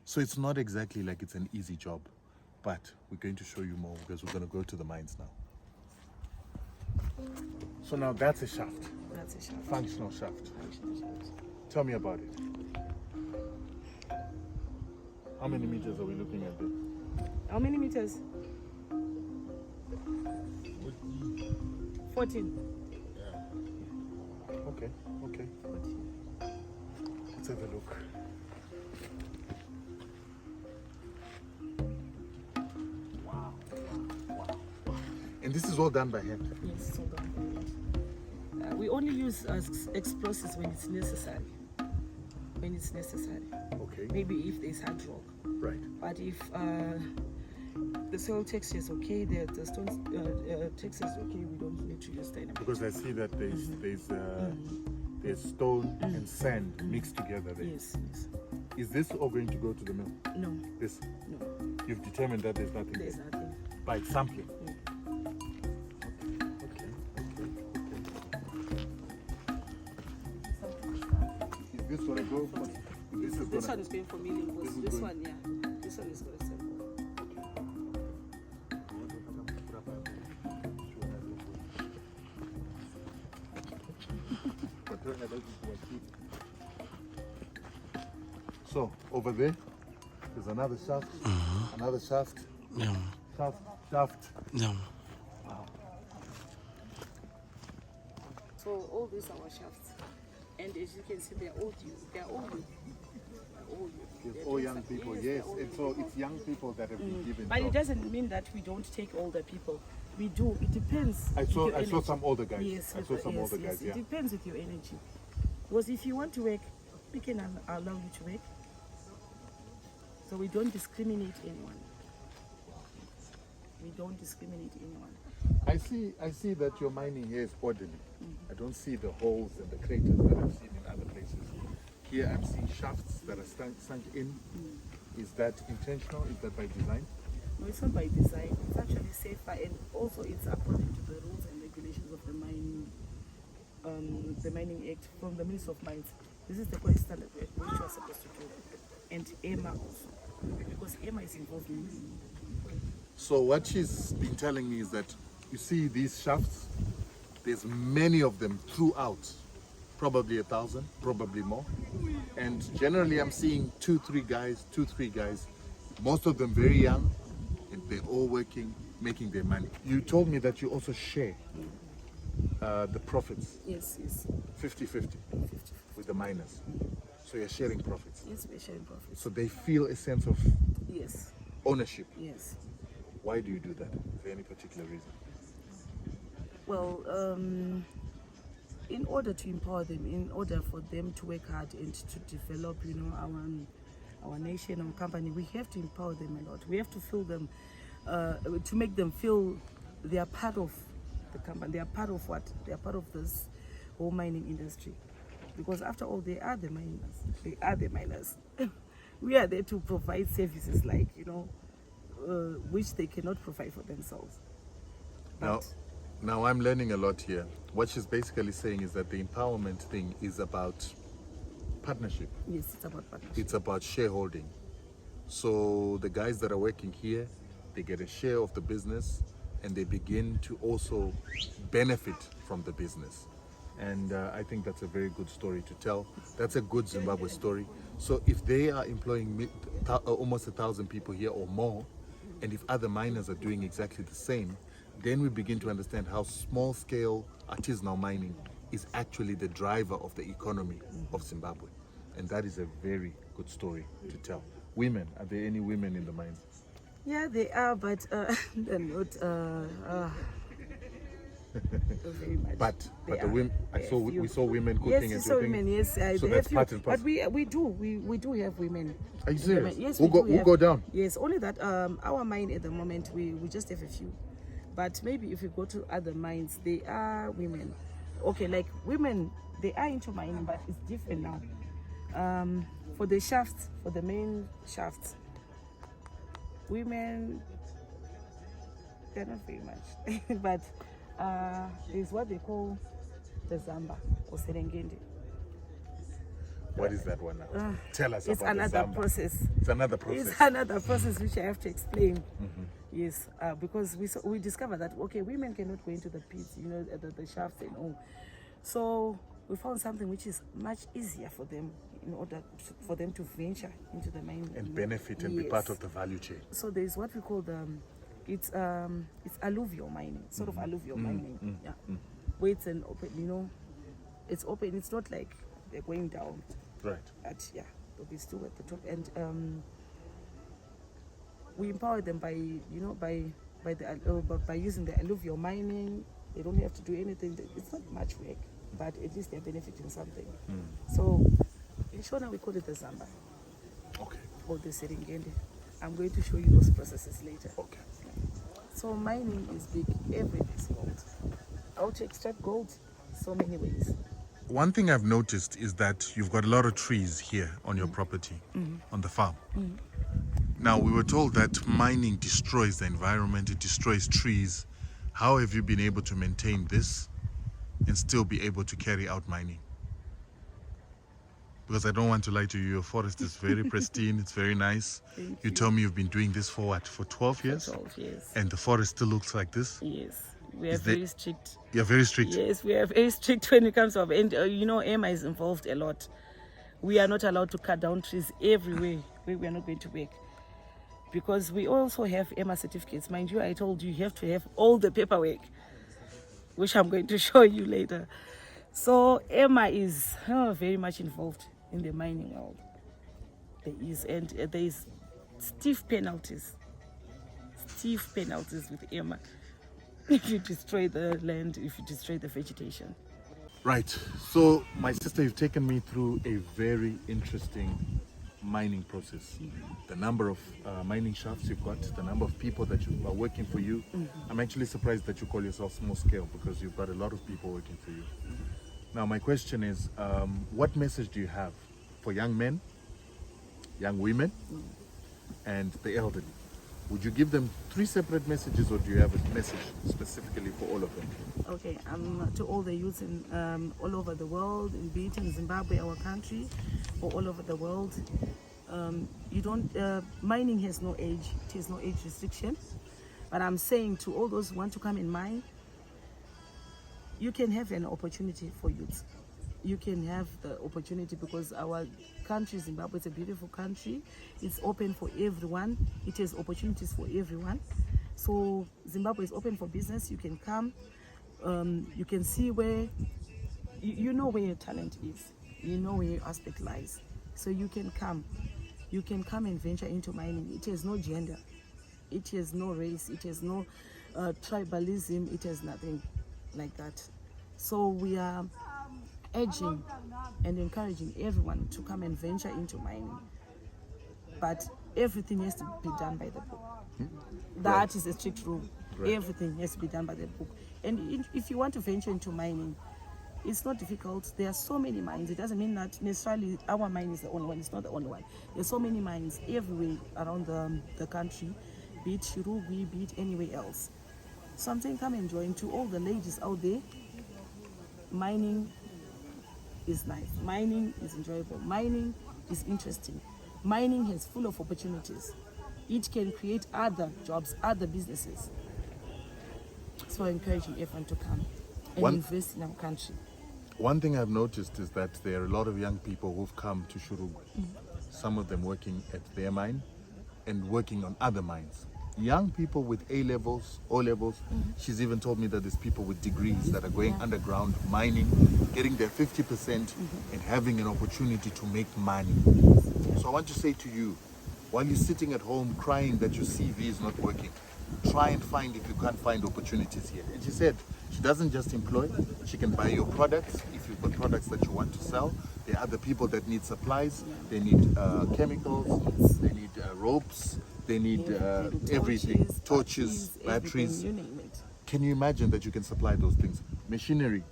So it's not exactly like it's an easy job, but we're going to show you more because we're going to go to the mines now. So now that's a shaft, That's a shaft. functional shaft. Functional shaft. Tell me about it. How many meters are we looking at there? How many meters? 14. Okay, okay. 14. Let's have a look. Wow, wow, wow. And this is all done by hand? Yes, it's all done by hand. We only use explosives when it's necessary. When it's necessary. Okay, Maybe if there's hard rock. right. But if the soil texture is okay, the stone texture is okay, we don't need to use dynamite. Because I see that there's stone and sand mixed together there. Yes, yes. Is this all going to go to the mill? No, This, no, you've determined that there's nothing there's there nothing. by sampling. Yeah. Okay. Is this gonna go? This is This gonna. one is going for milling. This is This going- one, yeah. This one is going to sell. So over there, there's another shaft, another shaft, Yeah. shaft. Yeah. So all these are our shafts, and as you can see, they're all new. They're all new. They're all new. It's They're all just young like- people, yes, yes. they're all And young so people. it's young people that have been given But it jobs. doesn't mean that we don't take older people. We do. It depends. I with saw your some energy. older guys. Yes, I saw some older guys, It yeah. depends with your energy. Because if you want to work, we can allow you to work. So we don't discriminate anyone. We don't discriminate anyone. I see that your mining here is orderly. I don't see the holes and the craters that I've seen in other places. Here I'm seeing shafts that are sunk in. Is that intentional? Is that by design? No, it's not by design. It's actually safer, and also it's according to the rules and regulations of the Mining Act from the Ministry of Mines. This is the quality standard which you are supposed to do, and EMA also, because EMA is involved in this. So what she's been telling me is that you see these shafts, there's many of them throughout, probably 1,000, probably more. And generally I'm seeing two, three guys, most of them very young, and they're all working, making their money. You told me that you also share the profits, Yes, 50-50 with the miners. So you're sharing profits. yes, we're sharing profits. So they feel a sense of Yes, ownership. yes. Why do you do that? Is there any particular reason? Well, in order to empower them, in order for them to work hard and to develop, our nation, our company, we have to empower them a lot. We have to feel them, to make them feel they are part of the company. They are part of what? They are part of this whole mining industry. Because after all, they are the miners. They are the miners. We are there to provide services like, which they cannot provide for themselves. Now I'm learning a lot here. What she's basically saying is that the empowerment thing is about partnership. Yes, it's about partnership. It's about shareholding. So the guys that are working here, they get a share of the business and they begin to also benefit from the business. And I think that's a very good story to tell. That's a good Zimbabwe story. So if they are employing almost 1,000 people here or more, and if other miners are doing exactly the same, then we begin to understand how small-scale artisanal mining is actually the driver of the economy of Zimbabwe. And that is a very good story to tell. Women, are there any women in the mines? Yeah, they are, but they're not very much. But the women, we saw women cooking. Yes, and we saw doing- women. Yes, So that's part and but parcel. we do have women. Are you serious? Yes, Who go down? Yes, only that our mine at the moment we just have a few, but maybe if you go to other mines, they are women. Okay, like women, they are into mining, but it's different now. For the shafts, for the main shafts, women, they're not very much, but there's what they call the Zamba or Serengeti. What is that one now? Tell us It's about another the Zamba. process. It's another process. It's another process which I have to explain. Yes, because we discovered that women cannot go into the pits, the shafts and all. So we found something which is much easier for them in order for them to venture into the mine And benefit and be part of the value chain. So there's what we call it's alluvial mining, sort of alluvial mining. Where it's an open, it's open. It's not like they're going down. Right. But yeah, they'll be still at the top. And we empower them by using the alluvial mining. They don't have to do anything. It's not much work, but at least they're benefiting something. So in Shona we call it the Zamba. Okay. Or the Serengeti. I'm going to show you those processes later. Okay. So mining is big. Everything is gold. How to extract gold? So many ways. One thing I've noticed is that you've got a lot of trees here on your property, on the farm. Now, we were told that mining destroys the environment, it destroys trees. How have you been able to maintain this and still be able to carry out mining? Because I don't want to lie to you, your forest is very pristine, it's very nice. Thank You tell me you've been doing this for what, for 12 years? 12 years. And the forest still looks like this? Yes. We are Is there- very strict. You're very strict. Yes, we are very strict when it comes to, and EMA is involved a lot. We are not allowed to cut down trees everywhere where we are not going to work. Because we also have EMA certificates. Mind you, I told you have to have all the paperwork, which I'm going to show you later. So EMA is very much involved in the mining world. There is stiff penalties with EMA. If you destroy the land, if you destroy the vegetation. Right. So, my sister, you've taken me through a very interesting mining process. The number of mining shafts you've got, the number of people that are working for you. I'm actually surprised that you call yourself small scale because you've got a lot of people working for you. Now, my question is, what message do you have for young men, young women, and the elderly? would you give them 3 separate messages, or do you have a message specifically for all of them? Okay, to all the youths in all over the world, be it in Zimbabwe, our country, or all over the world, you don't. Mining has no age. It has no age restriction. But I'm saying to all those who want to come and mine, you can have an opportunity for youth. You can have the opportunity because our country, Zimbabwe, is a beautiful country. It's open for everyone. It has opportunities for everyone. So Zimbabwe is open for business. You can come. You can see where, you know where your talent is. You know where your aspect lies. So you can come. You can come and venture into mining. It has no gender. It has no race. It has no tribalism. It has nothing like that. So we are urging and encouraging everyone to come and venture into mining. But everything has to be done by the book. That is a strict rule. Right. Everything has to be done by the book. And if you want to venture into mining, it's not difficult. There are so many mines. It doesn't mean that necessarily our mine is the only one. It's not the only one. There's so many mines everywhere around the country, be it Shurugwi, be it anywhere else. So I'm saying come and join. To all the ladies out there, mining is nice. Mining is enjoyable. Mining is interesting. Mining is full of opportunities. It can create other jobs, other businesses. So encouraging everyone to come and invest in our country. One thing I've noticed is that there are a lot of young people who've come to Shurugwi. Some of them working at their mine and working on other mines. Young people with A levels, O levels. She's even told me that there's people with degrees that are going underground, mining, getting their 50% and having an opportunity to make money. So I want to say to you, while you're sitting at home crying that your CV is not working, try and find if you can't find opportunities here. And she said she doesn't just employ, she can buy your products. If you've got products that you want to sell, there are other people that need supplies, they need chemicals, they need ropes, they need everything, torches, batteries. You name it. Can you imagine that you can supply those things? Machinery,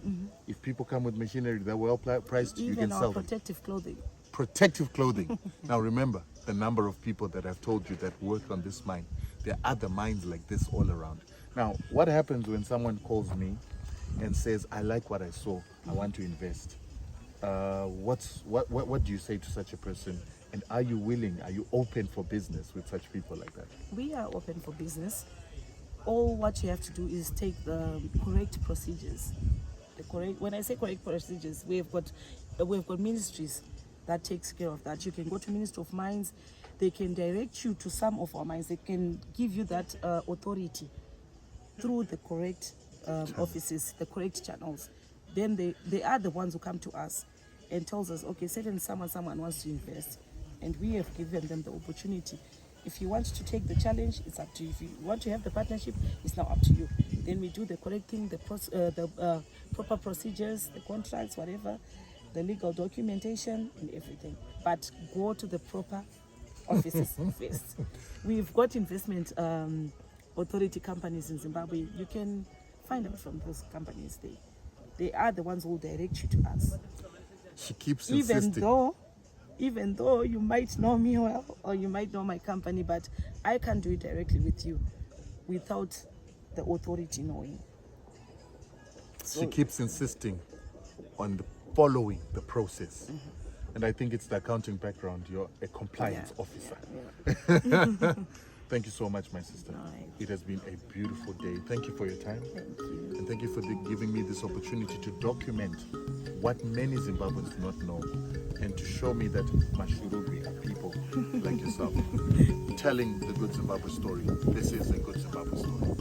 if people come with machinery that are well priced, you can sell them. Protective clothing. Protective clothing. Now remember the number of people that I've told you that work on this mine. There are other mines like this all around. Now, what happens when someone calls me and says, I like what I saw, I want to invest? What do you say to such a person? And are you willing, are you open for business with such people like that? We are open for business. All what you have to do is take the correct procedures. When I say correct procedures, we've got ministries that takes care of that. You can go to Ministry of Mines. They can direct you to some of our mines. They can give you that authority through the correct offices, the correct channels. Then they are the ones who come to us and tells us, okay, someone wants to invest, and we have given them the opportunity. If you want to take the challenge, it's up to you. If you want to have the partnership, it's now up to you. Then we do the correct thing, the proper procedures, the contracts, whatever, the legal documentation and everything. But go to the proper offices first. We've got investment authority companies in Zimbabwe. You can find out from those companies. They are the ones who direct you to us. She keeps insisting. Even though you might know me well or you might know my company, but I can't do it directly with you without the authority knowing. She keeps insisting on following the process. And I think it's the accounting background. You're a compliance officer. Yeah. Thank you so much, my sister. Right. It has been a beautiful day. Thank you for your time. Thank you. And thank you for giving me this opportunity to document what many Zimbabweans do not know, and to show me that Shurugwi are people like yourself telling the good Zimbabwe story. This is a good Zimbabwe story.